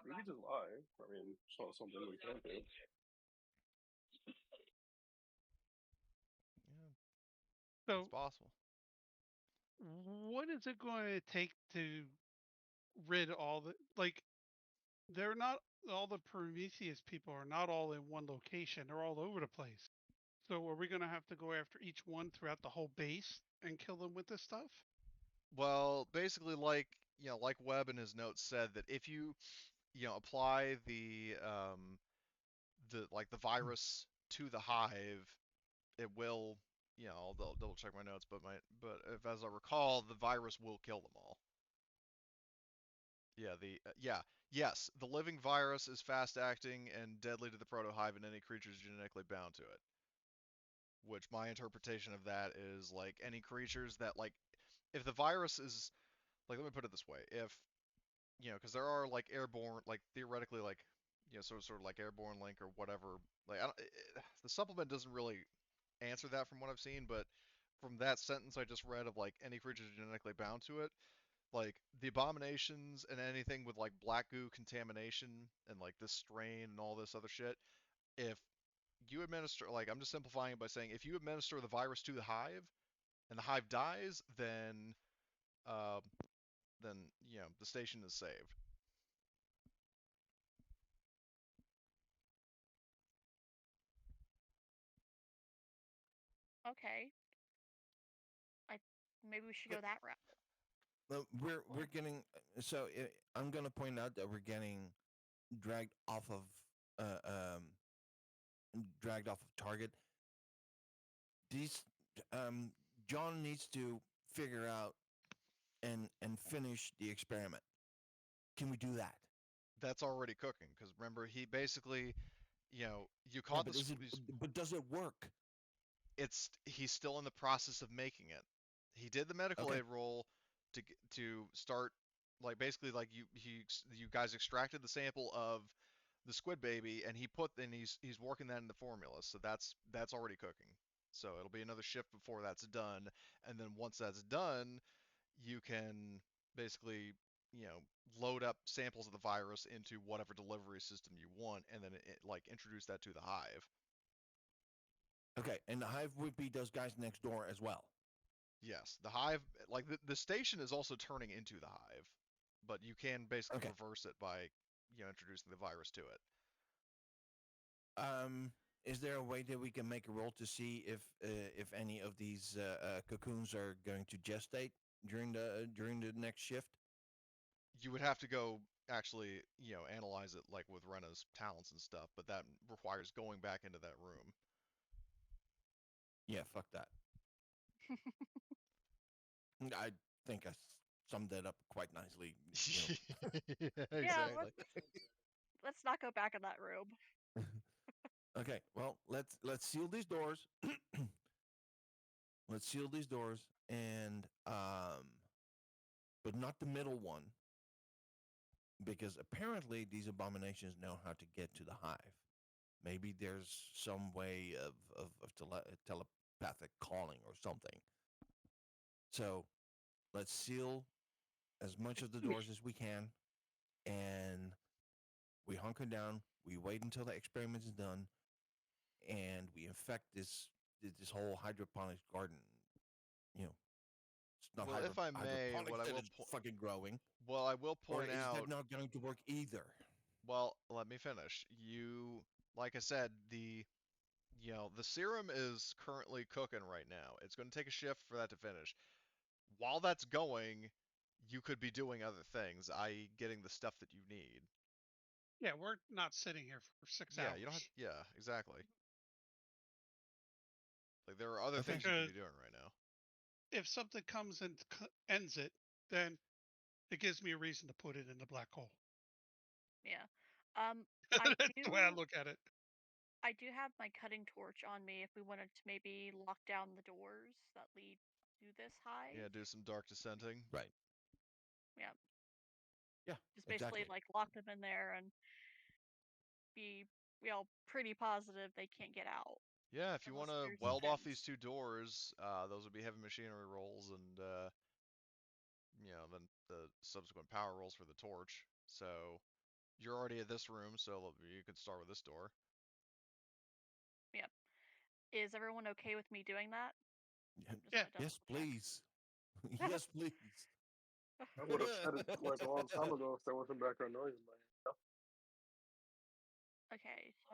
We could just lie. I mean, it's not something we can't do. Yeah, So it's possible. what is it going to take to rid all the they're not all the Prometheus people are not all in one location. They're all over the place. So are we going to have to go after each one throughout the whole base and kill them with this stuff? Well, basically, like Webb in his notes said that if you apply the virus to the hive, it will, I'll double check my notes, but if as I recall, the virus will kill them all. Yeah, yes, the living virus is fast acting and deadly to the protohive and any creatures genetically bound to it. Which my interpretation of that is like any creatures that if the virus is let me put it this way, if because there are like airborne, like theoretically, like sort of like airborne link or whatever. Like the supplement doesn't really answer that from what I've seen, but from that sentence I just read of like any creature genetically bound to it, like the abominations and anything with like black goo contamination and like this strain and all this other shit. If you administer, like I'm just simplifying it by saying, if you administer the virus to the hive and the hive dies, uh, then the station is saved. Okay. Maybe we should go that route. We're getting so I'm going to point out that we're getting dragged off of uh, um dragged off of target. These John needs to figure out and finish the experiment. Can we do that? That's already cooking because remember he basically, you Yeah, caught but this. does it work? He's still in the process of making it. He did the medical Okay. aid roll to start, like basically like you guys extracted the sample of the squid baby and he's working that in the formula. So that's already cooking. So it'll be another shift before that's done, and then once that's done, you can basically load up samples of the virus into whatever delivery system you want, and then like introduce that to the hive. Okay, and the hive would be those guys next door as well. Yes, the hive, like the station is also turning into the hive, but you can basically Okay. reverse it by, introducing the virus to it. Is there a way that we can make a roll to see if any of these cocoons are going to gestate during the next shift? You would have to go actually, analyze it like with Rena's talents and stuff, but that requires going back into that room. Yeah, fuck that. I think I summed that up quite nicely. Yeah, Yeah, exactly. let's not go back in that room. Okay, well let's seal these doors. Let's seal these doors and but not the middle one because apparently these abominations know how to get to the hive. Maybe there's some way of telepathic calling or something. So let's seal as much of the doors as we can, and we hunker down. We wait until the experiment is done, and we infect this whole hydroponics garden. You know, it's not Well, if I may, hydroponics that is fucking growing. I will Or point is that out. not going to work either? Well, let me finish. Like I said, the serum is currently cooking right now. It's going to take a shift for that to finish. While that's going, you could be doing other things, i.e., getting the stuff that you need. Yeah, we're not sitting here for 6 Yeah, hours. you don't have. Yeah, exactly. Like there are other Okay. things you could be doing right now. If something comes and ends it, then it gives me a reason to put it in the black hole. Yeah. I That's the way I do. look at it. I do have my cutting torch on me if we wanted to maybe lock down the doors that lead to this hive. Yeah, do some dark descending. Right. Yeah. Yeah. Just basically Exactly. like lock them in there and be pretty positive they can't get out Yeah, if you want unless to there's a weld off these fence. 2 doors, those would be heavy machinery rolls and then the subsequent power rolls for the torch. So you're already at this room, so you could start with this door. Yep. Is everyone okay with me doing that? Yeah. Just Yeah. want to double Yes, check. please. Yes, please. I would have said it like a long time ago if there wasn't background noise in my head. Okay, so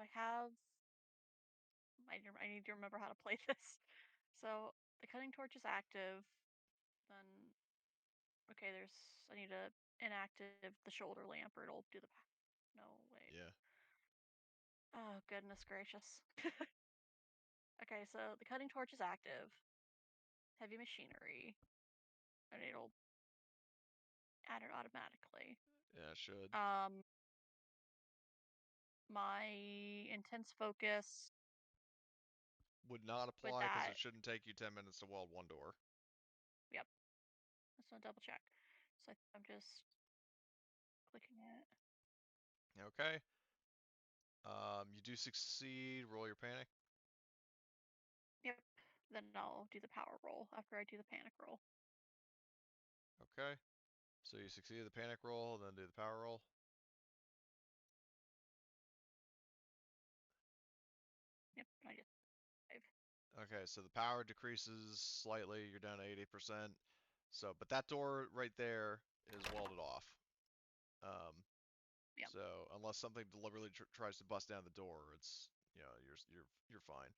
I need to remember how to play this. So the cutting torch is active. Then okay, I need to inactive the shoulder lamp or it'll do the. No, wait. Yeah. Oh, goodness gracious. Okay, so the cutting torch is active. Heavy machinery. And it'll add it automatically. Yeah, it should. Um, my intense focus Would not with apply because that. it shouldn't take you 10 minutes to weld 1 door. Yep. Let's not double check. So I'm just clicking it. Okay. You do succeed. Roll your panic. Yep. Then I'll do the power roll after I do the panic roll. Okay. So you succeed the panic roll, then do the power roll. Yep. I just 5. Okay, so the power decreases slightly. You're down to 80%. So, but that door right there is welded off. Um, Yep. so unless something deliberately tries to bust down the door, it's you're fine.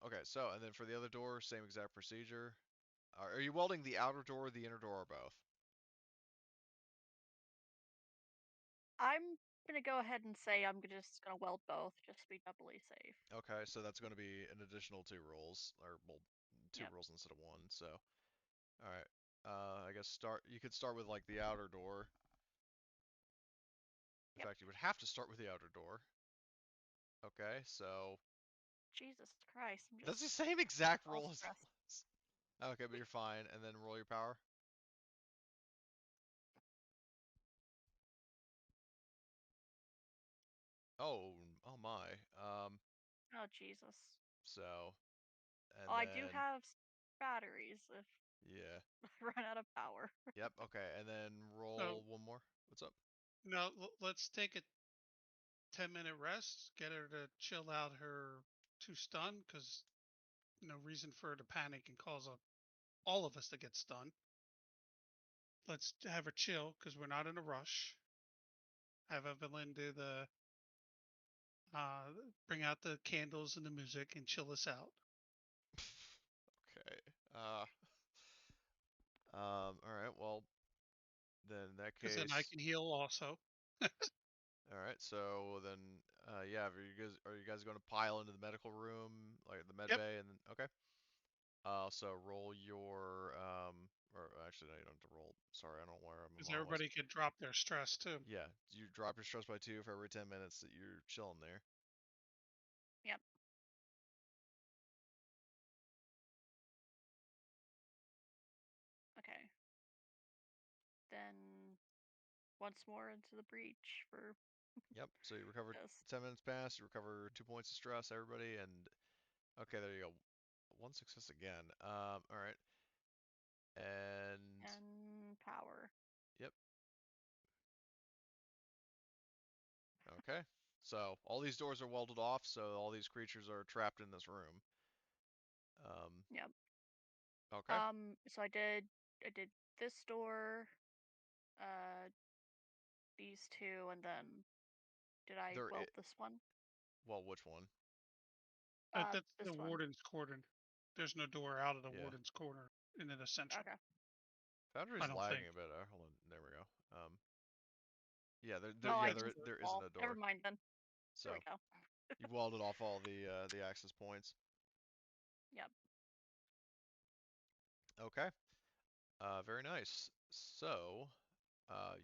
Okay, so and then for the other door, same exact procedure. Are you welding the outer door, the inner door, or both? I'm gonna go ahead and say I'm just gonna weld both just to be doubly safe. Okay, so that's going to be an additional 2 rolls, or well, two Yep. rolls instead of 1. So, all right. I guess you could start with like the outer door. In Yep. fact, you would have to start with the outer door. Okay, so Jesus Christ, I'm that's the just same exact all roll as the stressed. last. Okay, but you're fine. And then roll your power. Oh my. Oh Jesus. So, Oh, and I do then have batteries if yeah. I run out of power. Yep. Okay, and then So roll one more. What's up? now let's take a 10-minute rest. Get her to chill out her 2 stun, because no reason for her to panic and cause all of us to get stunned. Let's have her chill because we're not in a rush. Have Evelyn do uh, bring out the candles and the music and chill us out. Okay. All right. Well, then in that Because then I case, can heal also. all right. So then, yeah. Are you guys going to pile into the medical room, like the med Yep. bay, and then okay. So roll your or actually no, you don't have to roll. Sorry, I don't know where my Because mind was. everybody could drop their stress too. Yeah, you drop your stress by 2 for every 10 minutes that you're chilling there. Yep. Okay. Then once more into the breach for Yep. So you recover this. 10 minutes pass. You recover 2 points of stress, everybody, and okay, there you go. 1 success again. All right. And And power. yep. Okay. So all these doors are welded off, so all these creatures are trapped in this room. Um, Yep. okay. So I did this door, uh these two, and then did I There. weld this one? Well, which one? That's the This one. warden's corner. There's no door out of the Yeah. warden's corner in an essential. Okay. I Foundry's don't lagging think. a bit. Hold on. There we go. Yeah, Oh, I there just there isn't wall. a Never door. mind then. There we So go. you've welded off all the access points. Yep. Okay. Very nice. So,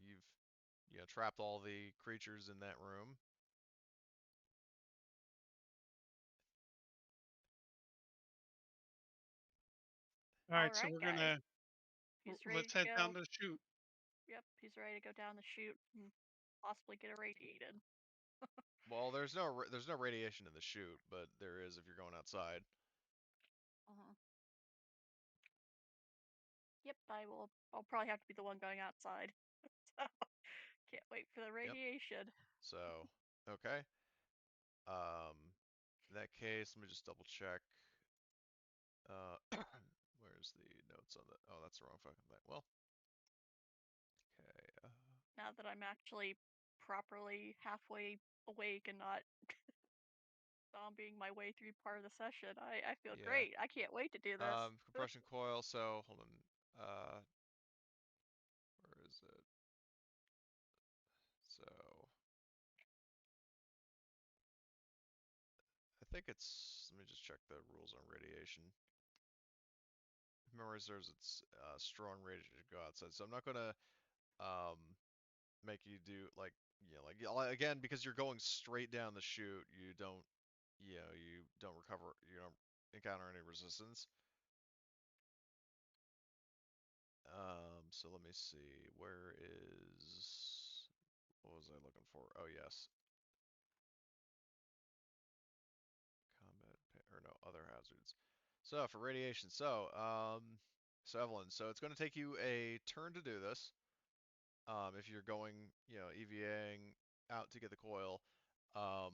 you've trapped all the creatures in that room. All right, so Alright, we're guys. gonna He's ready let's to head go. down the chute. Yep, he's ready to go down the chute and possibly get irradiated. Well, there's no radiation in the chute, but there is if you're going outside. Uh-huh. Yep, I'll probably have to be the one going outside. So, can't wait for the radiation. So, okay. In that case, let me just double check. Where's the notes on that? Oh, that's the wrong fucking thing. Well, okay. Now that I'm actually properly halfway awake and not zombieing my way through part of the session, I feel Yeah. great. I can't wait to do this. Compression coil. So hold on. Where is it? So I think it's. Let me just check the rules on radiation. Memory reserves its strong radiation to go outside. So I'm not gonna um make you do like again because you're going straight down the chute. You don't recover. You don't encounter any resistance. So let me see. Where is what was I looking for? Oh yes, combat or no other hazards. So for radiation, so Evelyn, so it's going to take you a turn to do this. If you're going, EVAing out to get the coil, um,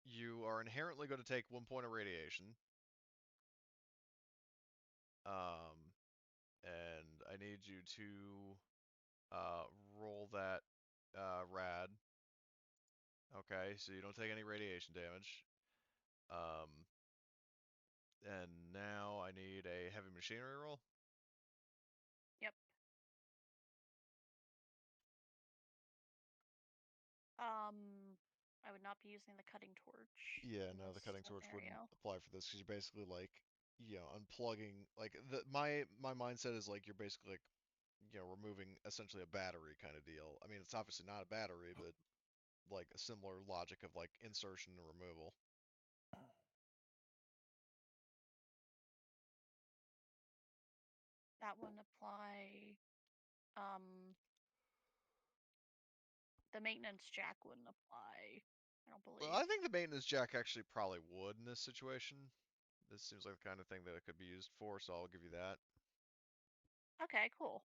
you are inherently going to take 1 point of radiation. Um, and I need you to roll that rad. Okay, so you don't take any radiation damage. Um, and now I need a heavy machinery roll. Yep. I would not be using the cutting torch Yeah, in no, the this cutting torch wouldn't scenario. apply for this because you're basically like, unplugging. Like my mindset is like you're basically like, removing essentially a battery kind of deal. I mean, it's obviously not a battery, but like a similar logic of like insertion and removal. That wouldn't apply. Um, the maintenance jack wouldn't apply. I don't Well, believe. I think the maintenance jack actually probably would in this situation. This seems like the kind of thing that it could be used for, so I'll give you that. Okay, cool.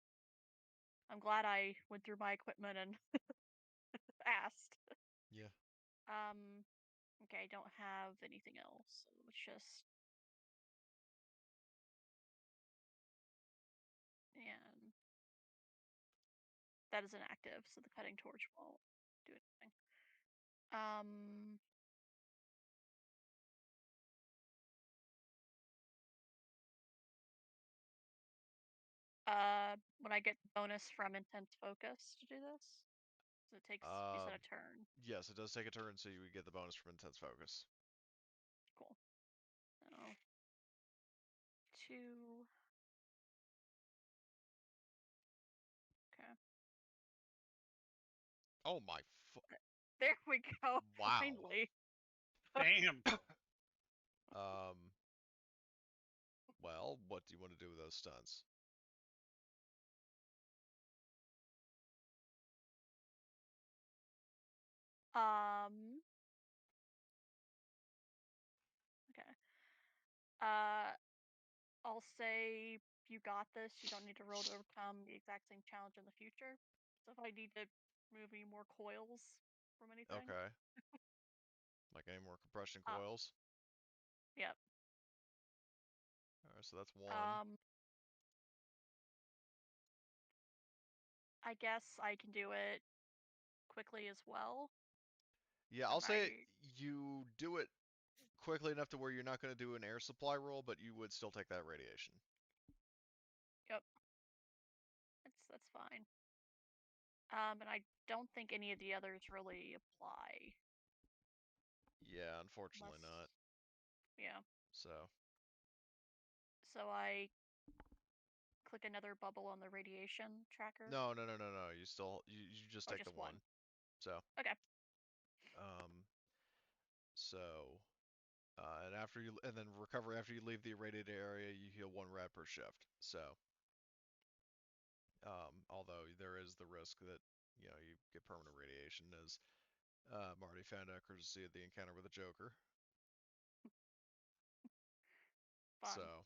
I'm glad I went through my equipment and asked. Yeah. Okay, I don't have anything else. So let's just and that is inactive, so the cutting torch won't do anything. When I get the bonus from intense focus to do this, so it takes you said a turn. Yes, it does take a turn, so you would get the bonus from intense focus. Cool. So 2. Okay. Oh my There we go. wow. Finally. Damn. Um, well, what do you want to do with those stunts? Um. Okay. Uh, I'll say you got this. You don't need to roll to overcome the exact same challenge in the future. So if I need to move any more coils from anything, Okay. Like any more compression uh, coils? yep. Alright, so that's one. Um, I guess I can do it quickly as well. Yeah, I'll Am say I? you do it quickly enough to where you're not going to do an air supply roll, but you would still take that radiation. Yep. That's fine. And I don't think any of the others really apply. Yeah, unfortunately Unless, not. yeah. So, So I click another bubble on the radiation tracker. no, no, no, no, no. You just Oh, take the just one. one. So, Okay. um, so and then recover after you leave the irradiated area. You heal 1 rad per shift. So, although there is the risk that you get permanent radiation, as Marty found out courtesy of the encounter with the Joker. Fun. So,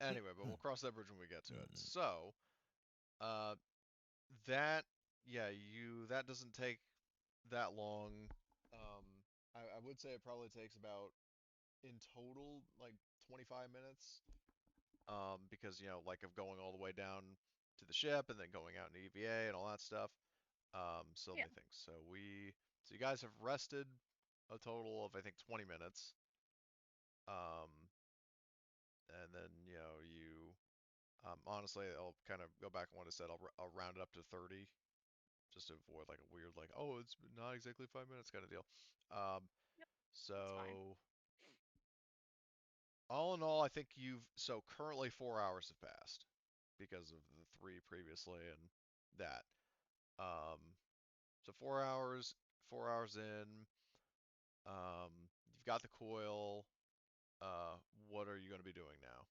anyway, but we'll cross that bridge when we get to it. So, uh, that that doesn't take that long. I would say it probably takes about in total like 25 minutes. Because like of going all the way down to the ship and then going out in EVA and all that stuff. So let Yeah. me think. So you guys have rested a total of I think 20 minutes. Um, and then honestly I'll kind of go back on what I said. I'll round it up to 30 just to avoid like a weird like oh it's not exactly 5 minutes kind of deal. Um, Yep. That's fine. so all in all, I think so currently 4 hours have passed because of the three previously and that. Um, so 4 hours, 4 hours in. You've got the coil. What are you going to be doing now?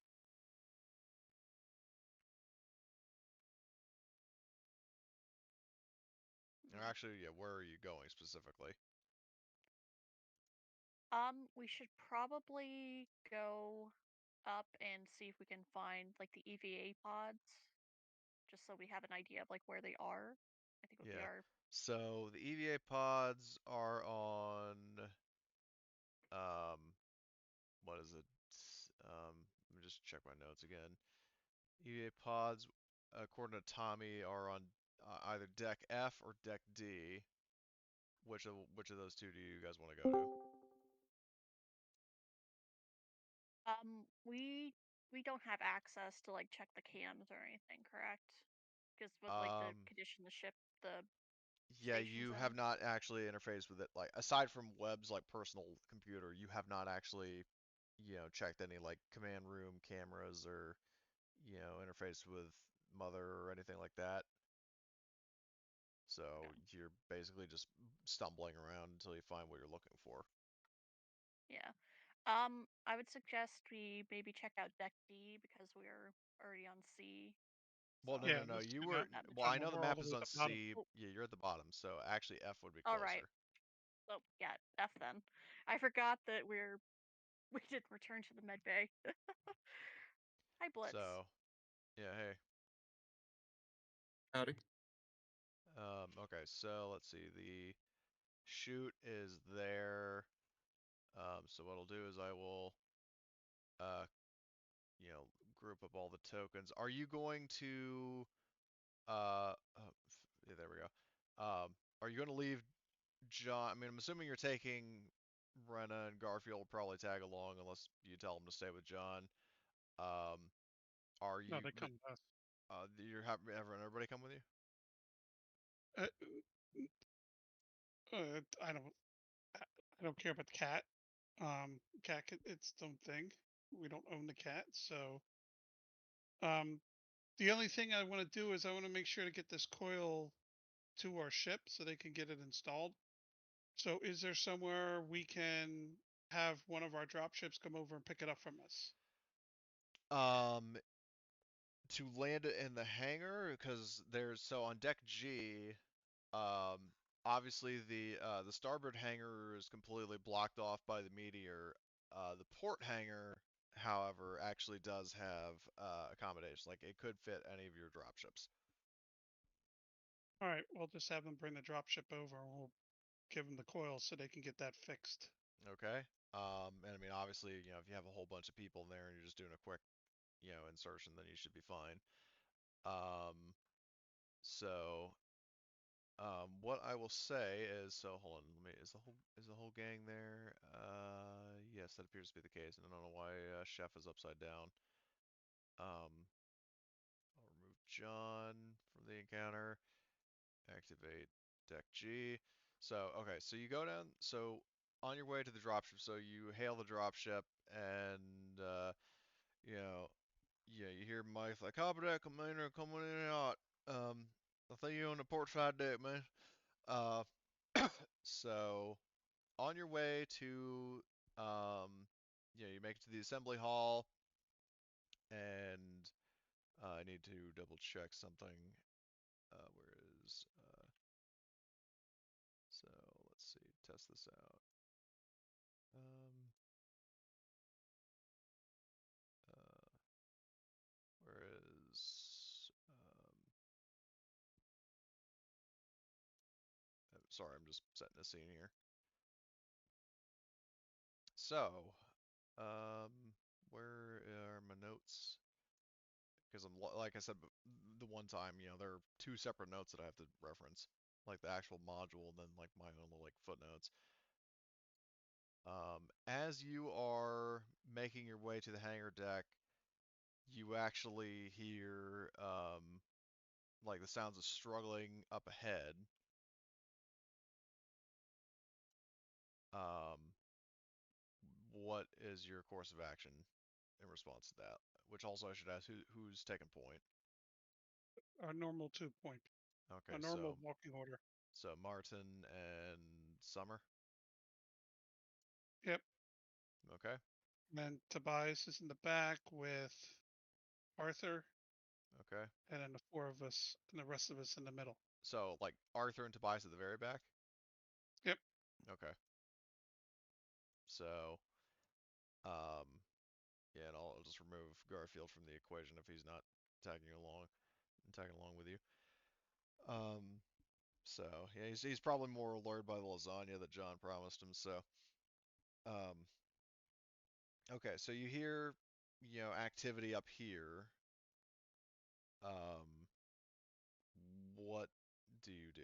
Or Hmm. actually, yeah, where are you going specifically? We should probably go up and see if we can find like the EVA pods, just so we have an idea of like where they are. I think would be Yeah. our. So the EVA pods are on um, what is it? Let me just check my notes again. EVA pods, according to Tommy, are on either deck F or deck D. Which of those two do you guys want to go to? We don't have access to like check the cams or anything, correct? Because with like the Um, condition the ship, the yeah, station's you have in. not actually interfaced with it. Like aside from Webb's like personal computer, you have not actually, checked any like command room cameras or, interfaced with Mother or anything like that. So Okay. you're basically just stumbling around until you find what you're looking for. Yeah. I would suggest we maybe check out Deck D because we're already on C. Well, no, So Yeah, no, no. let's You do were. that. that much. Well, I know the We're all map the is way at on the bottom. C. Oh, Yeah, you're at the bottom, so actually F would be all right. closer. So yeah, F then. I forgot that we did return to the med bay. Hi, Blitz. So, yeah, hey. Howdy. Okay, so let's see. The chute is there. So what I'll do is I will, uh, group up all the tokens. Are you going to, yeah, there we go. Are you going to leave John? I mean, I'm assuming you're taking Brenna and Garfield will probably tag along unless you tell them to stay with John. Um, are No, you, they come to us. you're having everybody come with you? Uh, I don't. I don't care about the cat. It's its own thing. We don't own the cat, so um, the only thing I want to do is I want to make sure to get this coil to our ship so they can get it installed. So, is there somewhere we can have one of our drop ships come over and pick it up from us? Um, to land it in the hangar because so on deck G, um, obviously the starboard hangar is completely blocked off by the meteor. The port hangar, however, actually does have accommodation. Like it could fit any of your drop ships. All right, we'll just have them bring the drop ship over, and we'll give them the coil so they can get that fixed. Okay. And I mean, obviously, if you have a whole bunch of people in there and you're just doing a quick, insertion, then you should be fine. Um, so what I will say is, so hold on, is the whole gang there? Yes, that appears to be the case, and I don't know why Chef is upside down. I'll remove John from the encounter. Activate Deck G. So okay, so you go down. So on your way to the dropship, so you hail the dropship, and yeah, you hear Mike like, "Copy that, Commander, coming in and out. I think you're on the port side deck, man." Uh, so on your way to you make it to the assembly hall, and I need to double check something. Where is so let's see, test this out. Um, uh, where is sorry, I'm just setting a scene here. So, where are my notes? Because like I said, the one time, there are two separate notes that I have to reference, like the actual module and then like my own little like footnotes. As you are making your way to the hangar deck, you actually hear like the sounds of struggling up ahead. Um, what is your course of action in response to that? Which also I should ask who's taking point. Our normal 2 point. Okay, A normal walking order. so Martin and Summer. Yep. Okay. And then Tobias is in the back with Arthur, Okay. and then the four of us, and the rest of us in the middle. So like Arthur and Tobias at the very back. Yep. Okay. So, um, yeah, and I'll just remove Garfield from the equation if he's not tagging along with you. Um, so yeah, he's probably more allured by the lasagna that John promised him. So, um, okay, so you hear, activity up here. Um, what do you do?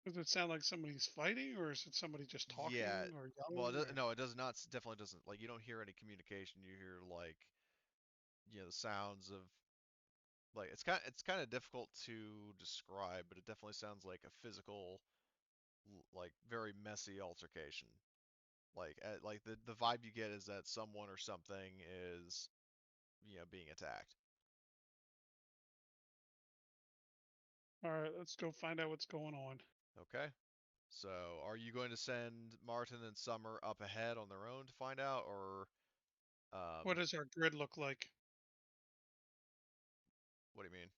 Does it sound like somebody's fighting, or is it somebody just Yeah, talking or well, yelling? Or... no, it does not. Definitely doesn't. Like, you don't hear any communication. You hear like, the sounds of like it's kind of difficult to describe, but it definitely sounds like a physical, like very messy altercation. Like the vibe you get is that someone or something is, being attacked. All right, let's go find out what's going on. Okay. So, are you going to send Martin and Summer up ahead on their own to find out, or What um, does our grid look like? what do you mean?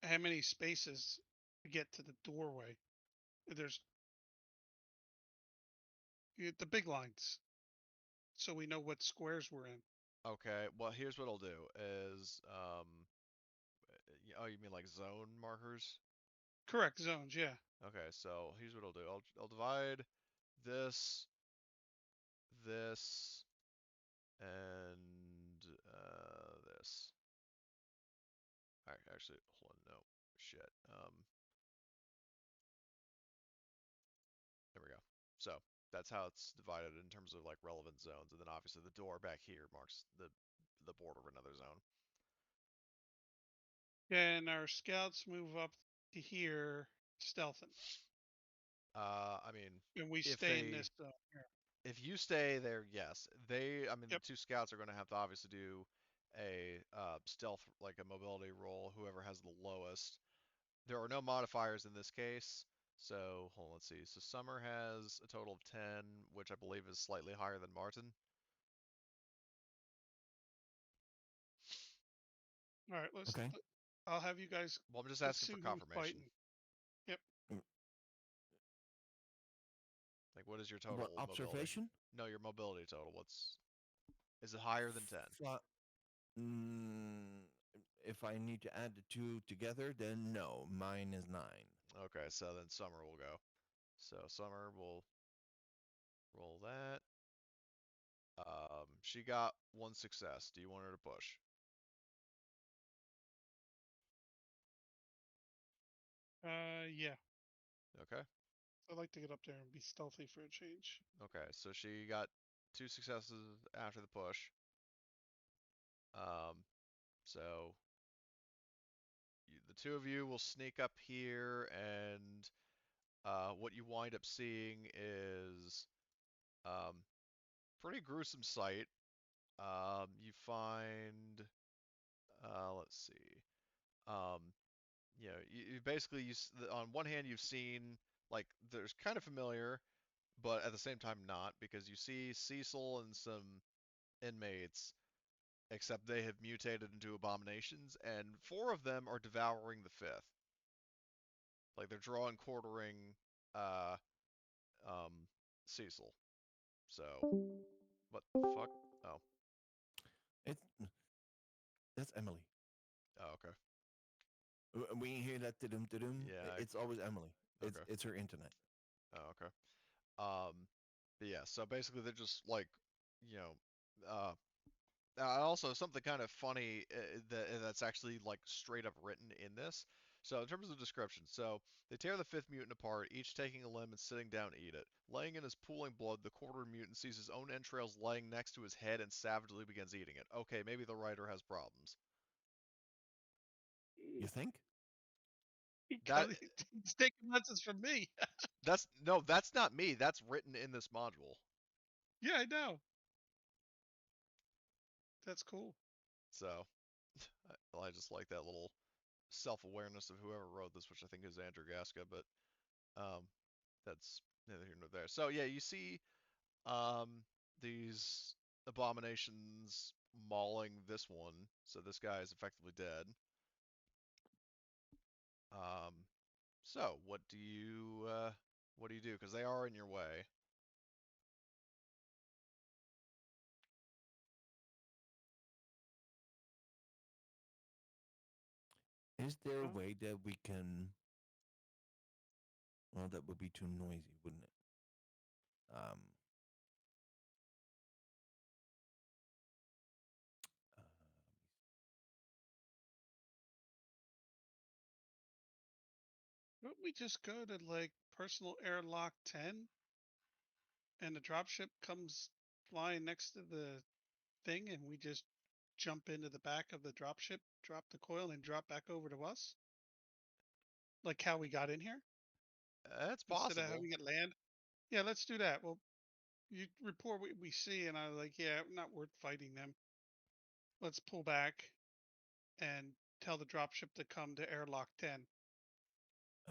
How many spaces to get to the doorway? There's the big lines, so we know what squares we're in. Okay. Well, here's what I'll do is oh, you mean like zone markers? Correct zones, yeah. Okay, so here's what I'll do. I'll divide this, this, and this. All right, actually, hold on. No, shit. There we go. So that's how it's divided in terms of like relevant zones, and then obviously the door back here marks the border of another zone. And our scouts move up to here, stealthing, I mean, and we if stay in they this zone here. if you stay there, yes, I mean, the Yep. two scouts are going to have to obviously do a stealth, like a mobility roll, whoever has the lowest. There are no modifiers in this case, so hold on, let's see. So Summer has a total of 10, which I believe is slightly higher than Martin. All right, let's. Okay. I'll have you guys. Well, I'm just Let's asking see for who's confirmation. fighting. Yep. Like, what is your What total mobility? observation? No, your mobility total. Is it higher than 10? Fi- mm, if I need to add the two together, then no. Mine is 9. Okay, so then Summer will go. So Summer will roll that. She got one success. Do you want her to push? Yeah. Okay. I'd like to get up there and be stealthy for a change. Okay, so she got two successes after the push. Um, so the two of you will sneak up here, and what you wind up seeing is pretty gruesome sight. You find, let's see, um, you basically on one hand you've seen like there's kind of familiar, but at the same time not, because you see Cecil and some inmates, except they have mutated into abominations, and 4 of them are devouring the 5th. Like they're drawing quartering uh um Cecil. So what the fuck? Oh. It's that's Emily. Oh, okay. We hear that dum. Yeah, It's always Emily. okay. It's her internet. Oh, okay. But yeah, so basically they're just like, you know, uh also something kind of funny that's actually like straight up written in this. So in terms of description, so they tear the 5th mutant apart, each taking a limb and sitting down to eat it. Laying in his pooling blood, the quarter mutant sees his own entrails laying next to his head and savagely begins eating it. Okay, maybe the writer has problems. You think? That He's taking lessons from me. that's not me. That's written in this module. Yeah, I know. That's cool. So I just like that little self-awareness of whoever wrote this, which I think is Andrew Gasca, but um, that's neither here nor there. So yeah, you see these abominations mauling this one, so this guy is effectively dead. Um, so what do you do? Because they are in your way. Is there a Well, way that we can? Well, that would be too noisy, wouldn't it? Um. Uh, don't we just go to like personal airlock 10 and the dropship comes flying next to the thing and we just jump into the back of the dropship, drop the coil, and drop back over to us? Like how we got in here? That's Instead of possible. having it land? Yeah, let's do that. Well, you report what we see, and I was like, yeah, not worth fighting them. Let's pull back and tell the dropship to come to airlock 10,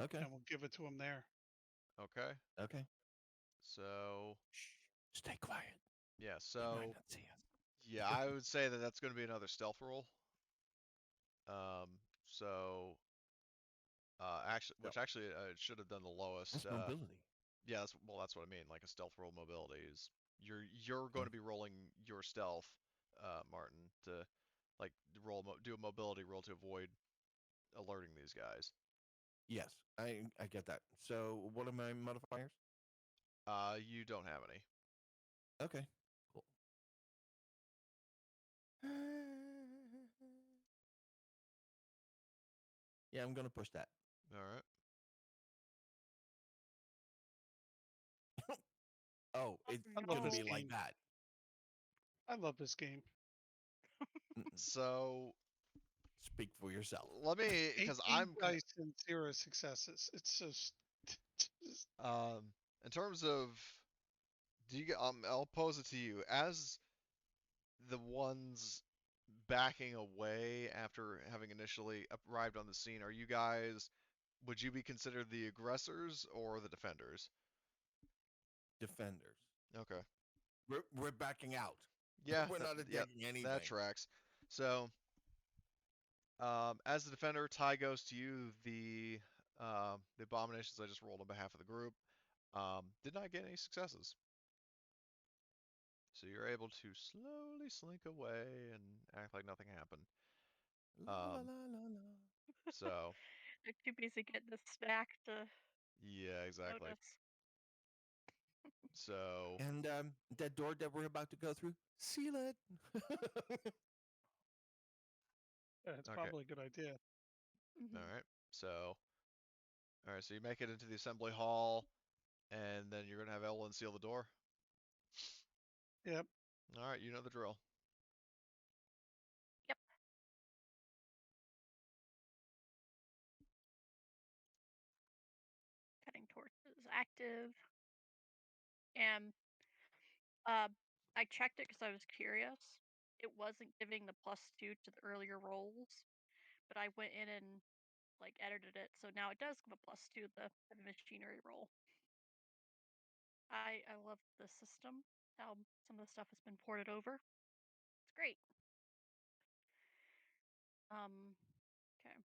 okay. and we'll give it to them there. Okay. Okay. So Shh. Stay quiet. yeah, They might so not see us. yeah, I would say that that's going to be another stealth roll. So actually, So which actually it should have done the lowest. that's mobility. Yeah, that's what I mean. Like a stealth roll mobility is you're going Oh, to be rolling your stealth, Martin, to like do a mobility roll to avoid alerting these guys. yes, I get that. So what are my modifiers? You don't have any. Okay. Cool. Yeah, I'm gonna push that. All right. Oh, Oh it's I love gonna this be no. like game. that. I love this game. Mm-mm. So Speak for yourself. let me, because 18 dice and 0 successes. It's just, just in terms of I'll pose it to you as the ones backing away after having initially arrived on the scene. Are you guys? Would you be considered the aggressors or the defenders? Defenders. Okay. We're backing out. Yeah, We're not yeah, attacking that anything. tracks. So, as the defender, tie goes to you. The abominations I just rolled on behalf of the group did not get any successes. So you're able to slowly slink away and act like nothing happened. La la Um, la la la. so They're too busy getting the snack to yeah, exactly. notice. So And that door that we're about to go through, seal it. yeah, it's okay, probably a good idea. all Mhm. right. So all right, so you make it into the assembly hall, and then you're gonna have Ellen seal the door. Yep. All right, you know the drill. Yep. Cutting torches active. And uh, I checked it because I was curious. It wasn't giving the +2 to the earlier rolls, but I went in and like edited it, so now it does give a +2 to the heavy machinery roll. I love the system. How some of the stuff has been ported over. It's great. Okay.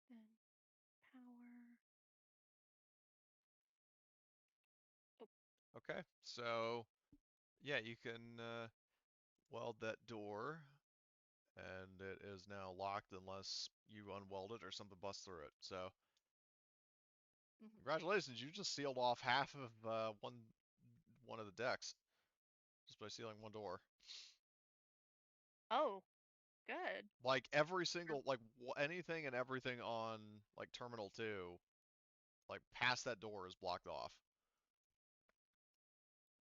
Then power. Oh, Okay, so yeah, you can weld that door, and it is now locked unless you unweld it or something busts through it. So mhm. congratulations, you just sealed off half of one of the decks just by sealing one door. Oh, good. Like every single like anything and everything on like Terminal 2, like past that door is blocked off.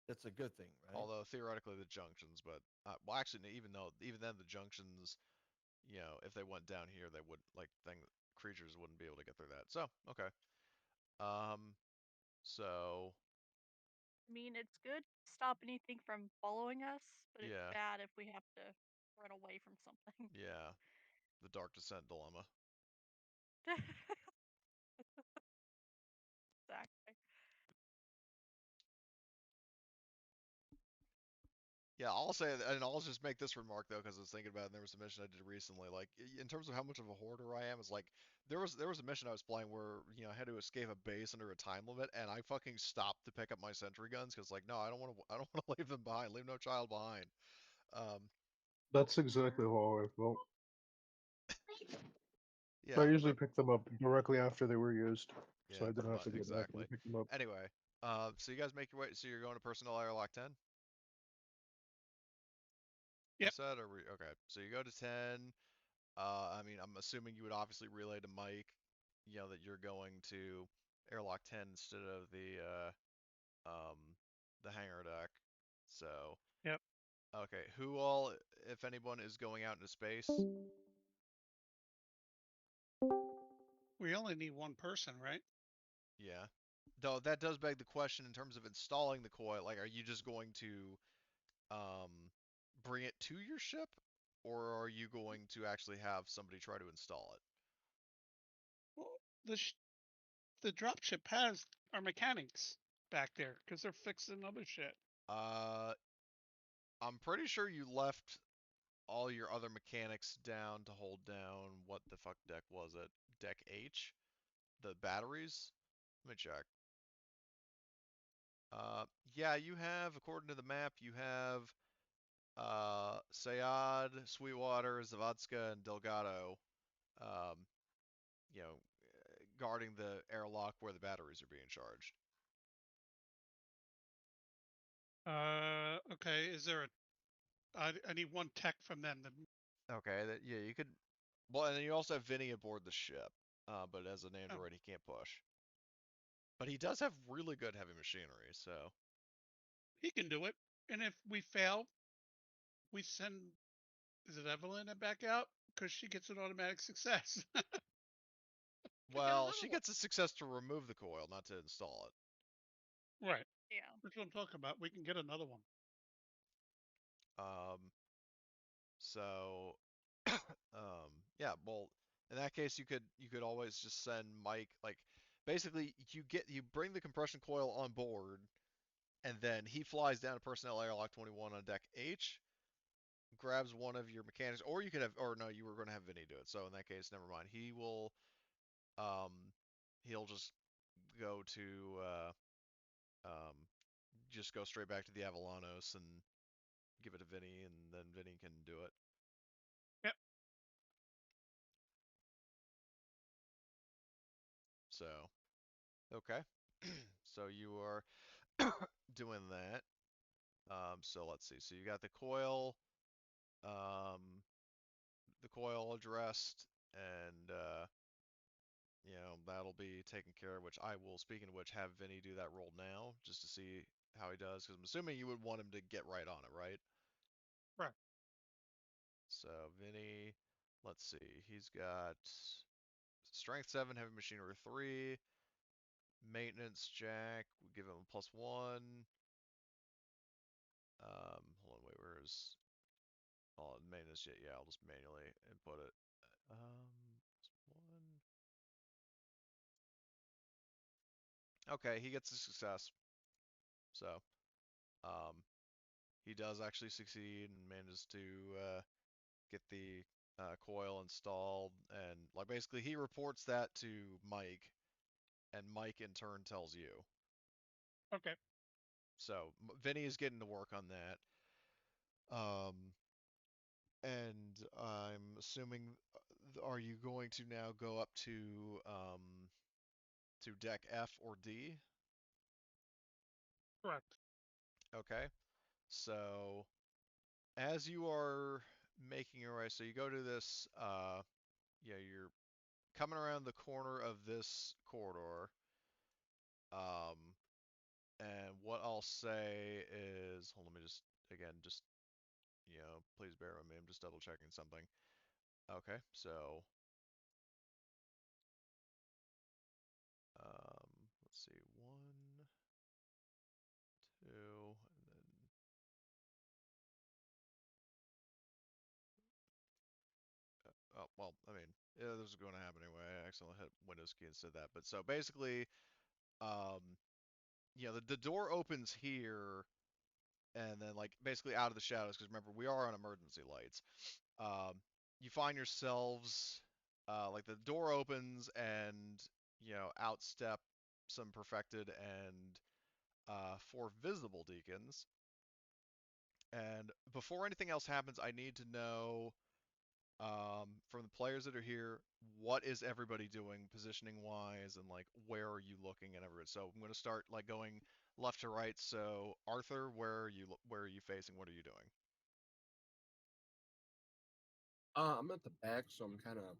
That's a good thing, right? Although theoretically the junctions, but well, actually, even then the junctions, if they went down here, they would like creatures wouldn't be able to get through that. So okay, um, so I mean, it's good to stop anything from following us, but it's yeah, bad if we have to run away from something. yeah, the Dark Descent dilemma. Exactly. Yeah, I'll say, and I'll just make this remark though, because I was thinking about it, and there was a mission I did recently. Like, in terms of how much of a hoarder I am, is like there was a mission I was playing where I had to escape a base under a time limit, and I fucking stopped to pick up my sentry guns because like no, I don't want to leave them behind, leave no child behind. Um, That's exactly how I felt. I yeah, usually but pick them up directly after they were used, so yeah, I pretty didn't have much to go back exactly. and pick them up. Anyway, so you guys make your way. So you're going to personnel airlock 10, you Yep. said, or okay? So you go to 10. I mean, I'm assuming you would obviously relay to Mike, that you're going to airlock 10 instead of the hangar deck. So, Yep. okay, who all, if anyone, is going out into space? We only need one person, right? Yeah. Though that does beg the question in terms of installing the coil, like, are you just going to um bring it to your ship, or are you going to actually have somebody try to install it? Well, the dropship has our mechanics back there because they're fixing other shit. Uh, I'm pretty sure you left all your other mechanics down to hold down what the fuck deck was it? Deck H? The batteries? Let me check. Yeah, you have, according to the map, you have Sayad, Sweetwater, Zavadska, and Delgado, um, guarding the airlock where the batteries are being charged. Okay. Is there a? I need one tech from them. Okay, yeah, you could. Well, and then you also have Vinny aboard the ship, but as an Oh, android, he can't push. But he does have really good heavy machinery, so. he can do it. And if we fail, we send. Is it Evelyn back out? Because she gets an automatic success. Could get Well, another she one. gets a success to remove the coil, not to install it. Right. Yeah. That's what I'm talking about. We can get another one. Um, so, yeah. Well, in that case, you could always just send Mike. Like, basically, you bring the compression coil on board, and then he flies down to personnel airlock 21 on deck H, grabs one of your mechanics, or you could have, or no, you were going to have Vinny do it. So in that case, never mind. Um, he'll go to, um, just go straight back to the Avalanos and give it to Vinny, and then Vinny can do it. Yep. So, okay. So you are doing that. So let's see. So you got um, the coil addressed, and that'll be taken care of. Which I will, speaking of which, have Vinny do that roll now, just to see how he does, because I'm assuming you would want him to get right on it, right? Right. So Vinny, let's see. He's got strength 7, heavy machinery 3, maintenance jack. We give him a +1. Hold on, wait, where is? maintenance yet. Yeah, I'll just manually input it. One. Okay, he gets a success. So, he does actually succeed and manages to get the coil installed, and like basically he reports that to Mike, and Mike in turn tells you. Okay. So Vinny is getting to work on that. And I'm assuming, are you going to now go up to deck F or D? Correct. Okay. So as you are making your way, so you go to this, yeah, you're coming around the corner of this corridor. And what I'll say is, hold on, let me just, again, just, please bear with me. I'm just double checking something. Okay, so, let's see, 1, 2, and then, oh, well, I mean, yeah, this is going to happen anyway. I accidentally hit Windows key and said that. But so basically, um, the door opens here, and then like basically out of the shadows, because remember we are on emergency lights. Um, you find yourselves like the door opens, and out step some perfected and 4 visible deacons. And before anything else happens, I need to know from the players that are here, what is everybody doing positioning wise, and like where are you looking and everything. So I'm going to start like going left to right. So Arthur, where are you facing? What are you doing? I'm at the back, so I'm kind of,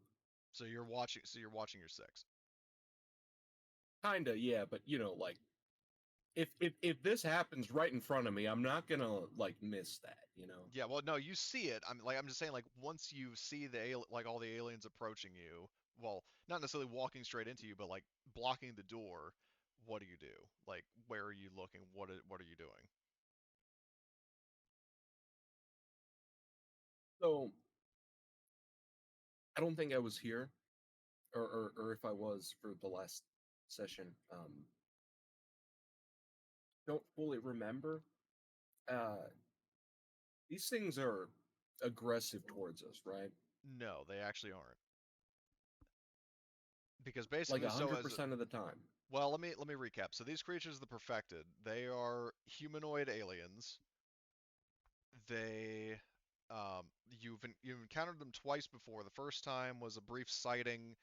So you're watching. So you're watching your 6. yeah. But like, if this happens right in front of me, I'm not gonna like miss that. Yeah, well, no, you see it. I'm just saying, like, once you see like all the aliens approaching you, well, not necessarily walking straight into you, but like blocking the door. What do you do? Like, where are you looking? What are you doing? So I don't think I was here, or if I was for the last session, don't fully remember. Uh, these things are aggressive towards us, right? No, they actually aren't. Because Like basically, so as 100% of the time. well, let me recap. So these creatures, the perfected, they are humanoid aliens. They you've encountered them twice before. The first time was a brief sighting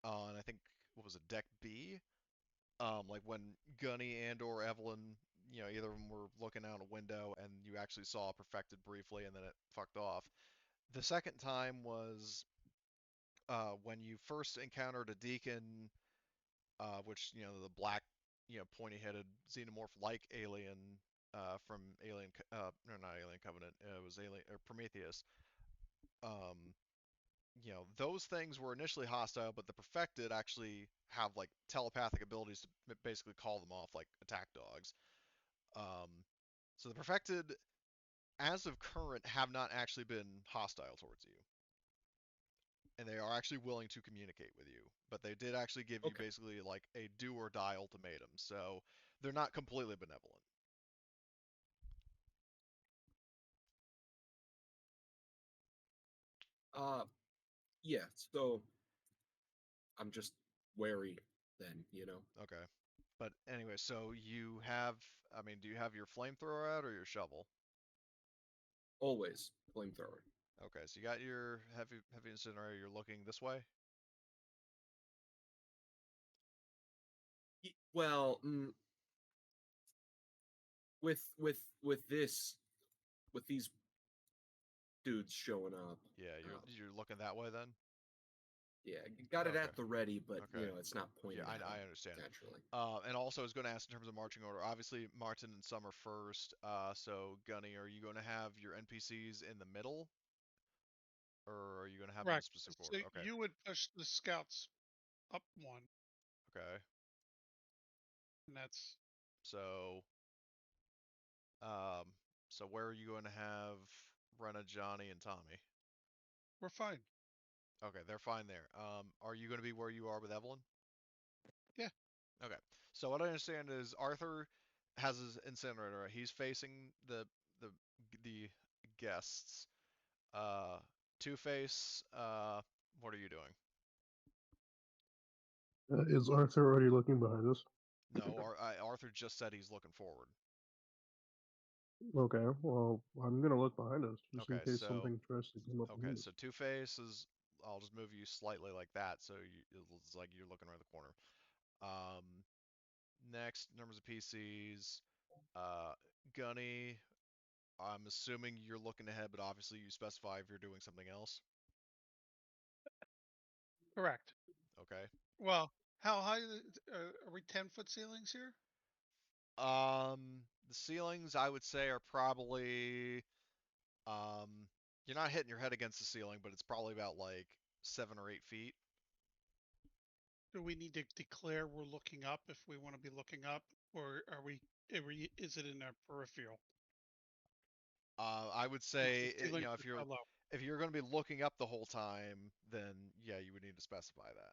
on, I think, what was it, deck B? Like when Gunny and or Evelyn, either of them were looking out a window, and you actually saw perfected briefly, and then it fucked off. The second time was when you first encountered a deacon, which the black, pointy-headed xenomorph-like alien from Alien, no, not Alien Covenant. It was Alien or Prometheus. Um, those things were initially hostile, but the perfected actually have like telepathic abilities to basically call them off like attack dogs. Um, so the perfected, as of current, have not actually been hostile towards you, and they are actually willing to communicate with you. But they did actually give you Okay. basically like a do or die ultimatum, so they're not completely benevolent. Uh, yeah. So I'm just wary then. Okay. But anyway, so you have, I mean, do you have your flamethrower out or your shovel? Always flamethrower. Okay, so you got your heavy incinerator. You're looking this way. Well, with this, with these dudes showing up, Yeah, you're um, you're looking that way then. yeah, got it Okay. at the ready, but Okay. it's not Yeah, pointed at I them understand. naturally. And also, I was going to ask in terms of marching order. Obviously, Martin and Summer first. So, Gunny, are you going to have your NPCs in the middle, or are you going to have them in a Correct. specific So order? Okay. you would push the scouts up one, Okay. and that's So, um, so where are you going to have Brenna, Johnny, and Tommy? We're fine. Okay, they're fine there. Are you going to be where you are with Evelyn? Yeah. Okay. So what I understand is Arthur has his incinerator. Right? He's facing the the guests. Uh, Two-Face, what are you doing? Is Arthur already looking behind us? No, Arthur just said he's looking forward. Okay, well, I'm gonna look behind us just in Okay, case so something tries to come up behind us. so Two-Face is. I'll just move you slightly like that, so it's like you're looking around the corner. Um, Next, numbers of PCs. Uh, Gunny, I'm assuming you're looking ahead, but obviously you specify if you're doing something else. Correct. Okay. Well, how high are we? 10-foot ceilings here? The ceilings I would say are probably you're not hitting your head against the ceiling, but it's probably about like 7 or 8 feet. Do we need to declare we're looking up if we want to be looking up, or is it in our peripheral? I would Since the say ceilings are so low. if you're going to be looking up the whole time, then yeah, you would need to specify that.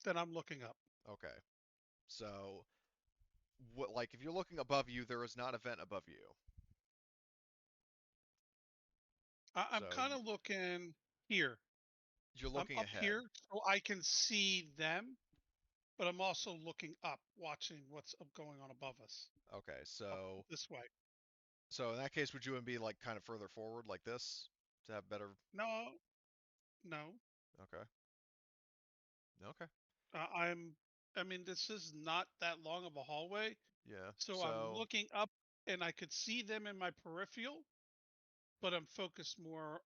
Then I'm looking up. Okay. So what like if you're looking above you, there is not a vent above you. I'm So kind of looking here. you're I'm looking up ahead. here so I can see them, but I'm also looking up, watching what's going on above us. Okay, Up so this way. in that case, would you be like kind of further forward like this to have better? No, no. Okay. Okay. I mean, this is not that long of a hallway, Yeah. so I'm So looking up and I could see them in my peripheral, but I'm focused more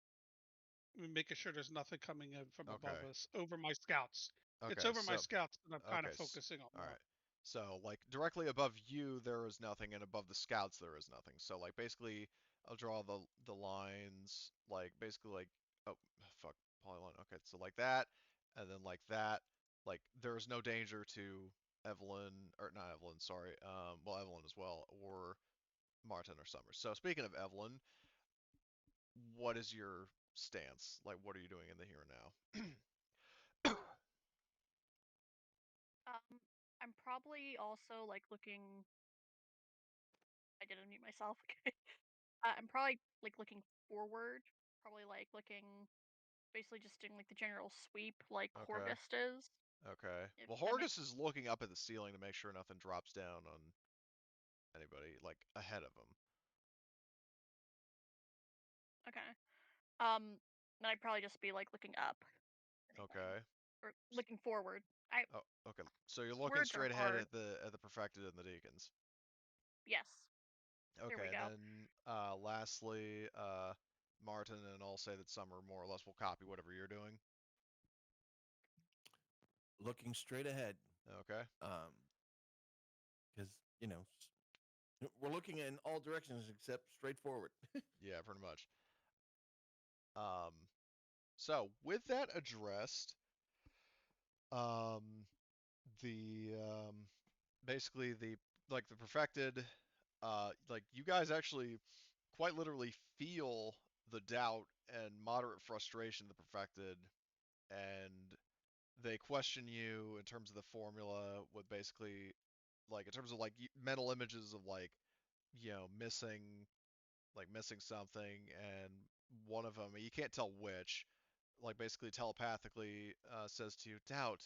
making sure there's nothing coming in from above okay. us over my scouts. It's Okay. over my scouts that I'm kind Okay. of focusing on All more. right. So like directly above you there is nothing, and above the scouts there is nothing. So like basically, I'll draw the lines like basically like oh fuck polyline. Okay. So like that, and then like that. Like there's no danger to Evelyn or not Evelyn. Sorry. Well Evelyn as well, or Martin or Summers. So speaking of Evelyn, what is your stance? Like, what are you doing in the here and now? I'm probably also like looking. I did unmute myself. Okay. I'm probably like looking forward. Probably like looking, basically just doing like the general sweep, like Okay. Horgust is. Okay. If Well, that makes Horgus is looking up at the ceiling to make sure nothing drops down on anybody, like ahead of him. okay. Um, then I'd probably just be like looking up. Anyway, Okay. or looking forward. I Oh, okay. So you're looking Words are straight ahead hard. at the perfected and the deacons. Yes. There we Okay, and go. then lastly, Martin and I'll say that Summer more or less will copy whatever you're doing. Looking straight ahead, Okay. because we're looking in all directions except straight forward. Yeah, pretty much. So with that addressed, um, the basically the like the perfected like you guys actually quite literally feel the doubt and moderate frustration of the perfected, and they question you in terms of the formula with basically like in terms of like mental images of like missing something, and one of them you can't tell which like basically telepathically says to you doubt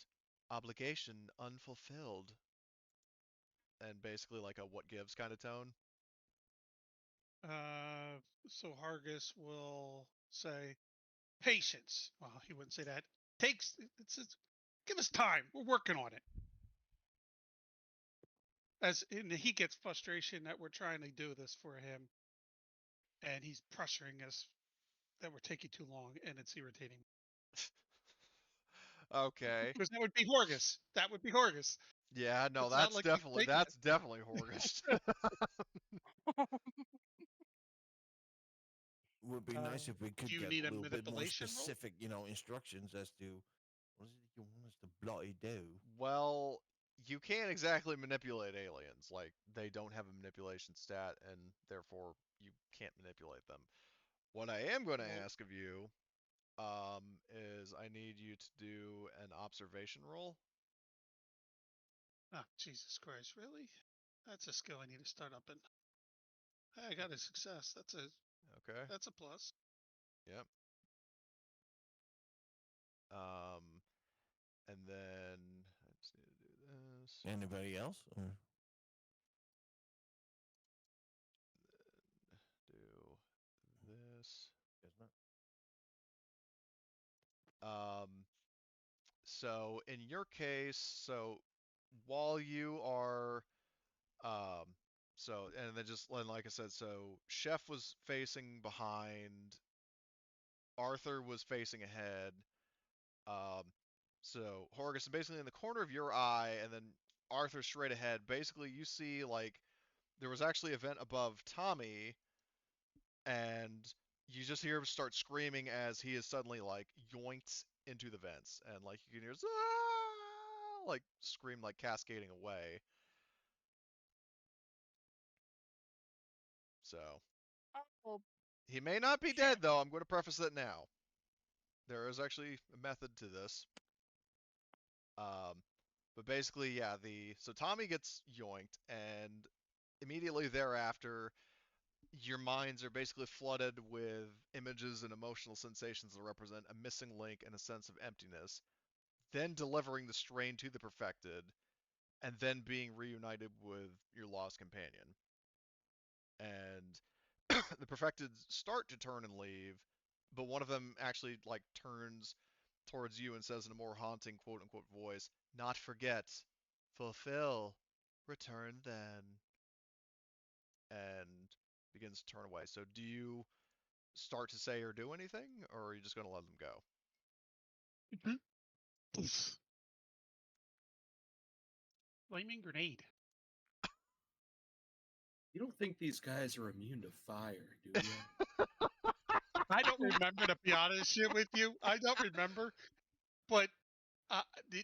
obligation unfulfilled, and basically like a what gives kind of tone. So Hargis will say, patience. Well, he wouldn't say that. Give us time. We're working on it. And he gets frustration that we're trying to do this for him, and he's pressuring us that we're taking too long, and it's irritating. Okay. Because that would be Horgus. That would be Horgus. Yeah, no, It's not like he's taking it. that's definitely Horgust. Would be nice if we Do could you get need a a little bit more manipulation roll? specific, instructions as to what is it you want us to bloody do. Well, you can't exactly manipulate aliens. Like they don't have a manipulation stat, and therefore you can't manipulate them. What I am going to Well, ask of you is I need you to do an observation roll. oh, Jesus Christ, really? That's a skill I need to start up in. Hey, I got a success. Okay. That's a plus. Yep. Um, and then I just need to do this. Anybody else? Or? Do this. Guess not. So in your case, so while you are, um, so and then just like I said, so Chef was facing behind, Arthur was facing ahead. Um, so Horgus, basically in the corner of your eye, and then Arthur straight ahead. Basically, you see like there was actually a vent above Tommy, and you just hear him start screaming as he is suddenly like yoinked into the vents, and like you can hear "Ah!" like scream like cascading away. So Oh he may not be shit. dead though. I'm going to preface that now. There is actually a method to this. Um, but basically, yeah, the so Tommy gets yoinked, and immediately thereafter, your minds are basically flooded with images and emotional sensations that represent a missing link and a sense of emptiness, then delivering the strain to the perfected, and then being reunited with your lost companion. And the perfected start to turn and leave, but one of them actually like turns towards you and says in a more haunting quote unquote voice, "Not forget, fulfill, return then," and begins to turn away. So do you start to say or do anything, or are you just going to let them go? Flaming grenade. You don't think these guys are immune to fire, do you? I don't remember, to be honest with you. I don't remember, but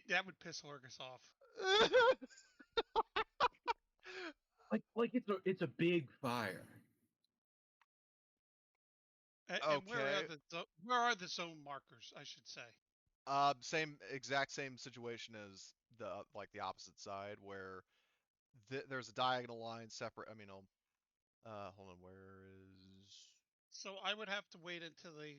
that would piss Horgus off. Like it's a big fire. And Okay. where are the zone markers? I should say. Same exact same situation as the like the opposite side where there's a diagonal line separate. I mean, hold on, where is? So I would have to wait until they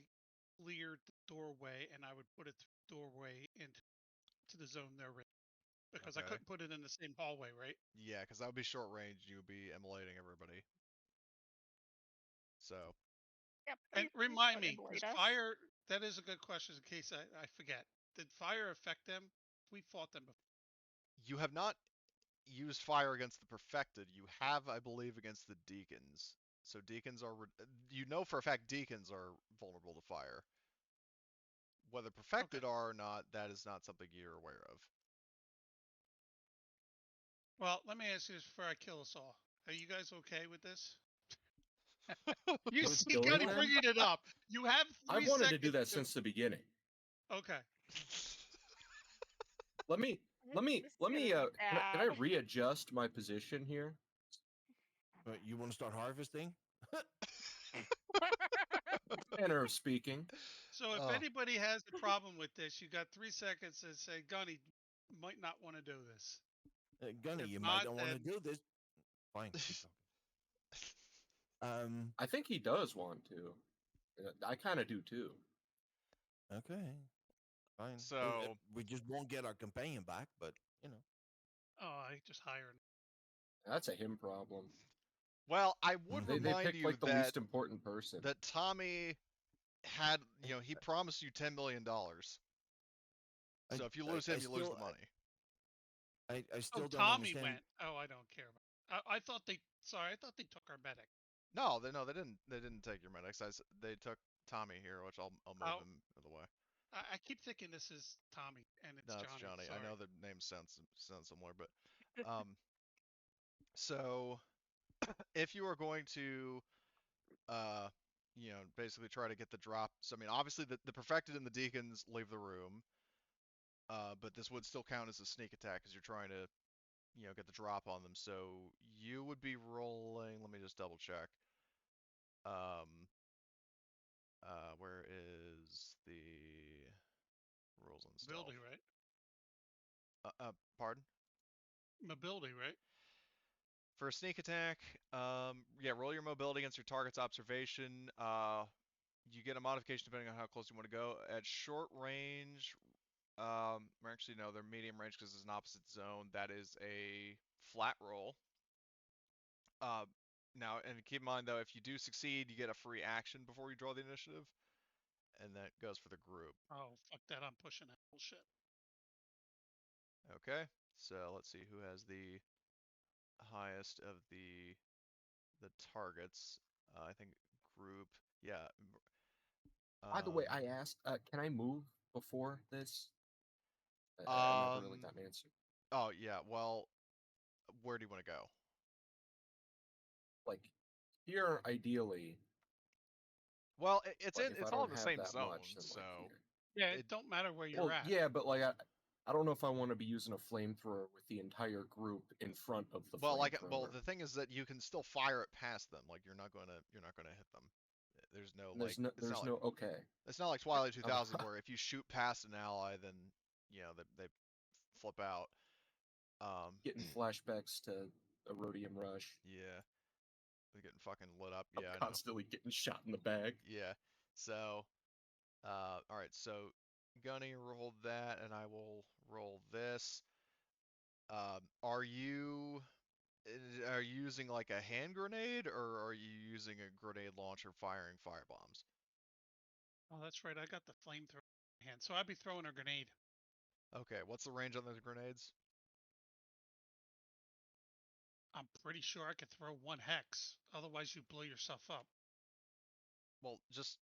cleared the doorway, and I would put it through the doorway into the zone they're in, because I Okay. couldn't put it in the same hallway, right? Yeah, because that would be short range. You would be immolating everybody. So Yeah, And please remind don't me, does immolate us. fire? That is a good question. In case I forget, did fire affect them? We fought them before. you have not used fire against the perfected. You have, I believe, against the deacons. So deacons are, you know for a fact, deacons are vulnerable to fire. Whether Okay. perfected are or not, that is not something you're aware of. Well, let me ask you this before I kill us all. Are you guys okay with this? You With see, killing Gunny them? bringing it up. You have I've three wanted to do seconds that to. since the beginning. Okay. Let me This is gonna be can I bad. readjust my position here? But you want to start harvesting? Manner of speaking. So if Oh, anybody has a problem with this, you got 3 seconds to say, Gunny might not want to do this. Gunny, If you might not, not want to then do this. Fine, keep talking. I think he does want to. I kind of do too. Okay, fine. so We just won't get our companion back, but you know. I just hired. That's a him problem. well, I would They remind picked you like the that least important person. Tommy had, I, he promised you $10 million. I, So if you I, lose I him, you lose the still, money. I Oh, still don't Tommy understand. went. Oh, I don't care about. I thought they. Sorry, I thought they took our medic. No, they didn't take your medics. They took Tommy here, which I'll move Oh, him out of the way. I keep thinking this is Tommy and it's No, it's Johnny. Johnny. I Sorry. know the names sound similar, but um, so if you are going to uh, basically try to get the drop. So I mean, obviously the perfected and the deacons leave the room, but this would still count as a sneak attack because you're trying to, get the drop on them. So you would be rolling. Let me just double check. Um, Where is the rules and stealth? Mobility, right? Pardon? Mobility, right? For a sneak attack, yeah, roll your mobility against your target's observation. You get a modification depending on how close you want to go. At short range, or actually no, they're medium range because it's an opposite zone. That is a flat roll. Now, and keep in mind though, if you do succeed, you get a free action before you draw the initiative, and that goes for the group. Oh, fuck that! I'm pushing that bullshit. Okay, so let's see who has the highest of the targets. I think group. Yeah. By the way, I asked, can I move before this? I never really got an answer. Oh yeah. Well, where do you want to go? Like, here, ideally, Well, it's like, if I it's all in don't the have same that zone, much, then, like, so here. Yeah, it it don't matter where you're Well, at. yeah, but, like, I don't know if I want to be using a flamethrower with the entire group in front of the well, flamethrower. the thing is that you can still fire it past them. Like you're not gonna hit them. There's no And like there's no okay. it's not like Twilight I'm- 2000 where if you shoot past an ally, then they flip out. Getting flashbacks to Erodium Rush. Yeah, they're getting fucking lit up. I'm Yeah, I know. constantly getting shot in the back. Yeah. So, all right. So, Gunny rolled that, and I will roll this. Are you using like a hand grenade, or are you using a grenade launcher firing firebombs? Oh, that's right. I got the flamethrower in my hand, so I'd be throwing a grenade. Okay. What's the range on those grenades? I'm pretty sure I could throw one hex. Otherwise, you blow yourself up. Well, just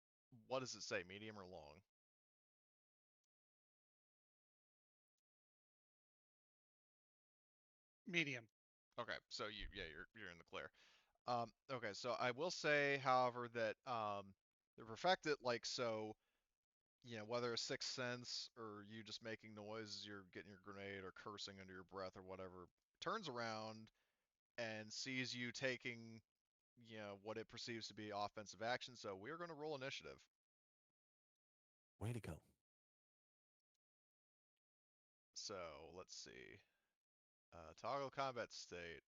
what does it say, medium or long? Medium. Okay, so you're in the clear. Okay, so I will say, however, that the perfected, like, so whether a sixth sense or you just making noise, you're getting your grenade or cursing under your breath or whatever, turns around and sees you taking what it perceives to be offensive action. So we're going to roll initiative. Way to go. So let's see. Toggle combat state.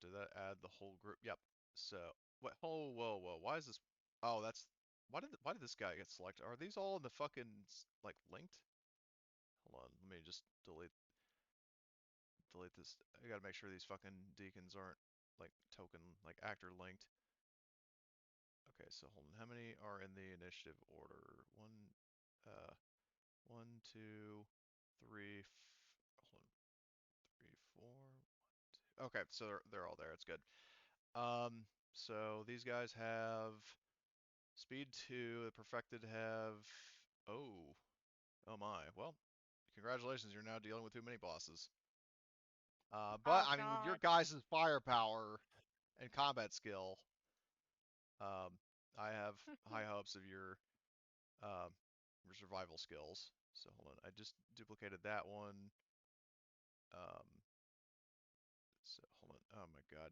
Did that add the whole group? Yep. So what? Oh, whoa. Why is this? Oh, that's why did this guy get selected? Are these all in the fucking like linked? Hold on, let me just delete this. I gotta make sure these fucking deacons aren't like token like actor linked. Okay, so hold on. How many are in the initiative order? Uh, one, two, three. Hold on, 3, 4. 1, 2. Okay, so they're all there. It's good. So these guys have speed 2. The perfected have. Oh my. Well, congratulations. You're now dealing with too many bosses. But Oh I mean, with your god. guys' firepower and combat skill, um, I have high hopes of um, your survival skills. So hold on, I just duplicated that one. So hold on. Oh my god.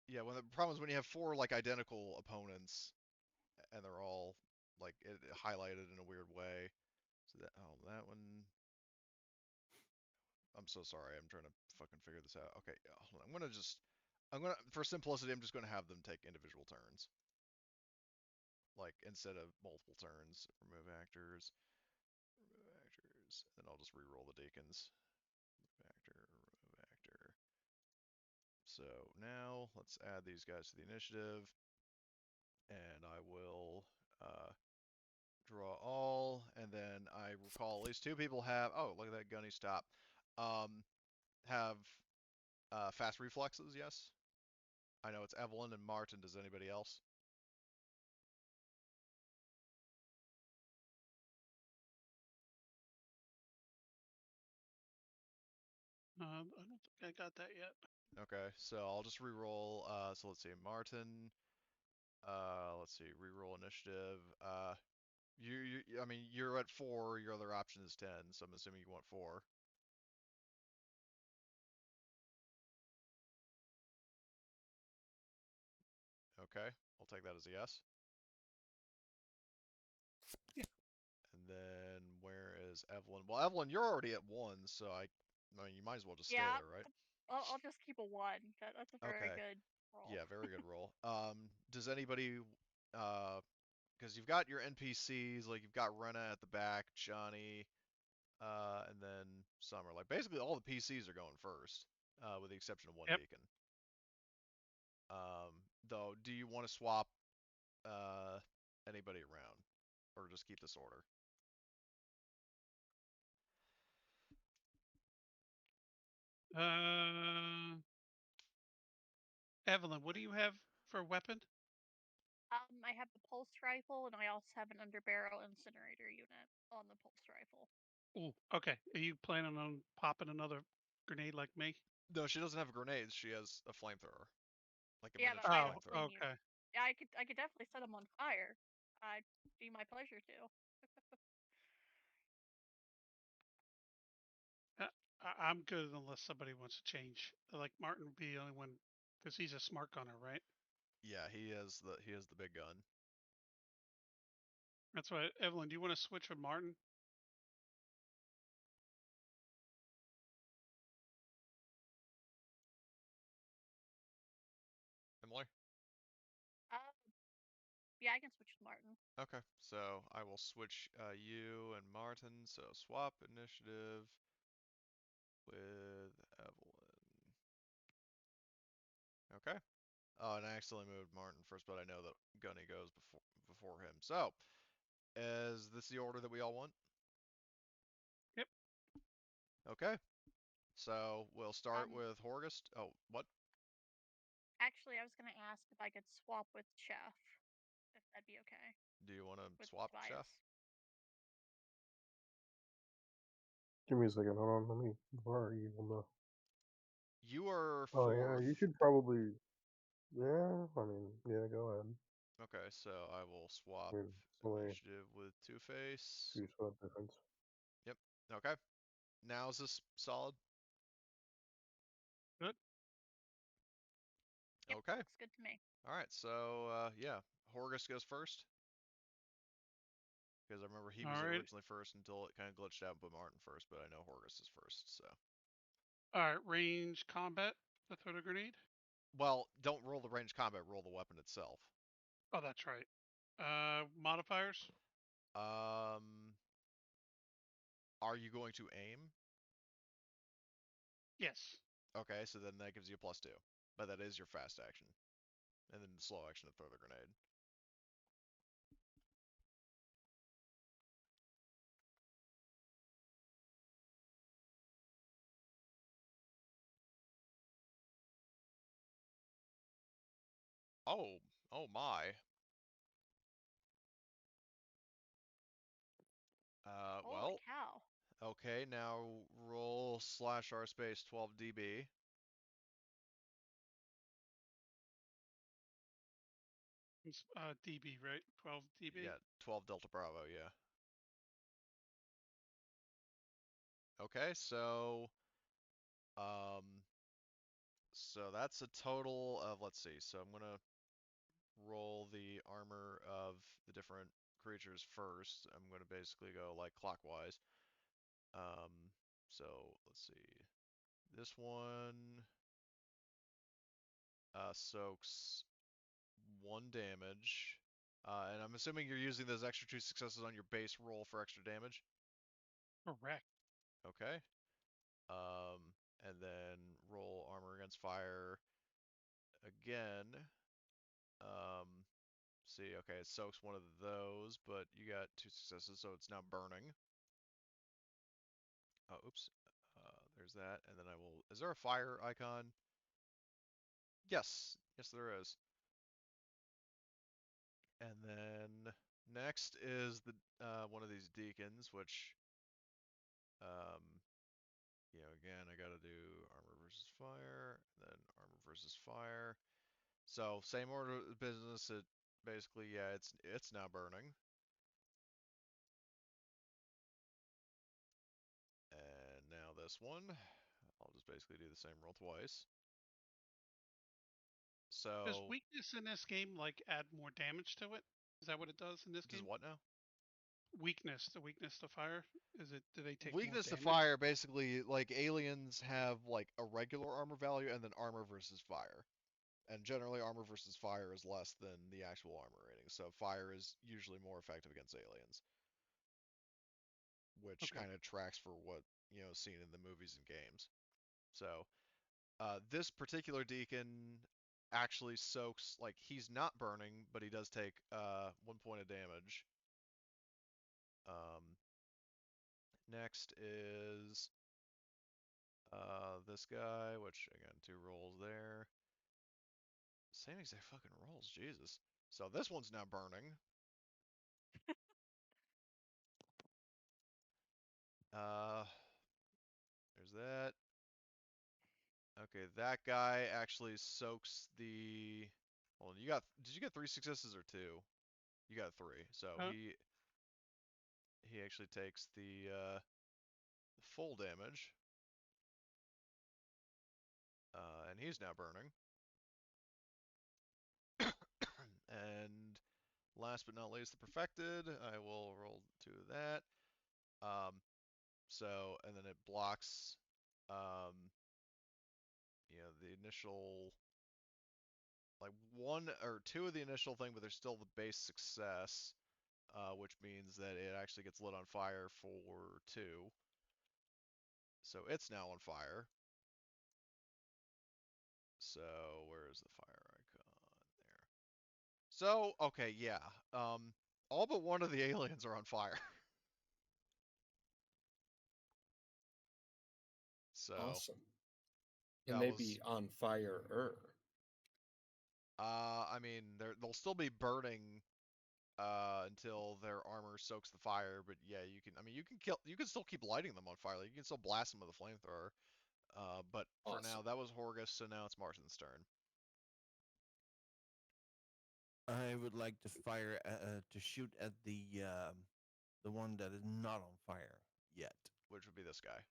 Yeah, when the problem is when you have 4 like identical opponents and they're all like highlighted in a weird way. So that one. I'm so sorry. I'm trying to fucking figure this out. Okay, hold on. For simplicity, I'm just gonna have them take individual turns. Like instead of multiple turns, remove actors, then I'll just re-roll the deacons. Remove actor. So now let's add these guys to the initiative, and I will draw all, and then I recall at least 2 people have. Oh, look at that gunny stop. Have fast reflexes. Yes. I know it's Evelyn and Martin. Does anybody else? I don't think I got that yet. Okay, so I'll just re-roll. So let's see, Martin. Let's see, re-roll initiative. I mean, you're at 4. Your other option is 10, so I'm assuming you want 4. Okay, I'll take that as a yes. Yeah. And then where is Evelyn? Well, Evelyn, you're already at 1, so I mean, you might as well just stay Yeah, there, right? I'll just keep a 1. That's a very Okay. good roll. Yeah, very good roll. Does anybody, because you've got your NPCs, like you've got Rena at the back, Johnny, and then Summer. Like basically all the PCs are going first, with the exception of one Yep. Deacon. Though, do you want to swap anybody around, or just keep this order? Evelyn, what do you have for weapon? I have the pulse rifle, and I also have an underbarrel incinerator unit on the pulse rifle. Oh, okay. Are you planning on popping another grenade like me? No, she doesn't have grenades. She has a flamethrower, like a Yeah, but miniature I have a Oh, flamethrower. flame unit. okay. Yeah, I could definitely set them on fire. I'd be my pleasure to. I'm good unless somebody wants to change. Like Martin would be the only one, because he's a smart gunner, right? Yeah, he has the big gun. That's why, Evelyn, do you want to switch with Martin? Emily? Uh, yeah, I can switch with Martin. Okay, so I will switch you and Martin. So swap initiative with Evelyn. Okay. Oh, and I accidentally moved Martin first, but I know that Gunny goes before him. So, is this the order that we all want? Yep. Okay. So we'll start Um, with Horgust. Oh, what? Actually, I was gonna ask if I could swap with Chef, if that'd be okay Do you want to with swap, Chef? Tobias. Give me a second. Hold on. Let me. Where are you on the? You are Oh yeah, you fourth. should probably. Yeah, I mean, yeah. Go ahead. Okay, so I will swap I mean, it's only initiative with Two Face. 2 spot difference. Yep. Okay. Now is this solid? Good. Yep, Okay. looks good to me. All right. So yeah, Horgus goes first because I remember he was All right. originally first until it kind of glitched out and put Martin first, but I know Horgus is first. So All right. Range combat. To throw the grenade. well, don't roll the range combat. Roll the weapon itself. Oh, that's right. Modifiers. Um, are you going to aim? Yes. Okay, so then that gives you a +2, but that is your fast action, and then the slow action to throw the grenade. Oh, oh my. Holy Well, cow! okay, now roll /r space 12 dB. It's DB, right? 12 DB. Yeah, 12 Delta Bravo, yeah. Okay, um, so that's a total of, let's see, so I'm gonna roll the armor of the different creatures first. I'm gonna basically go like clockwise. Um, so let's see. This one soaks 1 damage. And I'm assuming you're using those extra 2 successes on your base roll for extra damage. Correct. Okay. And then roll armor against fire again. See, okay, it soaks one of those, but you got 2 successes, so it's now burning. Oh, oops. There's that, and then I will. Is there a fire icon? Yes, yes, there is. And then next is the one of these deacons, which, um, again, I gotta do armor versus fire, then armor versus fire. So same order of business. It basically, yeah, it's now burning. And now this one, I'll just basically do the same roll twice. Does So weakness in this game like add more damage to it? Is that what it does in this does game? what now? Weakness, the weakness to fire. Is it? Do they take more Weakness to damage? fire, basically, like aliens have like a regular armor value and then armor versus fire. And generally, armor versus fire is less than the actual armor rating. So fire is usually more effective against aliens, which Okay. kind of tracks for what seen in the movies and games. So this particular deacon actually soaks, like, he's not burning, but he does take 1 point of damage. Um, next is this guy, which again 2 rolls there. Same exact fucking rolls, Jesus. So this one's now burning. Uh, there's that. Okay, that guy actually soaks the. Well, did you get 3 successes or 2? You got 3. So Uh, he actually takes the full damage. And he's now burning. And last but not least, the perfected. I will roll 2 of that. And then it blocks, um, the initial, like 1 or 2 of the initial thing, but there's still the base success, which means that it actually gets lit on fire for 2. So it's now on fire. So where is the fire icon? There. So, okay, yeah. All but 1 of the aliens are on fire. So Awesome. Can that they was, be on fire? I mean, they'll still be burning until their armor soaks the fire. But yeah, you can. I mean, you can still keep lighting them on fire. Like, you can still blast them with a flamethrower. But for now, Awesome. that was Horgus. So now it's Martin's turn. I would like to fire to shoot at the one that is not on fire yet. Which would be this guy.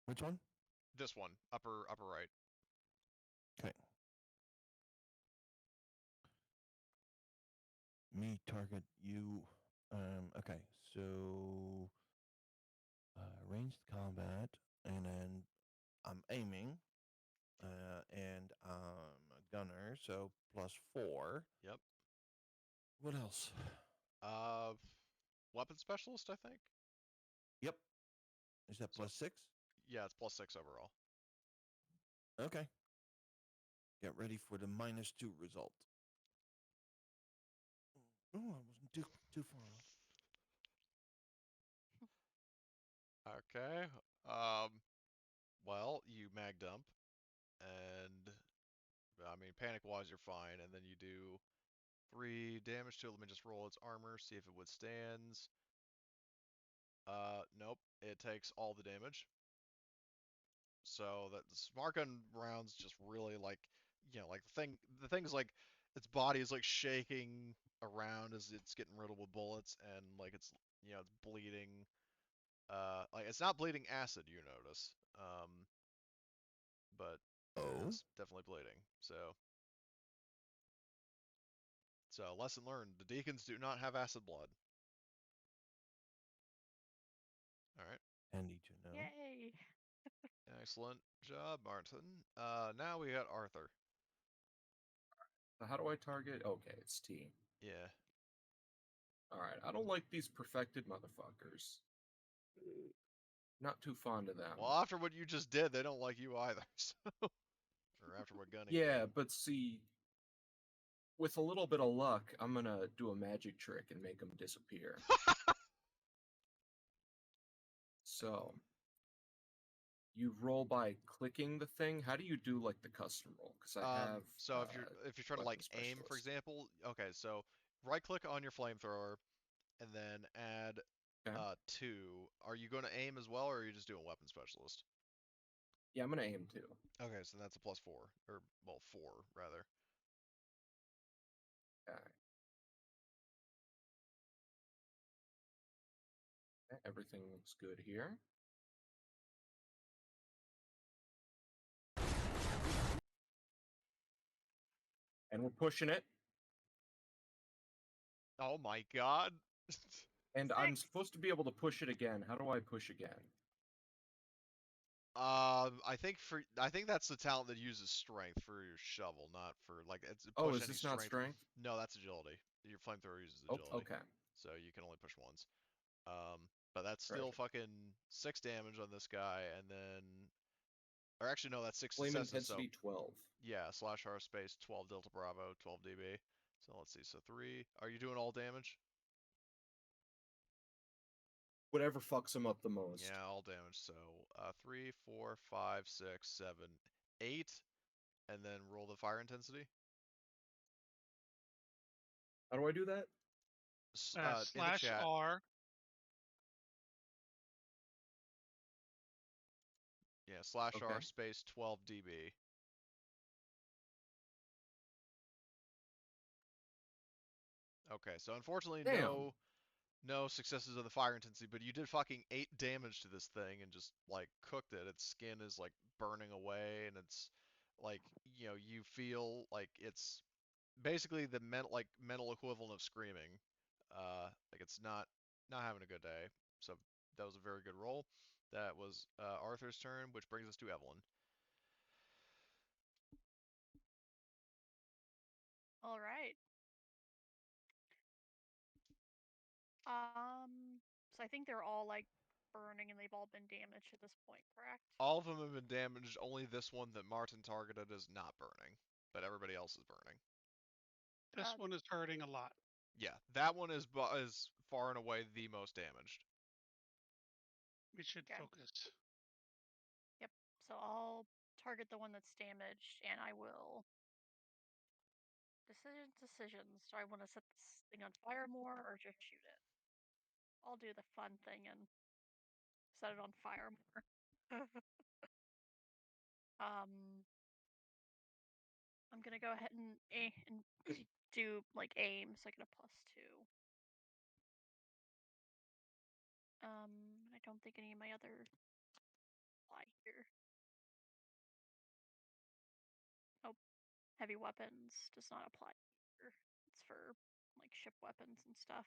Which one? This one, upper right. Okay. Me target you. Okay, so ranged combat, and then I'm aiming, and I'm a gunner, so +4. Yep. What else? Uh, weapon specialist, I think. Yep. Is that So +6? yeah, it's +6 overall. Okay. Get ready for the -2 result. Oh, I wasn't too far off. Okay. Well, you mag dump, and I mean, panic wise, you're fine, and then you do 3 damage to it. Let me just roll its armor, see if it withstands. Nope, it takes all the damage. So that the smart gun rounds just really, like, like the thing's like, its body is like shaking around as it's getting riddled with bullets, and like it's bleeding. Like, it's not bleeding acid, you notice. But it Oh. is definitely bleeding. So lesson learned: the deacons do not have acid blood. All right. Handy to know. Yay! Excellent job, Martin. Now we got Arthur. So how do I target? Okay, it's T. Yeah. Alright, I don't like these perfected motherfuckers. Not too fond of them. Well, after what you just did, they don't like you either. So, or after what Gunny Yeah, did. but see, with a little bit of luck, I'm gonna do a magic trick and make them disappear. So, you roll by clicking the thing. How do you do like the custom roll? Because I have So if you're trying to weapon like aim, for specialist. example, okay, so right click on your flamethrower and then add Okay. 2. Are you going to aim as well, or are you just doing weapon specialist? Yeah, I'm gonna aim too. Okay, so that's a +4, or well, 4 rather. Okay. Okay, everything looks good here. And we're pushing it. Oh my god. And I'm supposed to be able to push it again. How do I push again? I think that's the talent that uses strength for your shovel, not for like it's Oh, push is any this not strength? No, that's agility. Your flamethrower uses Oh, agility, okay. so you can only push once. But that's still Right. fucking 6 damage on this guy, and then, or actually no, that's 6 Flame successes. So intensity 12. yeah, slash R space 12 Delta Bravo 12 dB. So let's see. So 3. Are you doing all damage? Whatever fucks him up the most. Yeah, all damage. So 3, 4, 5, 6, 7, 8, and then roll the fire intensity. How do I do that? In the Slash chat. R. Yeah, slash R Okay. space 12 dB. Okay, so unfortunately Damn. no successes of the fire intensity, but you did fucking 8 damage to this thing and just like cooked it. Its skin is like burning away, and it's like, you feel like it's basically the mental equivalent of screaming. Like it's not having a good day. So that was a very good roll. That was Arthur's turn, which brings us to Evelyn. All right. So I think they're all like burning and they've all been damaged at this point, correct? All of them have been damaged. Only this one that Martin targeted is not burning, but everybody else is burning. This one is hurting a lot. Yeah, that one is far and away the most damaged. We should Okay. focus. Yep. So I'll target the one that's damaged, and I will. Decisions. Do I want to set this thing on fire more or just shoot it? I'll do the fun thing and set it on fire more. I'm gonna go ahead and do like aim, so I get a +2. I don't think any of my other apply here. Oh, heavy weapons does not apply here. It's for like ship weapons and stuff.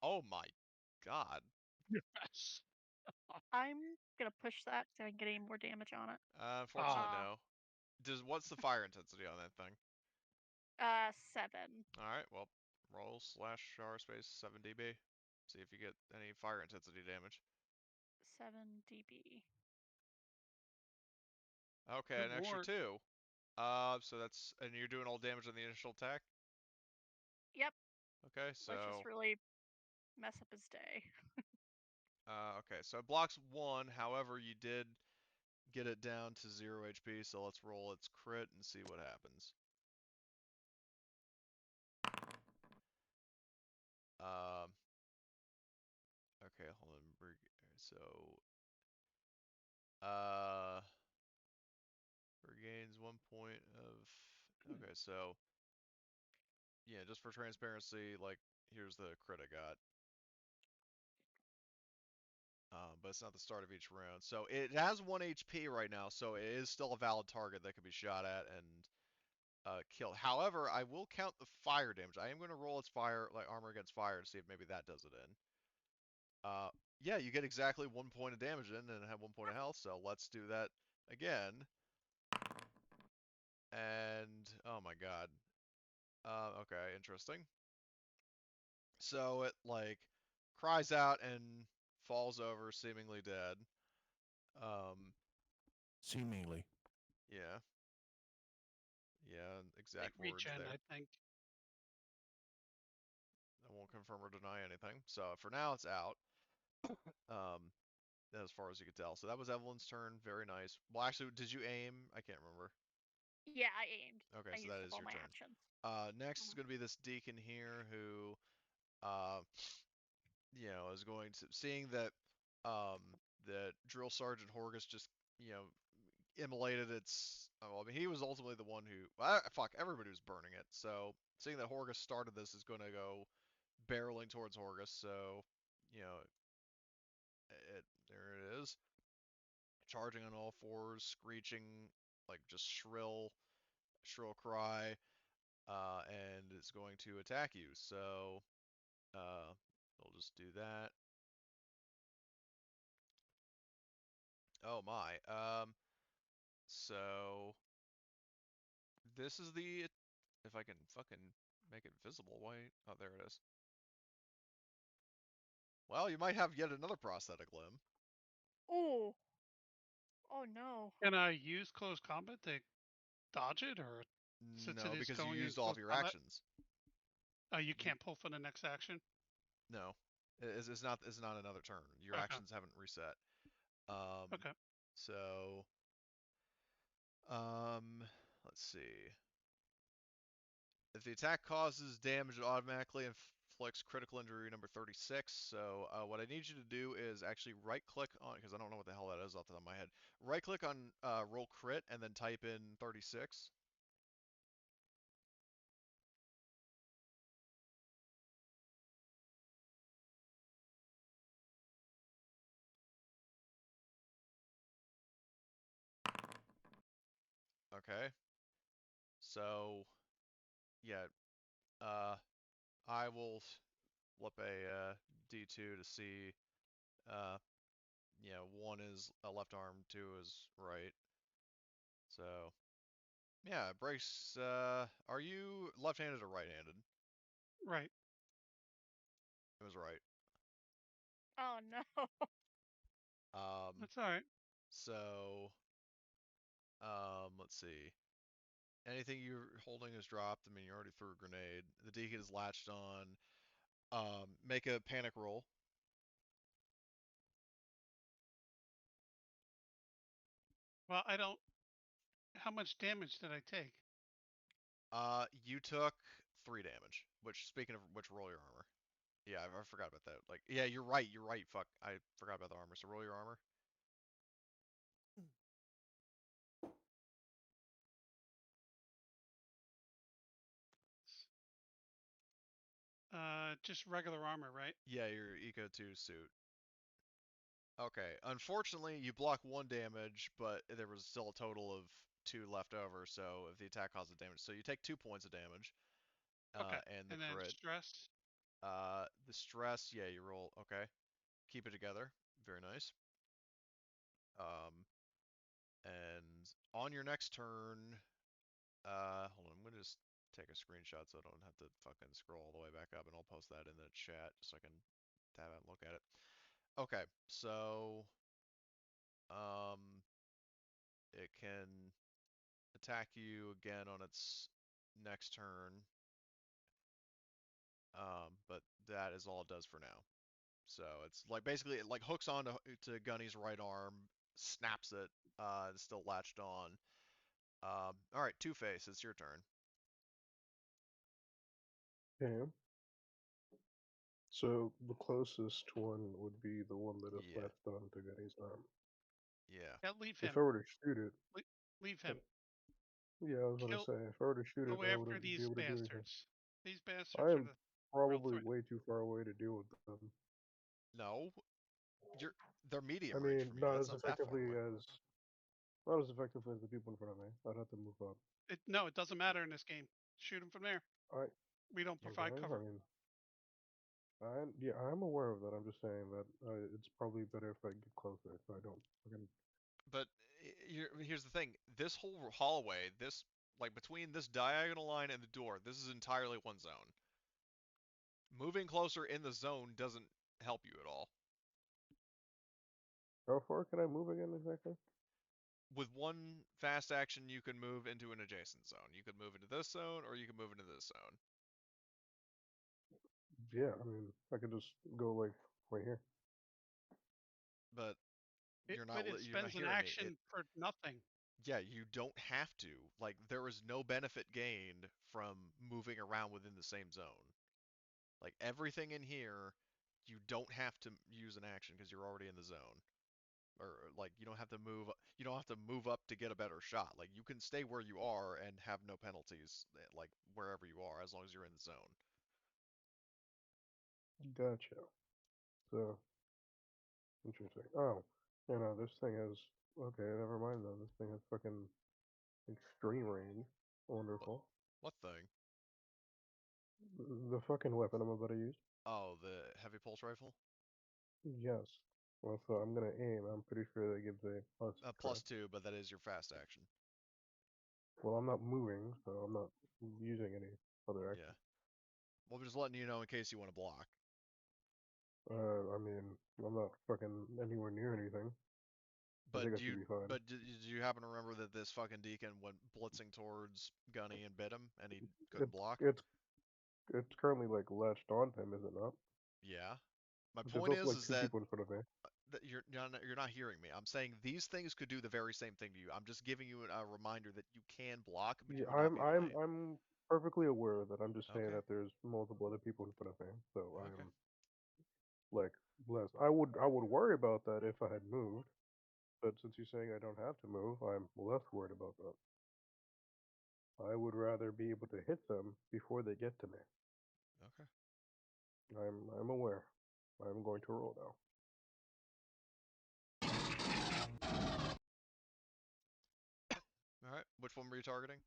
Oh my god. Yes. I'm gonna push that so I can get any more damage on it. Unfortunately, no. What's the fire intensity on that thing? 7. All right, well, roll slash R space 7 dB. See if you get any fire intensity damage. 7 dB. Okay, Good an extra lord. 2. So and you're doing all damage on the initial attack? Yep. Okay, Let's so just really mess up his day. okay, so it blocks 1. However, you did get it down to 0 HP, so let's roll its crit and see what happens. Okay, hold on. So, regains 1 point of. Okay, so yeah, just for transparency, like here's the crit I got. But it's not the start of each round. So it has 1 HP right now, so it is still a valid target that can be shot at and killed. However, I will count the fire damage. I am going to roll its fire, like armor against fire, to see if maybe that does it in. Yeah, you get exactly 1 point of damage in and have 1 point of health, so let's do that again. And, oh my god. Okay, interesting. So it, like, cries out and falls over, seemingly dead. Seemingly. Yeah. Yeah, Like exact words regen, there. I think. I won't confirm or deny anything. So for now, it's out. As far as you could tell. So that was Evelyn's turn. Very nice. Well, actually, did you aim? I can't remember. Yeah, I aimed. Okay, I so used that up is all your my turn. actions. Next is going to be this deacon here who, is going to, seeing that, that Drill Sergeant Horgus just, immolated its, well, I mean, he was ultimately the one who, fuck, everybody was burning it. So seeing that Horgus started this is going to go barreling towards Horgus. So, it charging on all fours, screeching, like just shrill cry, and it's going to attack you. So we'll just do that. Oh my. So this is the, if I can fucking make it visible. Wait. Oh, there it is. Well, you might have yet another prosthetic limb. Oh. Oh no. Can I use close combat to dodge it, or since it No, is because you going in used all of close your combat, actions. you You can't pull for the next action? no, it's not. It's not another turn. Your Okay. actions haven't reset. Okay. So let's see. If the attack causes damage, it automatically inflicts critical injury number 36. So what I need you to do is actually right-click on, because I don't know what the hell that is off the top of my head. Right-click on roll crit and then type in 36. Okay. So yeah, I will flip a D2 to see. Uh, one is a left arm, two is right. So yeah, brace. Are you left-handed or right-handed? Right. It was right. Oh no. Um, That's all right. so let's see. Anything you're holding is dropped. I mean, you already threw a grenade. The deacon is latched on. Make a panic roll. Well, I don't. How much damage did I take? You took 3 damage. Which, speaking of which, roll your armor. Yeah, I forgot about that. Like, yeah, you're right. You're right. Fuck, I forgot about the armor. So roll your armor. Just regular armor, right? Yeah, your Eco 2 suit. Okay. Unfortunately, you block 1 damage, but there was still a total of 2 left over. So if the attack causes damage, so you take 2 points of damage. Okay. And the And then crit. stress. The stress, yeah, you roll. Okay. Keep it together. Very nice. Um, and on your next turn, hold on, I'm gonna just take a screenshot so I don't have to fucking scroll all the way back up, and I'll post that in the chat just so I can tab out and look at it. Okay, so it can attack you again on its next turn, but that is all it does for now. So it's like basically it like hooks on to Gunny's right arm, snaps it, it's still latched on. All right, Two Face, it's your turn. Okay. So the closest one would be the one that is Yeah, latched onto Gunny's arm. yeah. Yeah, leave If him. I were to shoot it, Leave uh, him. yeah, I was gonna Kill. say if I were to shoot Go it, I after wouldn't be these able to do anything. bastards. These bastards I are am the real probably threat. way too far away to deal with them. No, they're medium I range mean, from you. That's not that far away. not as effectively as the people in front of me. I'd have to move up. No, it doesn't matter in this game. Shoot him from there. I We don't okay. provide I cover. mean, yeah, I'm aware of that. I'm just saying that it's probably better if I get closer. So I don't. I can, But here's the thing: this whole hallway, this like between this diagonal line and the door, this is entirely one zone. Moving closer in the zone doesn't help you at all. how far can I move again exactly? With one fast action, you can move into an adjacent zone. You could move into this zone, or you can move into this zone. Yeah, I mean, I could just go like right here. But But it you're not spends an hearing me. action for nothing. Yeah, you don't have to. Like there is no benefit gained from moving around within the same zone. Like everything in here, you don't have to use an action because you're already in the zone. Or like you don't have to move. You don't have to move up to get a better shot. Like you can stay where you are and have no penalties, like wherever you are, as long as you're in the zone. Gotcha. So interesting. Oh, You know, this thing has. Okay, never mind though. This thing has fucking extreme range. Wonderful. What thing? The fucking weapon I'm about to use. Oh, the heavy pulse rifle? Yes. Well, so I'm gonna aim. I'm pretty sure that gives a plus, Plus correct? 2, but that is your fast action. Well, I'm not moving, so I'm not using any other Yeah. action. Well, just letting you know in case you want to block. I mean, I'm not fucking anywhere near anything. I think I should be fine. But did you happen to remember that this fucking deacon went blitzing towards Gunny and bit him, and he couldn't It's block? it's it's currently like latched onto him, is it not? Yeah. My But there's point also is like is two that people in front of me. you're not hearing me. I'm saying these things could do the very same thing to you. I'm just giving you a reminder that you can block, but Yeah, you would not be fine. I'm perfectly aware that I'm just saying Okay. that there's multiple other people in front of me, so Okay. I'm like less. I would worry about that if I had moved, but since you're saying I don't have to move, I'm less worried about that. I would rather be able to hit them before they get to me. Okay. I'm aware. I'm going to roll now. All right. Which one were you targeting?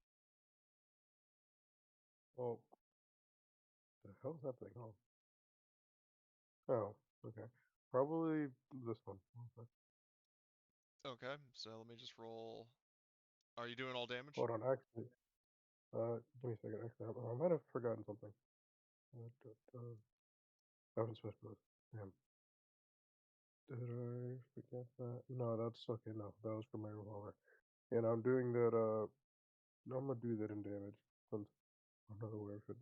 Oh, the hell's happening? Oh, okay. Probably this one. Okay. Okay. So let me just roll. Are you doing all damage? Hold on, actually, give me a second. Actually, I might have forgotten something. Weapon specialist. Damn. Did I forget that? No, that's okay. No, that was for my revolver. And I'm doing that. I'm gonna do that in damage. Since another way I should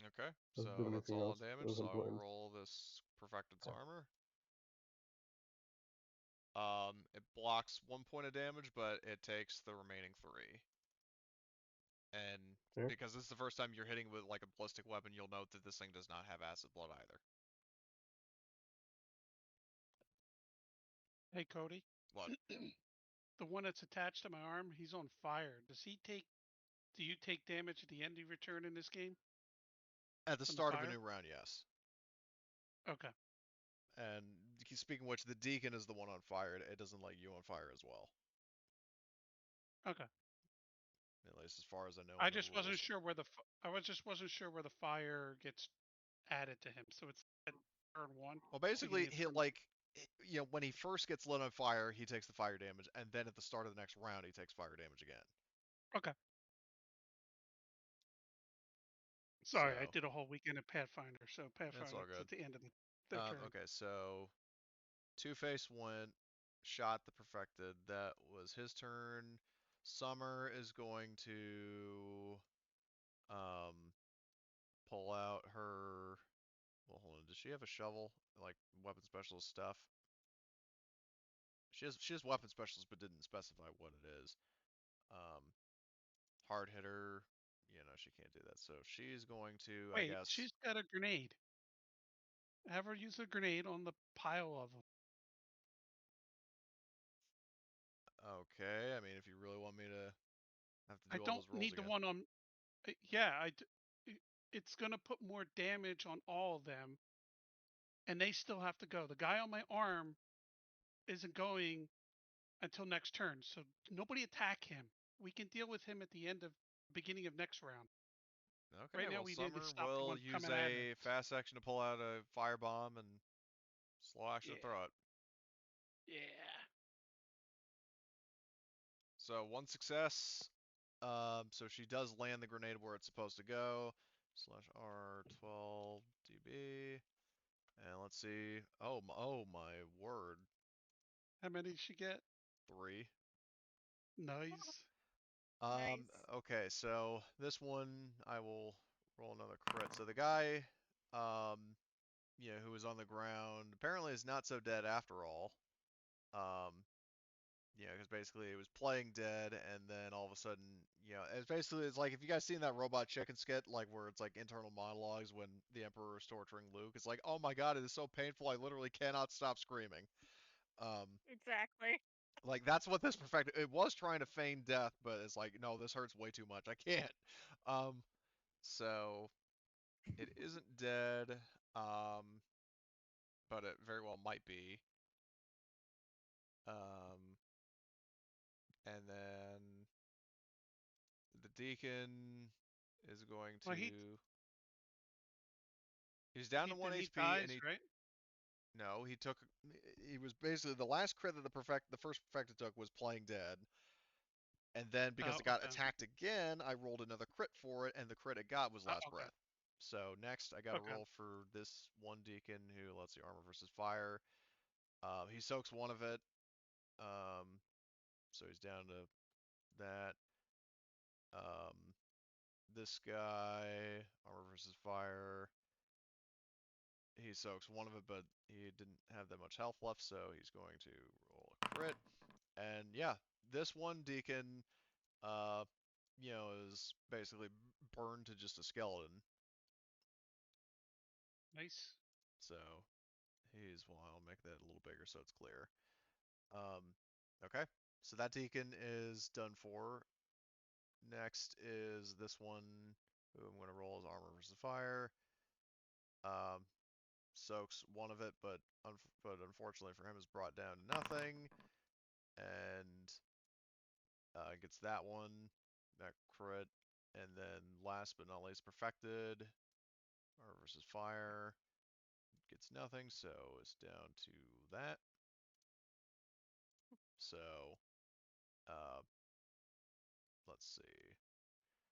Okay. have did So that's anything all on else. damage. So Isn't I will blamed. roll this Perfected's armor. It blocks 1 point of damage, but it takes the remaining 3. And Yeah. because this is the first time you're hitting with like a ballistic weapon, you'll note that this thing does not have acid blood either. Hey, Cody. What? The one that's attached to my arm, he's on fire. Do you take damage at the end of your turn in this game At the from the start of a fire? new round, yes. Okay. And speaking of which, the deacon is the one on fire. It doesn't light you on fire as well. Okay. At least as far as I know I in the just wasn't rules. sure where wasn't sure where the fire gets added to him. So it's at turn 1, Well, basically, beginning of he turn. like, when he first gets lit on fire, he takes the fire damage, and then at the start of the next round, he takes fire damage again. Okay. Sorry, I So did a whole weekend of Pathfinder. So that's all Pathfinder, it's good. at the end of their turn. Okay, so Two-Face went, shot the Perfected. That was his turn. Summer is going to um, pull out her. Well, hold on. Does she have a shovel? Like weapon specialist stuff? She has weapon specialist, but didn't specify what it is. Um, hard hitter. She can't do that. So she's going to, I Wait, guess. she's got a grenade. Have her use a grenade on the pile of them. Okay. I mean, if you really want me to have to I do all don't those rolls need the again. one on. Yeah, it's gonna put more damage on all of them, and they still have to go. The guy on my arm isn't going until next turn, so nobody attack him. We can deal with him at the beginning of next round. Okay. Right now, Well, we need to Summer stop the will one use coming at a us. fast action to pull out a firebomb and slow action to Yeah, throw it. yeah. So one success. So she does land the grenade where it's supposed to go. /R12 DB. And let's see. Oh my word. How many did she get? 3. Nice. Nice. Okay, so this one I will roll another crit. So the guy, who was on the ground apparently is not so dead after all. Um, because basically it was playing dead, and then all of a sudden, it's like if you guys seen that Robot Chicken skit, like where it's like internal monologues when the Emperor is torturing Luke. It's like, oh my God, it is so painful. I literally cannot stop screaming. Um, Exactly. like that's what this perfected. It was trying to feign death, but it's like, no, this hurts way too much. I can't. Um, so it isn't dead. Um, but it very well might be. And then the deacon is going Well, to. He's down to then 1 he HP, and dies, right? no, he took. He was basically the last crit that the first perfected took was playing dead, and then because Oh, it got okay. attacked again, I rolled another crit for it, and the crit it got was last Okay. breath. So next, I got to Okay. roll for this one deacon who, let's see, armor versus fire. He soaks one of it, so he's down to that. This guy, armor versus fire. He soaks one of it, but he didn't have that much health left, so he's going to roll a crit. And yeah, this one deacon, uh, is basically burned to just a skeleton. Nice. So well, I'll make that a little bigger so it's clear. Okay, so that deacon is done for. Next is this one, who I'm going to roll as armor versus fire. Um, soaks one of it, but unfortunately for him is brought down to nothing, and gets that one, that crit, and then last but not least, perfected, armor versus fire, gets nothing, so it's down to that. So, uh, let's see.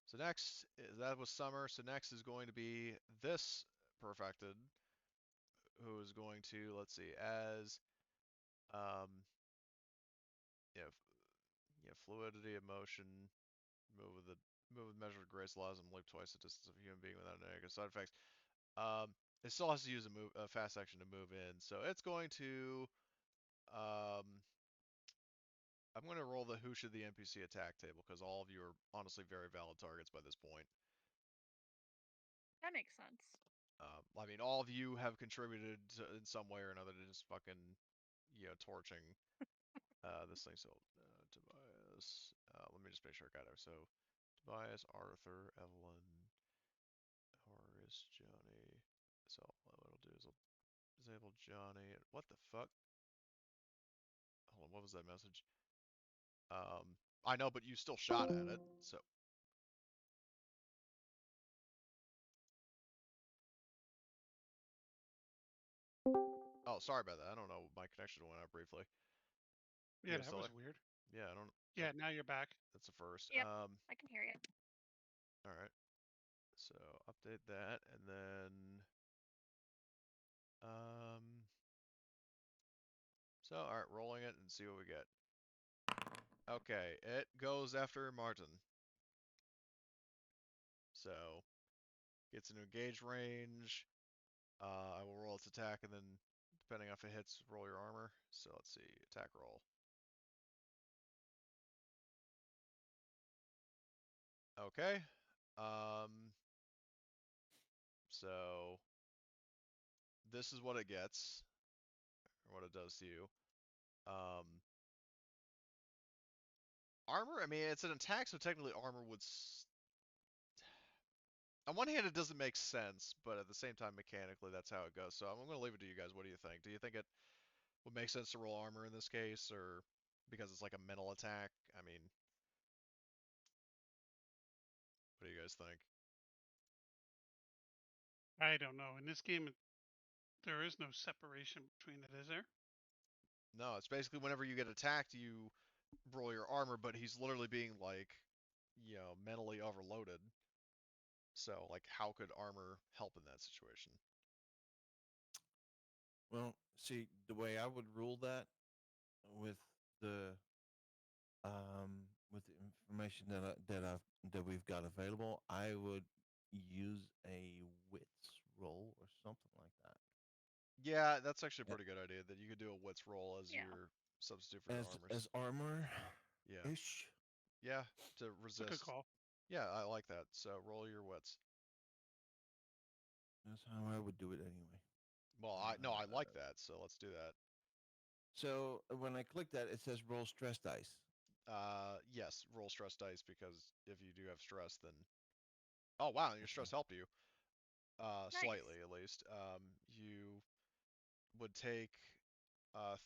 So next, that was summer. So next is going to be this perfected, who is going to, let's see, as um, yeah, fluidity of motion, move with measured grace, allows him to leap twice the distance of a human being without negative side effects. It still has to use a fast action to move in, so it's going to. Um, I'm going to roll the who should the NPC attack table because all of you are honestly very valid targets by this point. That makes sense. I mean, all of you have contributed in some way or another to just fucking, torching this thing. So, Tobias, let me just make sure I got it. So, Tobias, Arthur, Evelyn, Horace, Johnny. So, what it'll do is it'll disable Johnny. What the fuck? Hold on, what was that message? I know, but you still shot at it, so. Oh, sorry about that. I don't know. My connection went out briefly. You Yeah, guys that still was there? weird. Yeah, I don't. Yeah, now you're back. That's the first. Yep, I can hear you. All right. So update that, and then So all right, rolling it and see what we get. Okay, it goes after Martin. So gets an engage range. I will roll its attack, and then depending on if it hits, roll your armor. So let's see, attack roll. Okay. So this is what it gets, or what it does to you. Armor, I mean, it's an attack, so technically armor would. On one hand, it doesn't make sense, but at the same time, mechanically, that's how it goes. So I'm going to leave it to you guys. What do you think? Do you think it would make sense to roll armor in this case, or because it's like a mental attack? I mean, what do you guys think? I don't know. In this game, there is no separation between it, is there? No, it's basically whenever you get attacked, you roll your armor, but he's literally being like, mentally overloaded. So, like, how could armor help in that situation? Well, see, the way I would rule that with the information that we've got available, I would use a wits roll or something like that. Yeah, that's actually a pretty good idea that you could do a wits roll as Yeah. your substitute for your armors. As armor Yeah. ish. Yeah, to It's a good resist. call. Yeah, I like that. So roll your wits. That's how I would do it anyway. Well, I like that. So let's do that. So when I click that, it says roll stress dice. Yes, roll stress dice because if you do have stress, then oh wow, your stress helped you. Nice. Slightly at least. You would take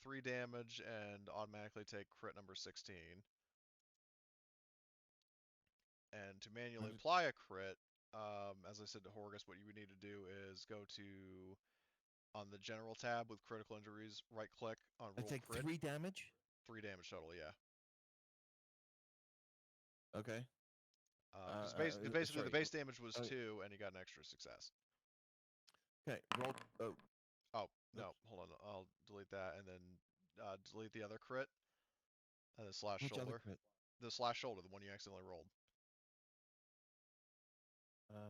3 damage and automatically take crit number 16. And to manually apply a crit, as I said to Horgus, what you would need to do is go to on the general tab with critical injuries, right click on I roll take crit. 3 damage. 3 damage total, yeah. Okay. Because basically sorry. the base damage was 2, and you got an extra success. Okay. Roll. Oh. Oh no, hold on. I'll delete that and then delete the other crit and then slash Which other shoulder. crit? The slash shoulder, the one you accidentally rolled. Delete.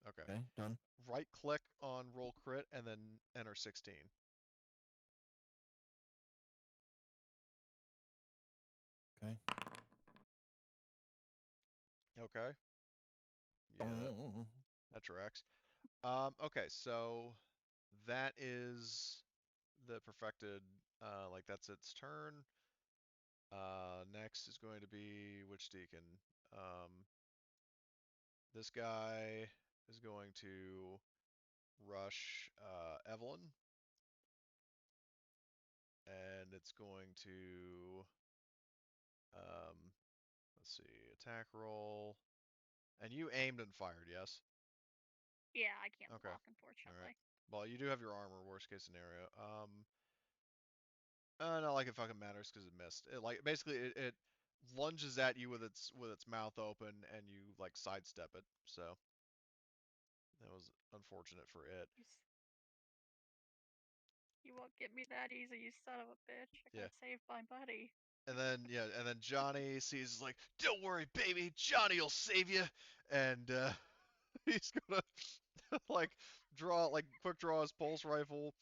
Okay. Okay. Done. Right click on roll crit and then enter 16. Okay. Okay. Yeah, that tracks. Okay, so that is the perfected. Like that's its turn. Next is going to be which deacon? This guy is going to rush Evelyn, and it's going to let's see, attack roll. And you aimed and fired, yes? Yeah, I can't Okay. block, All unfortunately. right. Well, you do have your armor. Worst case scenario. Not like it fucking matters because it missed. It like basically it lunges at you with its mouth open and you like sidestep it. So that was unfortunate for it. You won't get me that easy, you son of a bitch. I Yeah. gotta save my buddy. And then Johnny sees like, don't worry, baby, Johnny'll save you, and he's gonna like quick draw his pulse rifle.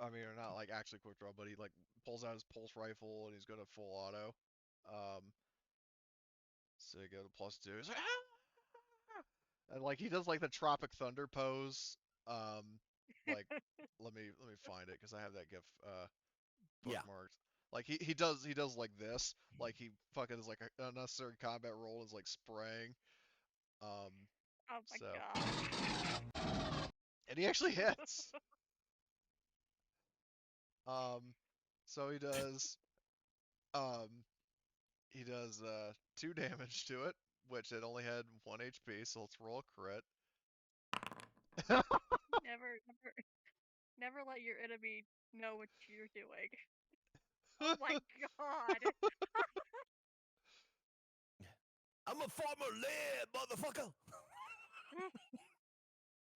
I mean, or not like actually quick draw, but he like pulls out his pulse rifle and he's gonna full auto. So you go to +2. He's like, ah! And like he does like the Tropic Thunder pose. Like let me find it because I have that gif bookmarked. Like he does like this. Like he fucking is like an unnecessary combat roll is like spraying. Oh my So gosh. and he actually hits. So he does 2 damage to it, which it only had 1 HP, so let's roll a crit. Never let your enemy know what you're doing. Oh my god. I'm a former lead, motherfucker.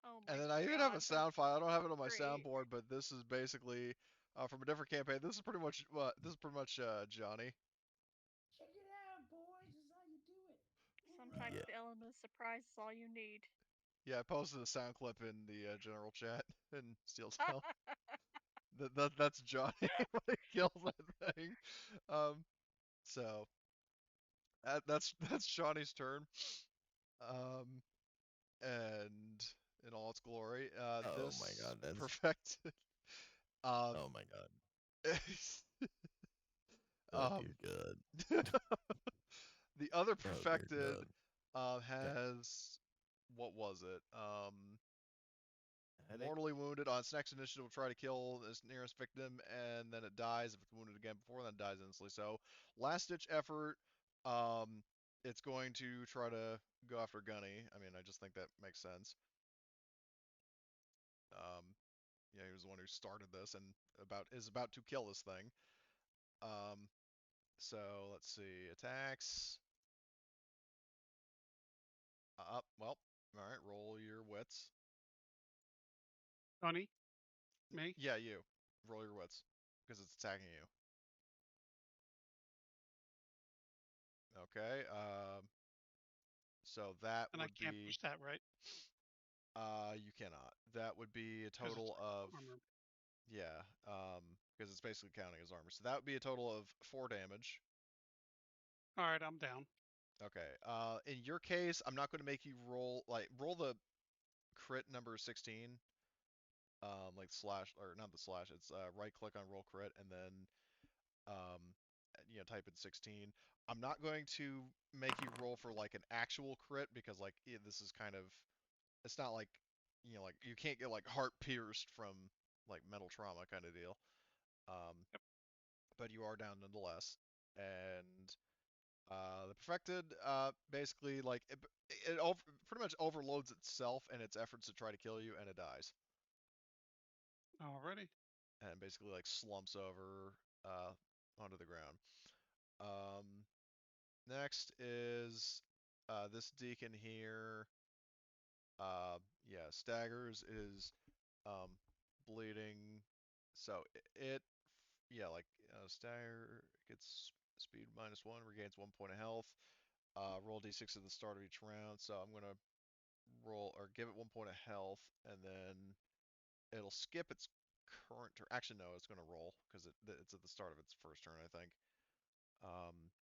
Oh my And then I even have a god, sound file. I don't have it on my great. soundboard, but this is basically from a different campaign. This is pretty much Johnny. Check it out, boys. This is how you do it. Sometimes the element of surprise is all you need. Yeah, I posted a sound clip in the general chat in Steel Talons. That's Johnny when he kills that thing. So that's Johnny's turn. And in all its glory, Oh this my god, that's perfected. oh my god. Oh dear god. The other Oh dear perfected god. has what was it? Headache? Mortally wounded on its next initiative will try to kill its nearest victim, and then it dies if it's wounded again before, then it dies instantly. So last ditch effort. It's going to try to go after Gunny. I mean, I just think that makes sense. Yeah, he was the one who started this and is about to kill this thing. So let's see, attacks. Well, all right, roll your wits. Johnny? Me? Yeah, you. Roll your wits because it's attacking you. Okay. So that And I would can't be. push that, right? You cannot. That would be a 'Cause it's total of. armor. Yeah. Because it's basically counting as armor. So that would be a total of 4 damage. All right, I'm down. Okay. In your case, I'm not going to make you roll the crit number 16. Like slash or not the slash. It's right click on roll crit and then type in 16. I'm not going to make you roll for like an actual crit because like this is kind of it's not like like you can't get like heart pierced from like mental trauma kind of deal. Um, Yep. but you are down nonetheless. And the perfected basically like it pretty much overloads itself in its efforts to try to kill you, and it dies. Alrighty. And basically like slumps over onto the ground. Um, Next is this deacon here. Yeah, staggers is bleeding. So yeah, like stagger gets speed -1, regains 1 point of health. Roll d6 at the start of each round. So I'm gonna roll or give it 1 point of health, and then it'll skip its current turn. Actually, no, it's gonna roll because it's at the start of its first turn, I think.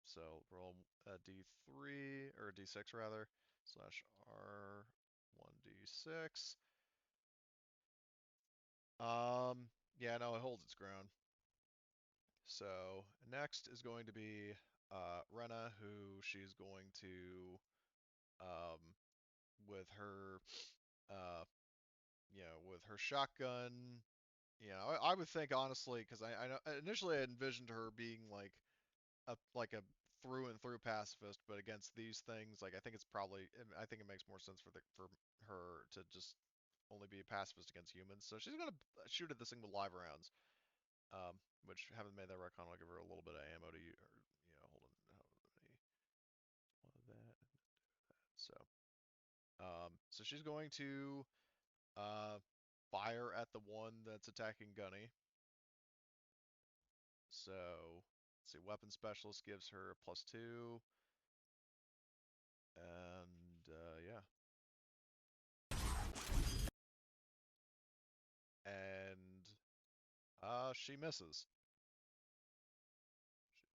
So roll a d3 or a d6 rather slash r 1d6. Yeah, no, it holds its ground. So next is going to be Rena, who she's going to um, with her with her shotgun. I would think honestly, because I know initially I envisioned her being like a through and through pacifist, but against these things, like I think it makes more sense for her to just only be a pacifist against humans. So she's gonna shoot at this thing with live rounds. Which haven't made that retcon. I'll give her a little bit of ammo to use, or hold on, how many? One of that. So she's going to uh fire at the one that's attacking Gunny. So let's see, weapon specialist gives her a +2, and yeah, and she misses.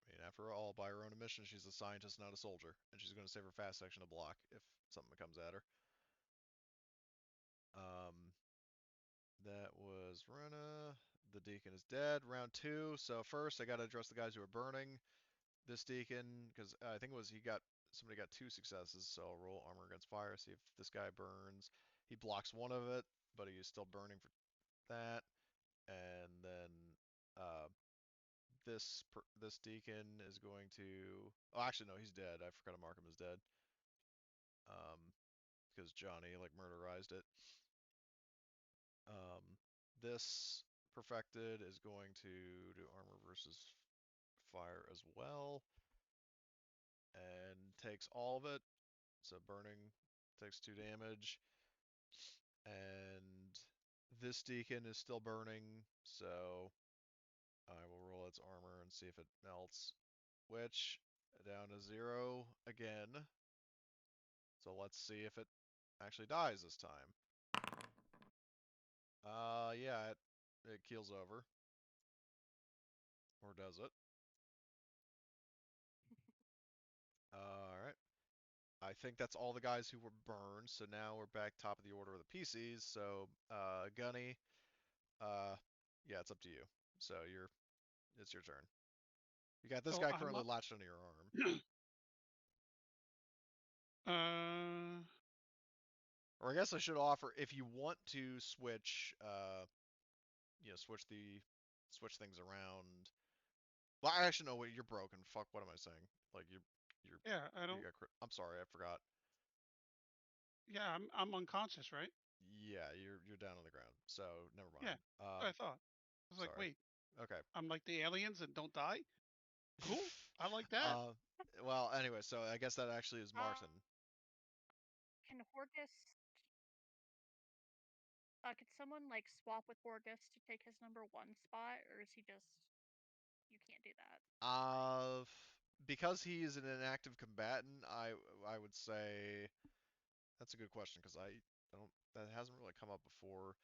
I mean, after all, by her own admission, she's a scientist, not a soldier, and she's going to save her fast section to block if something comes at her. Um, that was Rena. The deacon is dead. Round 2. So first, I got to address the guys who are burning. This deacon, because I think it was somebody got 2 successes. So I'll roll armor against fire. See if this guy burns. He blocks one of it, but he is still burning for that. And then uh, this deacon is going to. Oh, actually no, he's dead. I forgot to mark him as dead. Because Johnny like murderized it. This perfected is going to do armor versus fire as well, and takes all of it. So burning takes 2 damage, and this deacon is still burning. So I will roll its armor and see if it melts, which down to 0 again. So let's see if it actually dies this time. Yeah, it keels over. Or does it? Alright. I think that's all the guys who were burned, so now we're back top of the order of the PCs. So, Gunny, yeah, it's up to you. So it's your turn. You got this So guy I'm currently up. latched onto your arm. Or I guess I should offer, if you want to switch, switch things around. Well, I actually know what you're broken. Fuck, what am I saying? Like Yeah, I you don't. got I'm sorry, I forgot. Yeah, I'm unconscious, right? Yeah, you're down on the ground. So never Yeah, mind. that's what I thought. I was like, Sorry. wait, Okay. I'm like the aliens and don't die. Cool. I like that. uh, well, anyway, so I guess that actually is Martin. Can Horgus? Could someone like swap with Horgus to take his #1 spot, or is he just? You can't do that. Because he is an inactive combatant, I would say that's a good question because I don't that hasn't really come up before.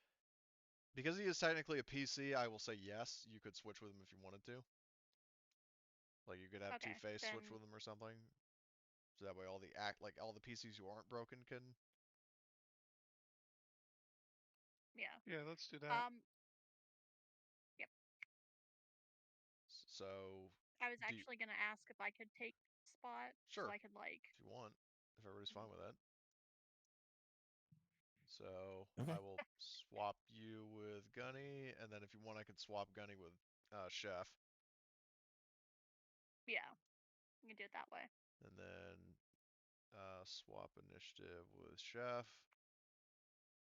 Because he is technically a PC, I will say yes, you could switch with him if you wanted to. Like you could have Okay, Two-Face switch then with him or something. So that way all the PCs who aren't broken can. yeah. Yeah, let's do that. Yep. So I was do you, actually gonna ask if I could take spot, so sure, I could like. if you want, if everybody's fine with that. So Okay. I will swap you with Gunny, and then if you want, I can swap Gunny with Chef, Yeah, you can do it that way. and then swap initiative with Chef.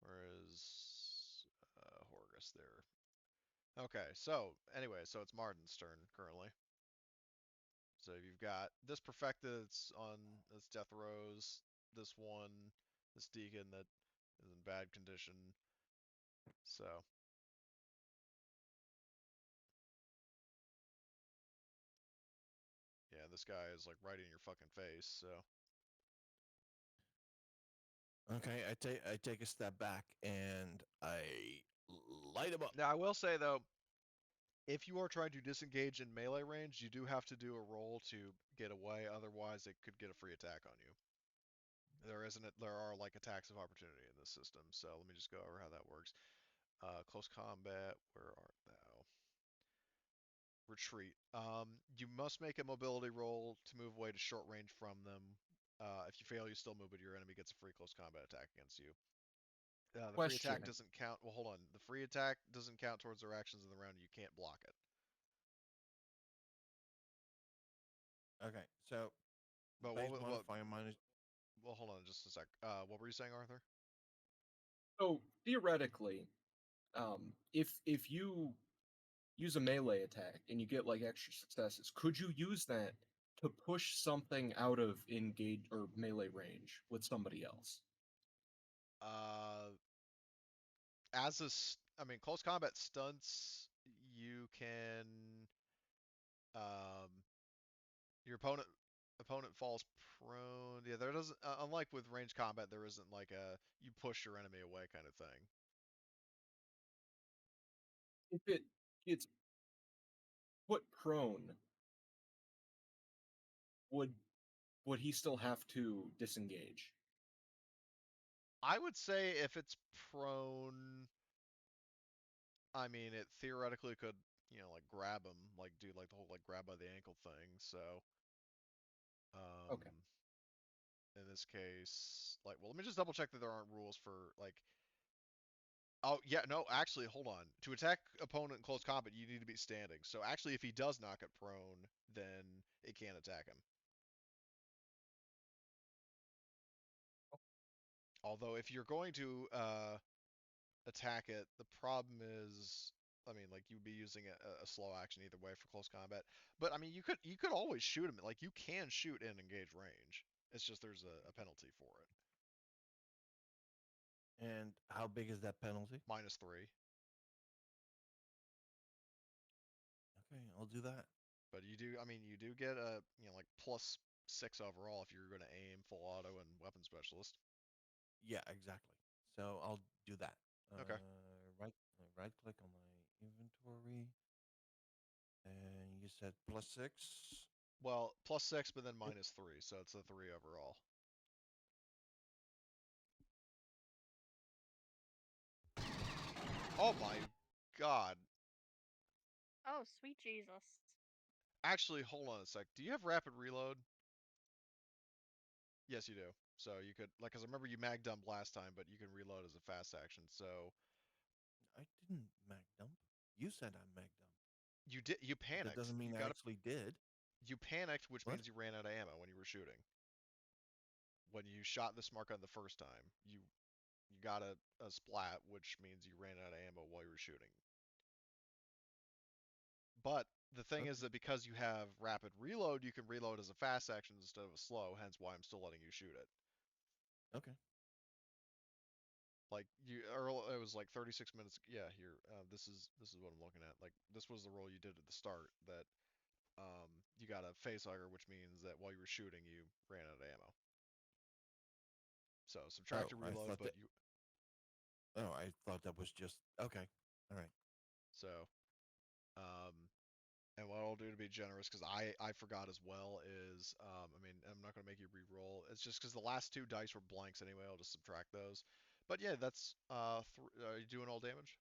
Where is Horgus there? Okay, so anyway, so it's Martin's turn currently. So you've got this perfected, it's on its death rows. This one, this deacon that is in bad condition. So yeah, this guy is like right in your fucking face. So Okay, I take a step back and I light him up. now I will say though, if you are trying to disengage in melee range, you do have to do a roll to get away. Otherwise, it could get a free attack on you. There are like attacks of opportunity in this system. So let me just go over how that works. Close combat. Where art thou? Retreat. You must make a mobility roll to move away to short range from them. If you fail, you still move, but your enemy gets a free close combat attack against you. The free attack Question. doesn't count. Well, hold on. The free attack doesn't count towards their actions in the round. You can't block it. Okay, so But base modifier minus. well, hold on just a sec. What were you saying, Arthur? So theoretically, if you use a melee attack and you get like extra successes, could you use that to push something out of engage or melee range with somebody else? Uh, I mean, close combat stunts. You can. Um, your opponent falls prone. Yeah, there doesn't. Unlike with range combat, there isn't like a you push your enemy away kind of thing. If it gets put prone, would would he still have to disengage? I would say if it's prone, I mean, it theoretically could, like grab him, like do like the whole like grab by the ankle thing. So, Okay. in this case, like, well, let me just double check that there aren't rules for like. Oh yeah, no, actually, hold on. To attack opponent in close combat, you need to be standing. So actually, if he does knock it prone, then it can't attack him. Although if you're going to attack it, the problem is, I mean, like you'd be using a slow action either way for close combat. But I mean, you could always shoot him. Like you can shoot in engaged range. It's just there's a penalty for it. And how big is that penalty? -3. Okay, I'll do that. But I mean, you do get a, like +6 overall if you're going to aim full auto and weapon specialist. Yeah, exactly. So I'll do that. Okay. Right click on my inventory, and you said +6. Well, +6, but then -3, so it's a 3 overall. Oh my god. Oh, sweet Jesus. Actually, hold on a sec. Do you have rapid reload? Yes, you do. So you could, like, because I remember you mag dump last time, but you can reload as a fast action. So I didn't mag dump. You said I mag dump. you But that panicked. doesn't mean I actually did. You panicked, which What? means you ran out of ammo when you were shooting. When you shot the smart gun the first time, you got a splat, which means you ran out of ammo while you were shooting. But the thing is Okay. that because you have rapid reload, you can reload as a fast action instead of a slow, hence why I'm still letting you shoot it. Okay. Like Earl, it was like 36 minutes. Yeah, here, this is what I'm looking at. Like this was the roll you did at the start that you got a facehugger, which means that while you were shooting, you ran out of ammo. So subtract Oh, your I reload, thought but that. Oh, I thought that was just okay. All right. so um, and what I'll do to be generous, because I forgot as well, is I mean, I'm not gonna make you re-roll. It's just because the last two dice were blanks anyway. I'll just subtract those. But yeah, that's are you doing all damage?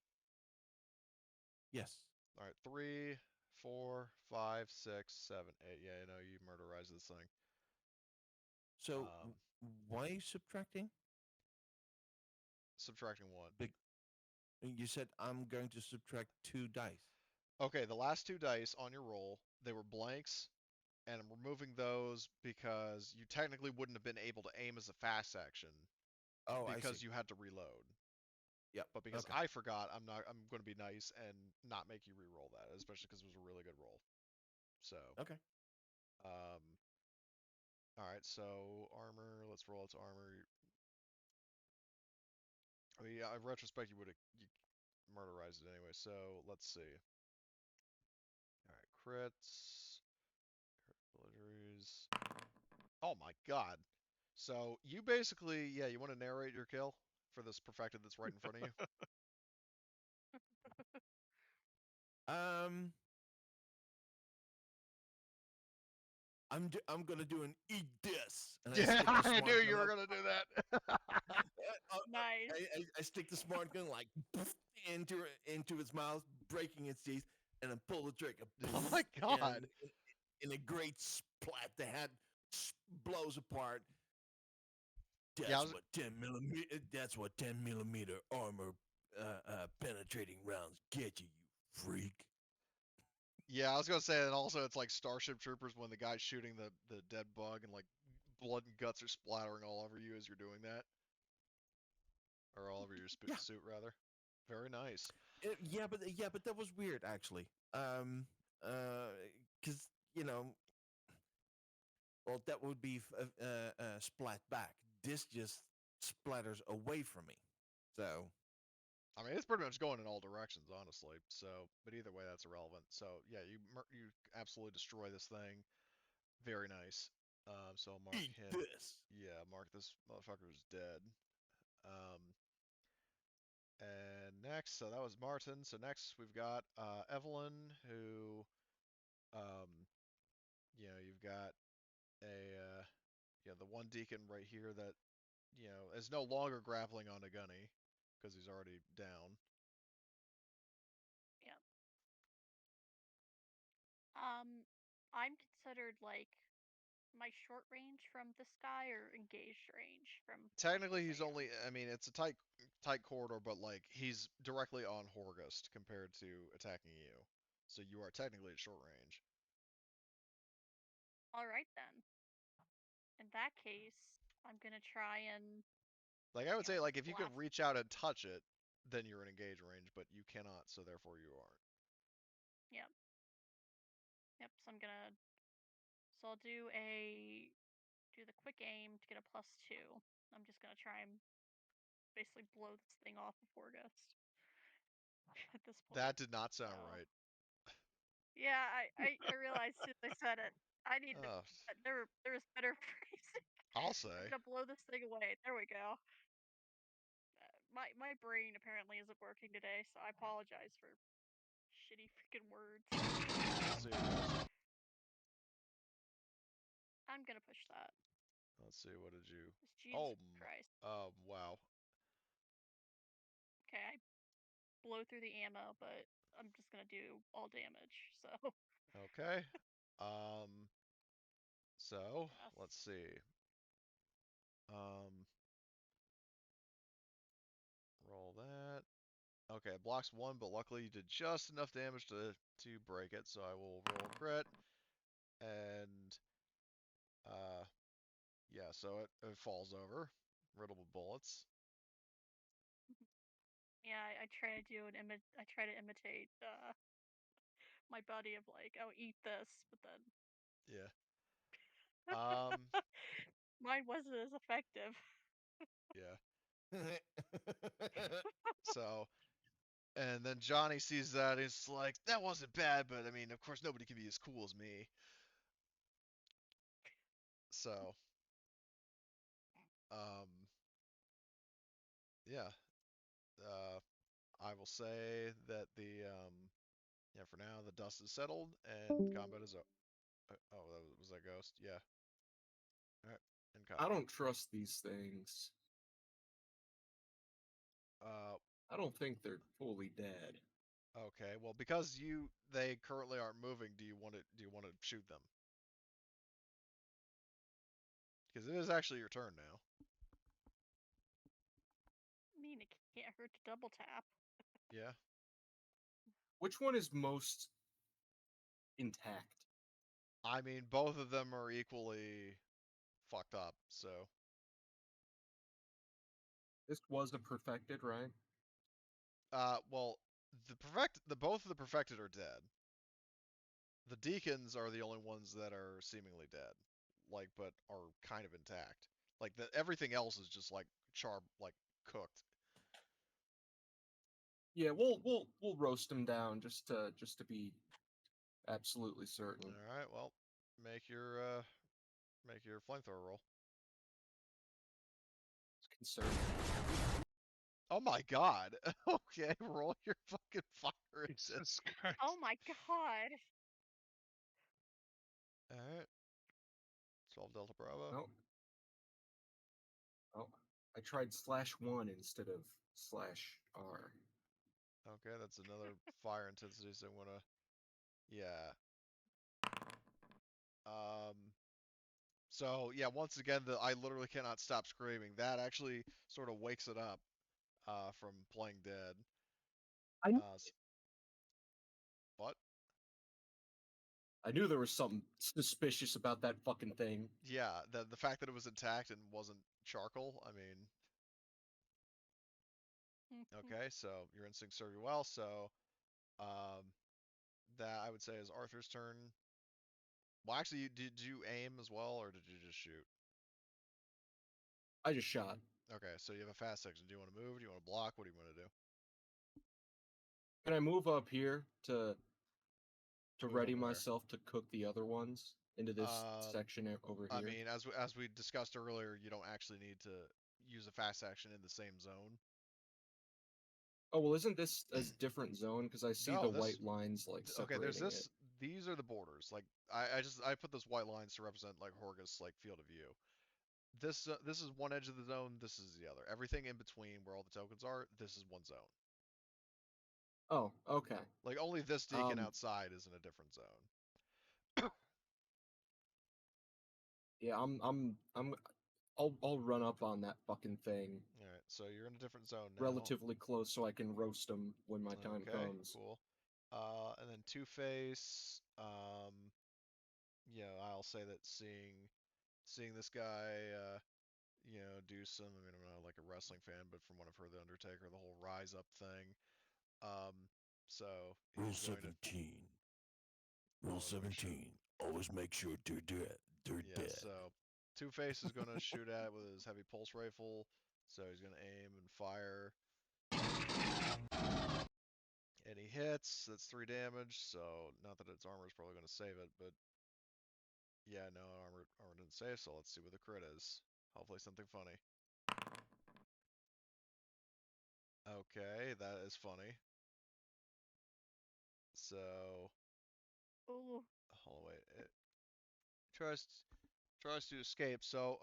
Yes. All right, 3, 4, 5, 6, 7, 8. Yeah, I know you murderized this thing. So Um, why subtracting? Subtracting what? You said I'm going to subtract 2 dice. Okay, the last 2 dice on your roll, they were blanks, and I'm removing those because you technically wouldn't have been able to aim as a fast action Oh, I because see. you had to reload. Yep. But because Okay. I forgot, I'm going to be nice and not make you re-roll that, especially because it was a really good roll. So, Okay. all right. So armor. Let's roll its armor. I mean, yeah, in retrospect, you would have murderized it anyway. So let's see. All right, crits, critical injuries. Oh my god. So you basically, yeah, you want to narrate your kill for this perfected that's right in front of you? Um, I'm gonna do an eat this, and I Yeah, stick the I knew smart you gun were up. gonna do that. Nice. I stick the smart gun like into its mouth, breaking its teeth, and then pull the trigger. Oh my god. And in a great splat, the head blows apart. Yeah, That's what 10 millimeter armor penetrating rounds get you, you freak. yeah, I was gonna say, and also it's like Starship Troopers when the guy's shooting the dead bug and like blood and guts are splattering all over you as you're doing that, or all over your Yeah, suit rather. Very nice. yeah, but that was weird actually. Because well, that would be splat back. This just splatters away from me. So I mean, it's pretty much going in all directions, honestly. So, but either way, that's irrelevant. So, yeah, you absolutely destroy this thing. Very nice. So I'll mark eat him. this. Yeah, mark this motherfucker's dead. Um, and next, so that was Martin. So next we've got Evelyn, who, um, you've got the one deacon right here that, is no longer grappling on a gunny because he's already down. Yep. I'm considered like my short range from this guy or engaged range from like Technically, he's Sam. only. I mean, it's a tight corridor, but like he's directly on Horgust compared to attacking you. So you are technically at short range. All right then. In that case, I'm gonna try and Like I would say, like if you can blast. reach out and touch it, then you're in engage range, but you cannot, so therefore you aren't. Yep. Yep. So I'll do the quick aim to get a +2. I'm just gonna try and basically blow this thing off of August at this point. That did not sound So right. yeah, I realized as soon as I said it, I need to. Oh, There was better phrasing. I'll I'm say. gonna blow this thing away. There we go. My brain apparently isn't working today, so I apologize for shitty freaking words. Let's see this. I'm gonna push that. Let's see. What did you? Jesus Oh, Christ. wow. Okay, I blow through the ammo, but I'm just gonna do all damage. So Okay. Um. So yes. let's see. Um. Roll that. Okay, it blocks 1, but luckily you did just enough damage to break it, so I will roll crit. And yeah, so it falls over, riddled with bullets. Yeah, I try to do I try to imitate my buddy of like, oh, eat this, but then Yeah. Um. mine wasn't as effective. Yeah. So, and then Johnny sees that, and he's like, "That wasn't bad, but I mean, of course, nobody can be as cool as me." So, um, yeah. Uh, I will say that yeah, for now the dust is settled and combat is oh, was that Ghost? Yeah. All right. In I combat. don't trust these things. Uh, I don't think they're fully dead. okay. Well, because they currently aren't moving, do you want to shoot them? Because it is actually your turn now. I mean, Can't hurt to double tap. Yeah. Which one is most intact? I mean, both of them are equally fucked up, so. This was a perfected, right? Well, both of the perfected are dead. The deacons are the only ones that are seemingly dead, like, but are kind of intact. Like everything else is just like cooked. Yeah, we'll roast them down just to be absolutely certain. All right, well, make your flamethrower roll. It's concerning. Oh my god. Okay, roll your fucking fire Jesus intensity. Christ. Oh my god. All right. 12 Delta Bravo. No. Oh, I tried /1 instead of /R. Okay, that's another fire intensity, so I'm gonna, yeah. So yeah, once again, I literally cannot stop screaming. That actually sort of wakes it up, from playing dead. What? I knew there was something suspicious about that fucking thing. Yeah, the fact that it was intact and wasn't charcoal, I mean, okay, so your instincts serve you well, so, that I would say is Arthur's turn. Well, actually, did you aim as well, or did you just shoot? I just shot. Okay, so you have a fast section. Do you want to move? Do you want to block? What do you want to do? Can I move up here to Move ready up where? myself to cook the other ones into this Um, section over I here? mean, as we discussed earlier, you don't actually need to use a fast action in the same zone. Oh, well, isn't this a different zone? Because I see No, the white lines like okay, there's separating it. these are the borders. Like I put those white lines to represent like Horgus like field of view. This is one edge of the zone, this is the other. Everything in between where all the tokens are, this is one zone. Oh, okay. Like only this deacon outside is in a different zone. Yeah, I'll run up on that fucking thing. All right, so you're in a different zone now. Relatively close, so I can roast them when my time Okay, comes. cool. And then Two-Face. I'll say that seeing this guy, do some. I mean, I'm not like a wrestling fan, but from what I've heard, the Undertaker, the whole rise up thing. So Rule he's going to. 17. Rule 17. Always make sure they're dead. They're Yeah, dead. so Two-Face is going to shoot at it with his heavy pulse rifle. So he's going to aim and fire. And he hits. That's 3 damage. So not that its armor is probably going to save it, but yeah, no, armor didn't save. So let's see what the crit is. Hopefully something funny. Okay, that is funny. So, Ooh. hold on, wait. It tries to escape. So,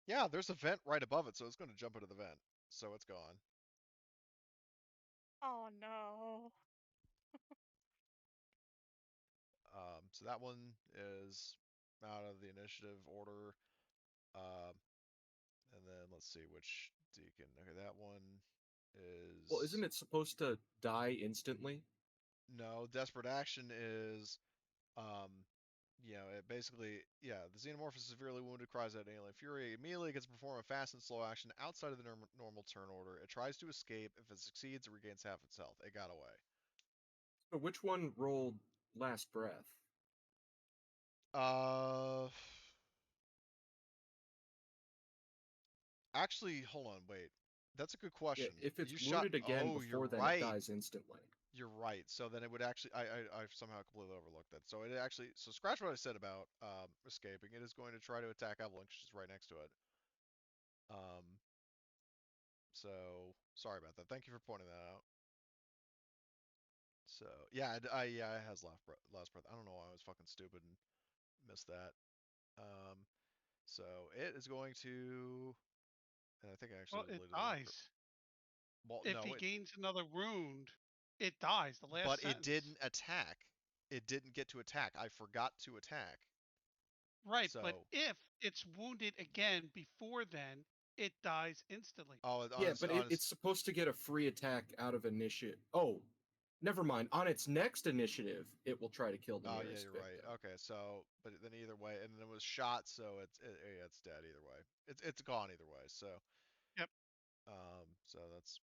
yeah, there's a vent right above it, so it's going to jump into the vent. So it's gone. Oh no. So that one is out of the initiative order. And then let's see which deacon. Okay, that one is. Well, isn't it supposed to die instantly? No, desperate action is, it basically, the xenomorph is severely wounded, cries out in alien fury. Immediately gets to perform a fast and slow action outside of the normal turn order. It tries to escape. If it succeeds, it regains half its health. It got away. So which one rolled last breath? Actually, hold on, wait. That's a good Yeah, question. if it's You shot. wounded again Oh, you're before then, it right. dies instantly. You're right. So then it would actually. I somehow completely overlooked that. So it actually. So scratch what I said about escaping. It is going to try to attack Evelyn because she's right next to it. So sorry about that. Thank you for pointing that out. So yeah, it has last breath. I don't know why I was fucking stupid and missed that. So it is going to, and I think I actually Well, it deleted the wrong. dies. Well, If no, he gains another wound, it dies. The last but it sentence. didn't attack. It didn't get to attack. I forgot to attack. Right, but So if it's wounded again before then, it dies instantly. Oh, on Yeah, its, but on its, it's supposed to get a free attack out of initiative. Oh, never mind. On its next initiative, it will try to kill the oh nearest yeah, you're victim. right. Okay, so but then either way, and then it was shot, so yeah, it's dead either way. It's gone either way. So Yep. so that's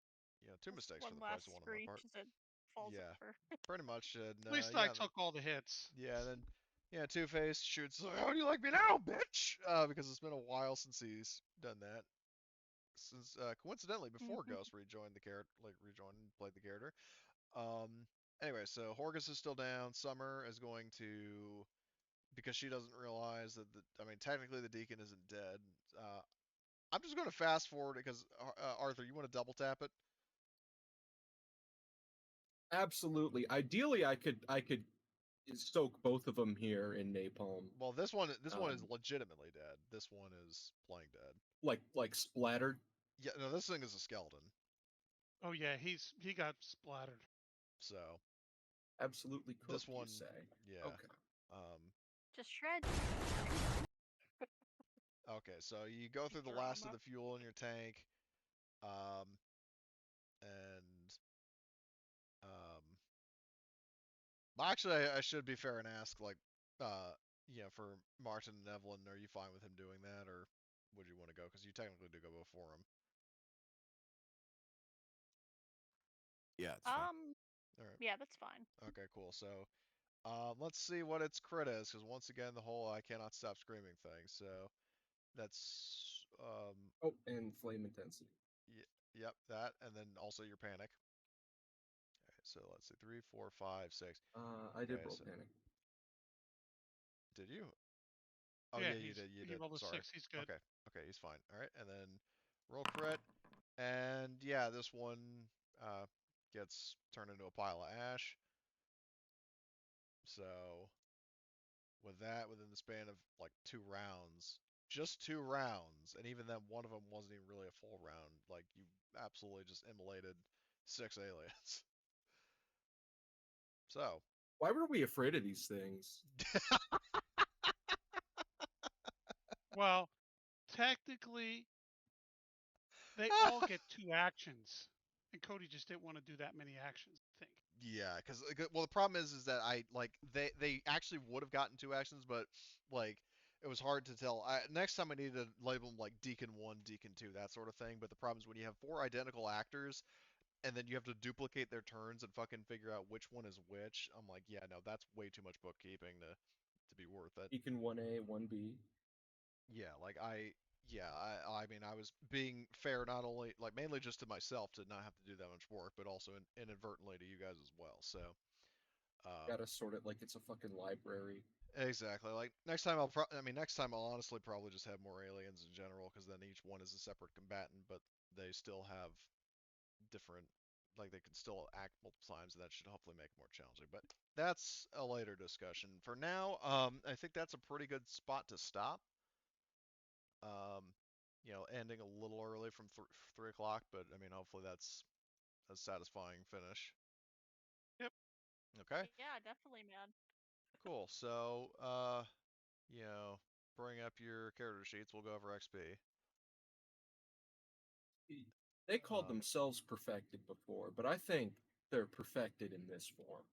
two Just mistakes for one the price last of one on my screech part. as it falls Yeah, over. pretty much. And At least I yeah, took all the hits. yeah, and then Two-Face shoots. Like, how do you like me now, bitch? Because it's been a while since he's done that. Since coincidentally before Ghost rejoined the character, like rejoined and played the character. Um. Anyway, so Horgus is still down. Summer is going to, because she doesn't realize that I mean, technically the Deacon isn't dead. I'm just going to fast forward because Arthur, you want to double tap it? Absolutely. Ideally, I could soak both of them here in napalm, Well, this one is Um, legitimately dead. This one is playing dead. like splattered. Yeah, no, this thing is a skeleton. Oh yeah, he got splattered. So Absolutely this cooked, you one, say? yeah. Okay. Just shred. Okay, so you go through the last of the fuel in your tank, um, and well, actually, I should be fair and ask, like, for Martin and Evelyn, are you fine with him doing that, or would you want to go? Because you technically do go before him. Yeah, it's fine. All right. Yeah, that's fine. Okay, cool. So, let's see what its crit is, because once again, the whole I cannot stop screaming thing. So that's Oh, and flame intensity. yep, that, and then also your panic. All right, so let's see, 3, 4, 5, 6. I did Okay, roll so panic. did you? Oh Yeah, yeah, you did. You he did. rolled a Sorry. 6. He's good. Okay. Okay, he's fine. All right, and then roll crit, and yeah, this one uh, gets turned into a pile of ash. So with that, within the span of like 2 rounds, just 2 rounds, and even then, one of them wasn't even really a full round. Like you absolutely just immolated 6 aliens. So Why were we afraid of these things? Well, technically, they all get 2 actions, and Cody just didn't want to do that many actions. I think. yeah, because well, the problem is that I like they actually would have gotten 2 actions, but like it was hard to tell. Next time I needed to label them like Deacon 1, Deacon 2, that sort of thing. But the problem is when you have 4 identical actors and then you have to duplicate their turns and fucking figure out which one is which. I'm like, yeah, no, that's way too much bookkeeping to be worth it. Beacon 1A, 1B. Yeah, like I mean, I was being fair not only like mainly just to myself to not have to do that much work, but also inadvertently to you guys as well. So. Gotta sort it like it's a fucking library. Exactly. Like next time I'll honestly probably just have more aliens in general, because then each one is a separate combatant, but they still have different, like they can still act multiple times, and that should hopefully make it more challenging. But that's a later discussion. For now, I think that's a pretty good spot to stop. Um, ending a little early from 3 o'clock, but I mean, hopefully that's a satisfying finish. Yep. Okay. Yeah, definitely, man. Cool. So, you know, bring up your character sheets. We'll go over XP. They called themselves perfected before, but I think they're perfected in this form.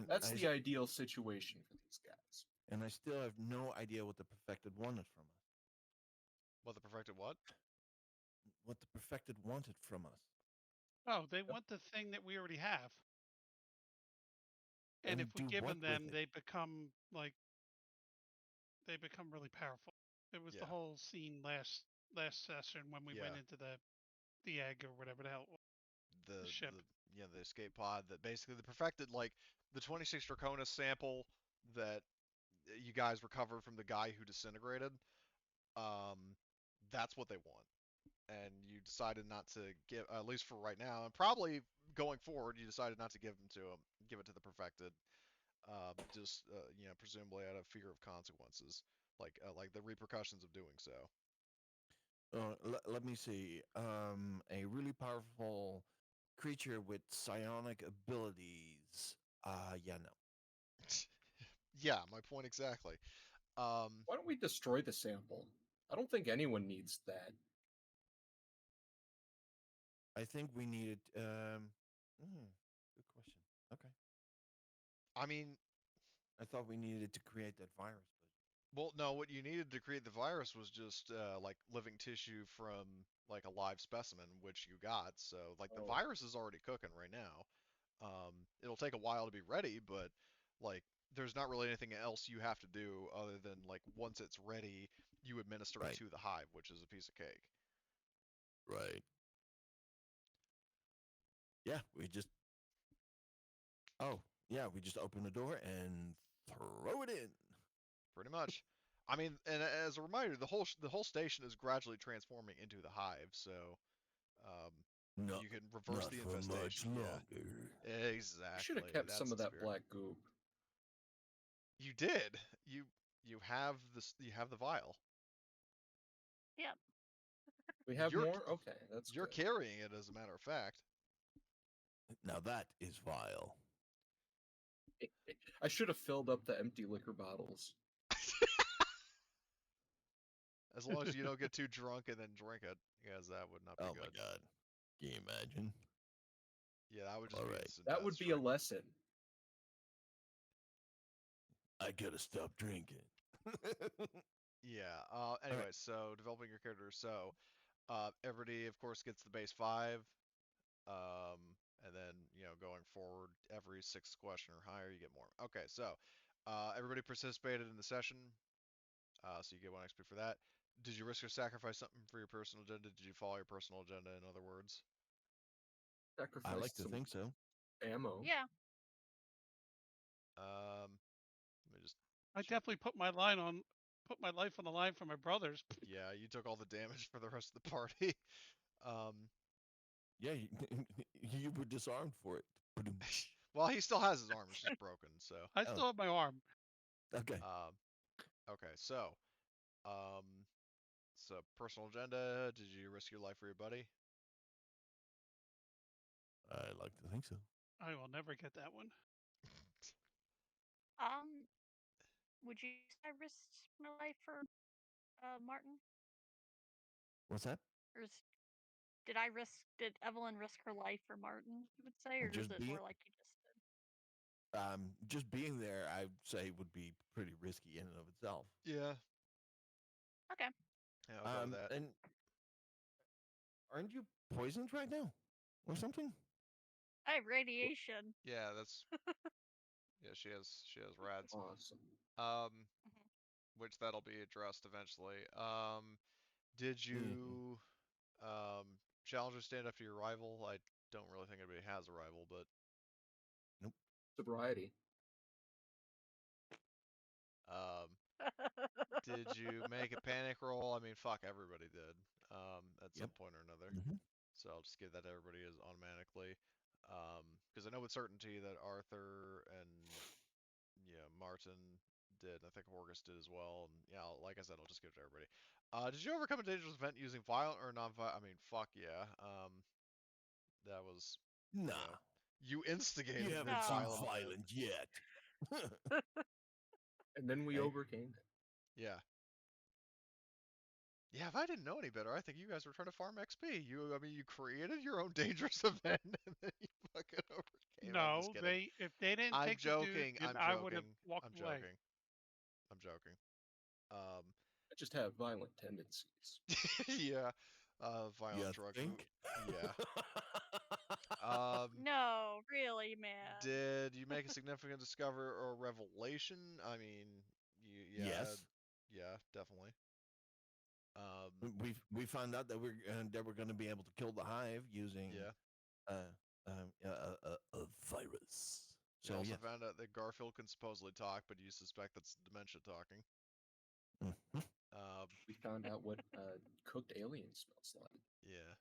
That's the ideal situation for these guys. And I still have no idea what the perfected wanted from us. What the perfected what? What the perfected wanted from us. Oh, they want the thing that we already have. And if we do give what them, with it? they become really powerful. It was the Yeah. whole scene last session when we went Yeah. into the egg or whatever the hell. The Ship. the escape pod that basically the perfected, like the 26 Draconis sample that you guys recovered from the guy who disintegrated. Um, that's what they want. And you decided not to give, at least for right now, and probably going forward, you decided not to give them to him, give it to the perfected. Just presumably out of fear of consequences, like the repercussions of doing so. Let me see. A really powerful creature with psionic abilities. Yeah, no. Yeah, my point exactly. Um, Why don't we destroy the sample? I don't think anyone needs that. I think we needed. Good question. Okay. I mean, I thought we needed to create that virus, well, no, what you needed to create the virus was just like living tissue from like a live specimen, which you got. So like the Oh, virus is already cooking right now. It'll take a while to be ready, but like there's not really anything else you have to do other than like once it's ready, you administer but it right, to the hive, which is a piece of cake. right. Yeah, we just. Oh, yeah, we just open the door and throw it in. Pretty much. I mean, and as a reminder, the whole station is gradually transforming into the hive, so um, No, you can reverse not the for much infestation. Yeah, longer. we should have exactly. kept That's some of the that spirit. black goop. You did. You have this. You have the vial. Yep. We have You're more? Okay, that's you're good. carrying it, as a matter of fact. Now that is vile. I should have filled up the empty liquor bottles. As long as you don't get too drunk and then drink it, because that would not be Oh my good. god. Can you imagine? Yeah, that would just All be right. instant That death would be a straight. lesson. I gotta stop drinking. Yeah. All right. Anyway, so developing your character. So, everybody, of course, gets the base 5. And then, going forward, every 6th question or higher, you get more. Okay, so, everybody participated in the session, so you get 1 XP for that. Did you risk or sacrifice something for your personal agenda? Did you follow your personal agenda, in other words? I like Sacrificed to some think so. ammo. Yeah. Let me just I check. definitely put my life on the line for my brothers. Yeah, you took all the damage for the rest of the party. Um, Yeah, you were disarmed for it. Ba-doom. well, he still has his arm, it's just broken, so. I Oh, still have my arm. okay. Um, okay, um, so personal agenda, did you risk your life for your buddy? I like to think so. I will never get that one. Would you say I risked my life for Martin? What's that? Or did Evelyn risk her life for Martin, you would say, or is Just it being more like you just did? just being there, I'd say would be pretty risky in and of itself. Yeah. Okay. Yeah, I'll go with that. And aren't you poisoned right now, or something? I have radiation. Yeah, that's yeah, she has rads. Awesome. Um, Mhm. which that'll be addressed eventually. Did Mm-hmm. you challenge or stand up to your rival? I don't really think anybody has a rival, but Nope. Sobriety. um, did you make a panic roll? I mean, fuck, everybody did. At Yep. some point or another. Mm-hmm. So I'll just give that to everybody as automatically. Because I know with certainty that Arthur and Martin did. I think Horgus did as well. And yeah, like I said, I'll just give it to everybody. Did you overcome a dangerous event using violent or non-violent? I mean, fuck yeah. That was, Nah, you you instigated the haven't seen violent No. event. violent yet. And then we Hey, overcame it. Yeah. Yeah, if I didn't know any better, I think you guys were trying to farm XP. I mean, you created your own dangerous event and then you fucking overcame. I'm just No, kidding. if they didn't I'm take the dude, joking. then I'm I would have joking. I'm walked away. joking. I'm joking. Um, I just have violent tendencies. yeah. you Violent drug boot. think? Yeah. Um, No, really, man. did you make a significant discovery or revelation? I mean, yeah, Yes. yeah, definitely. We found out that we're going to be able to kill the hive using Yeah. a virus. You So also yes. found out that Garfield can supposedly talk, but you suspect that's dementia talking. Mhm. We found out what cooked alien smells like. Yeah.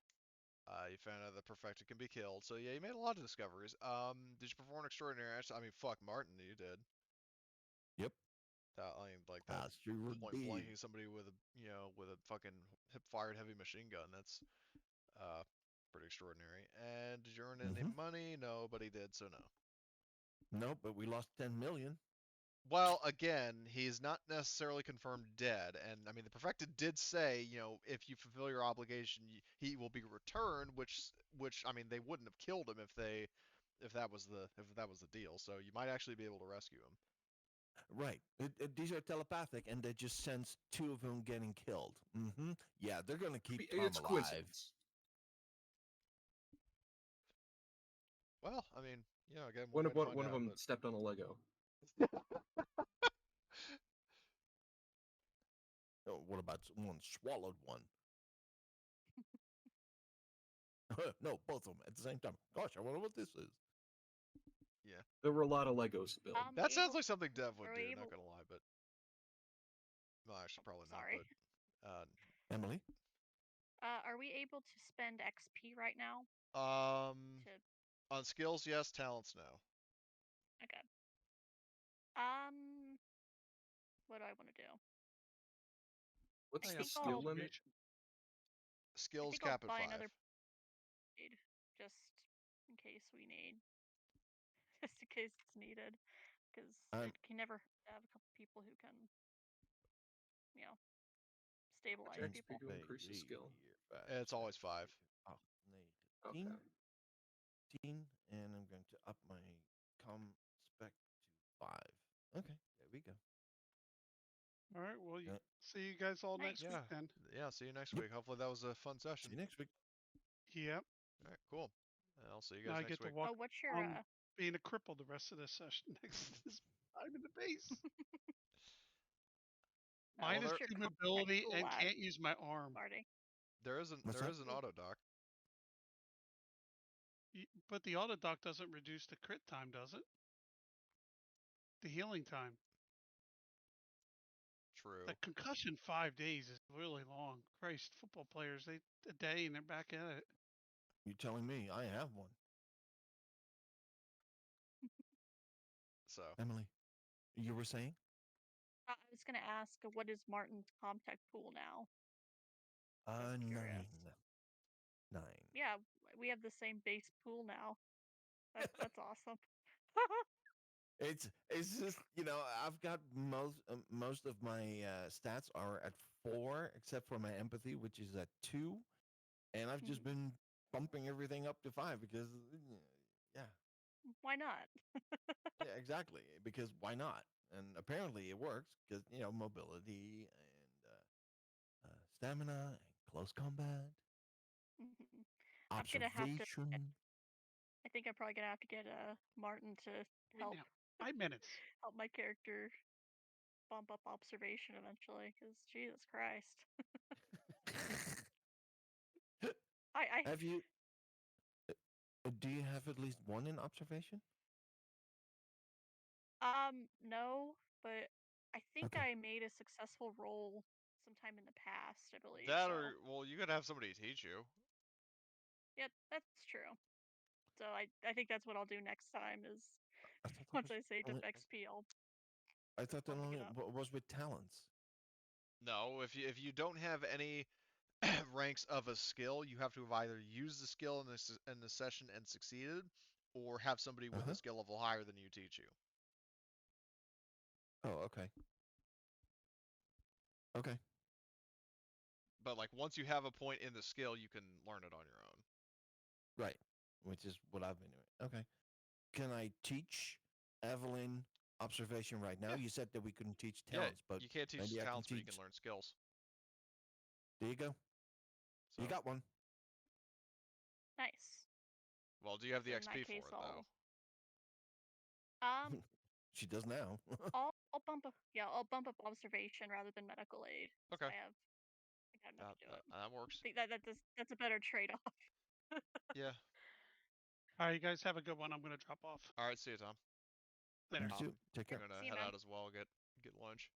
You found out that Perfected can be killed. So yeah, you made a lot of discoveries. Did you perform an extraordinary action? I mean, fuck, Martin, you did. Yep. I mean, like that I sure point did. blanking somebody with a fucking hip fired heavy machine gun. That's uh pretty extraordinary. And did you earn any Hmm. money? No, but he did, so no. No, but we lost 10 million. Well, again, he's not necessarily confirmed dead, and I mean the perfected did say, if you fulfill your obligation, he will be returned, which I mean they wouldn't have killed him if that was the deal. So you might actually be able to rescue him. Right. These are telepathic, and they just sense two of them getting killed. Mm-hmm. Yeah, they're gonna keep Tom It's alive. coincidence. Well, I mean, again, we'll wait to find One of out. them stepped on a Lego. Oh, what about someone swallowed one? No, both of them at the same time. Gosh, I wonder what this is. Yeah, There were a lot of Legos to build. that sounds like something Dev would are do. we Not able- gonna lie, but well, actually, probably Sorry. not. But Emily? Are we able to spend XP right now? To on skills, yes. Talents, no. okay. What do I want to do? What's I the think skill I'll- limit? I Skills think I'll cap at buy 5. another blade, just in case we need, just in case it's needed, because Um, it can never have a couple people who can, you know, stabilize XP people. to increase the skill. It's always 5. Oh, Okay. 19, and I'm going to up my com spec to 5. Okay, there we go. All right. Well, Yeah. see you guys all Nice. next week Yeah. then. Yeah. See you next Yep. week. Hopefully that was a fun See session. you next week. Yep. All right. Cool. I'll see you Now guys I next get to week. walk Oh, what's your around being a cripple the rest of the session next to this. I'm in the base. Well, Minus there what's your 2 contact mobility pool and at, can't use my arm. Marty? What's there that? is an auto dock. But the auto dock doesn't reduce the crit time, does it? The healing time. True. The concussion 5 days is really long. Christ, football players, they a day and they're back at it. You're telling me I have one. So Emily, you were saying? I was gonna ask, what is Martin's contact pool now? Just 9. curious. 9. Yeah, we have the same base pool now. That's awesome. It's just I've got most of my stats are at 4 except for my empathy, which is at 2, and I've just been bumping everything up to 5 because yeah. Why not? Yeah, exactly, because why not? And apparently it works because mobility and stamina and close combat, Mhm. I'm gonna have to. observation. I think I'm probably gonna have to get Martin to Wait help now. 5 minutes. help my character bump up observation eventually. Because Jesus Christ, I Have you do you have at least one in observation? no, but I think Okay. I made a successful roll sometime in the past. I believe that, so. or well, you could have somebody teach you. Yeah, that's true. So I think that's what I'll do next time. Is I thought that once was I saved up only, XP, I thought that I'll pick only it up. was with talents. No, if you don't have any ranks of a skill, you have to have either used the skill in the session and succeeded, or have somebody with a Uh-huh. skill level higher than you teach you. Oh, okay. Okay. But like once you have a point in the skill, you can learn it on your own. Right. Which is what I've been doing. Okay. Can I teach Evelyn observation right now? Yeah. You said that we couldn't teach Yeah, talents, but you can't teach maybe I can talents, but you teach. can learn skills. There you go. So, You got one. Nice. well, do you have the So in that XP case, for it though? She does now. I'll bump up. Yeah, I'll bump up observation rather than medical aid. So Okay, I got enough to do it. that works. I think that's a better trade-off. Yeah. All right, you guys have a good one. I'm going to drop off. All right, see you, Tom. Later. You too. Take I'm care. gonna See you, head man. out as well. Get lunch.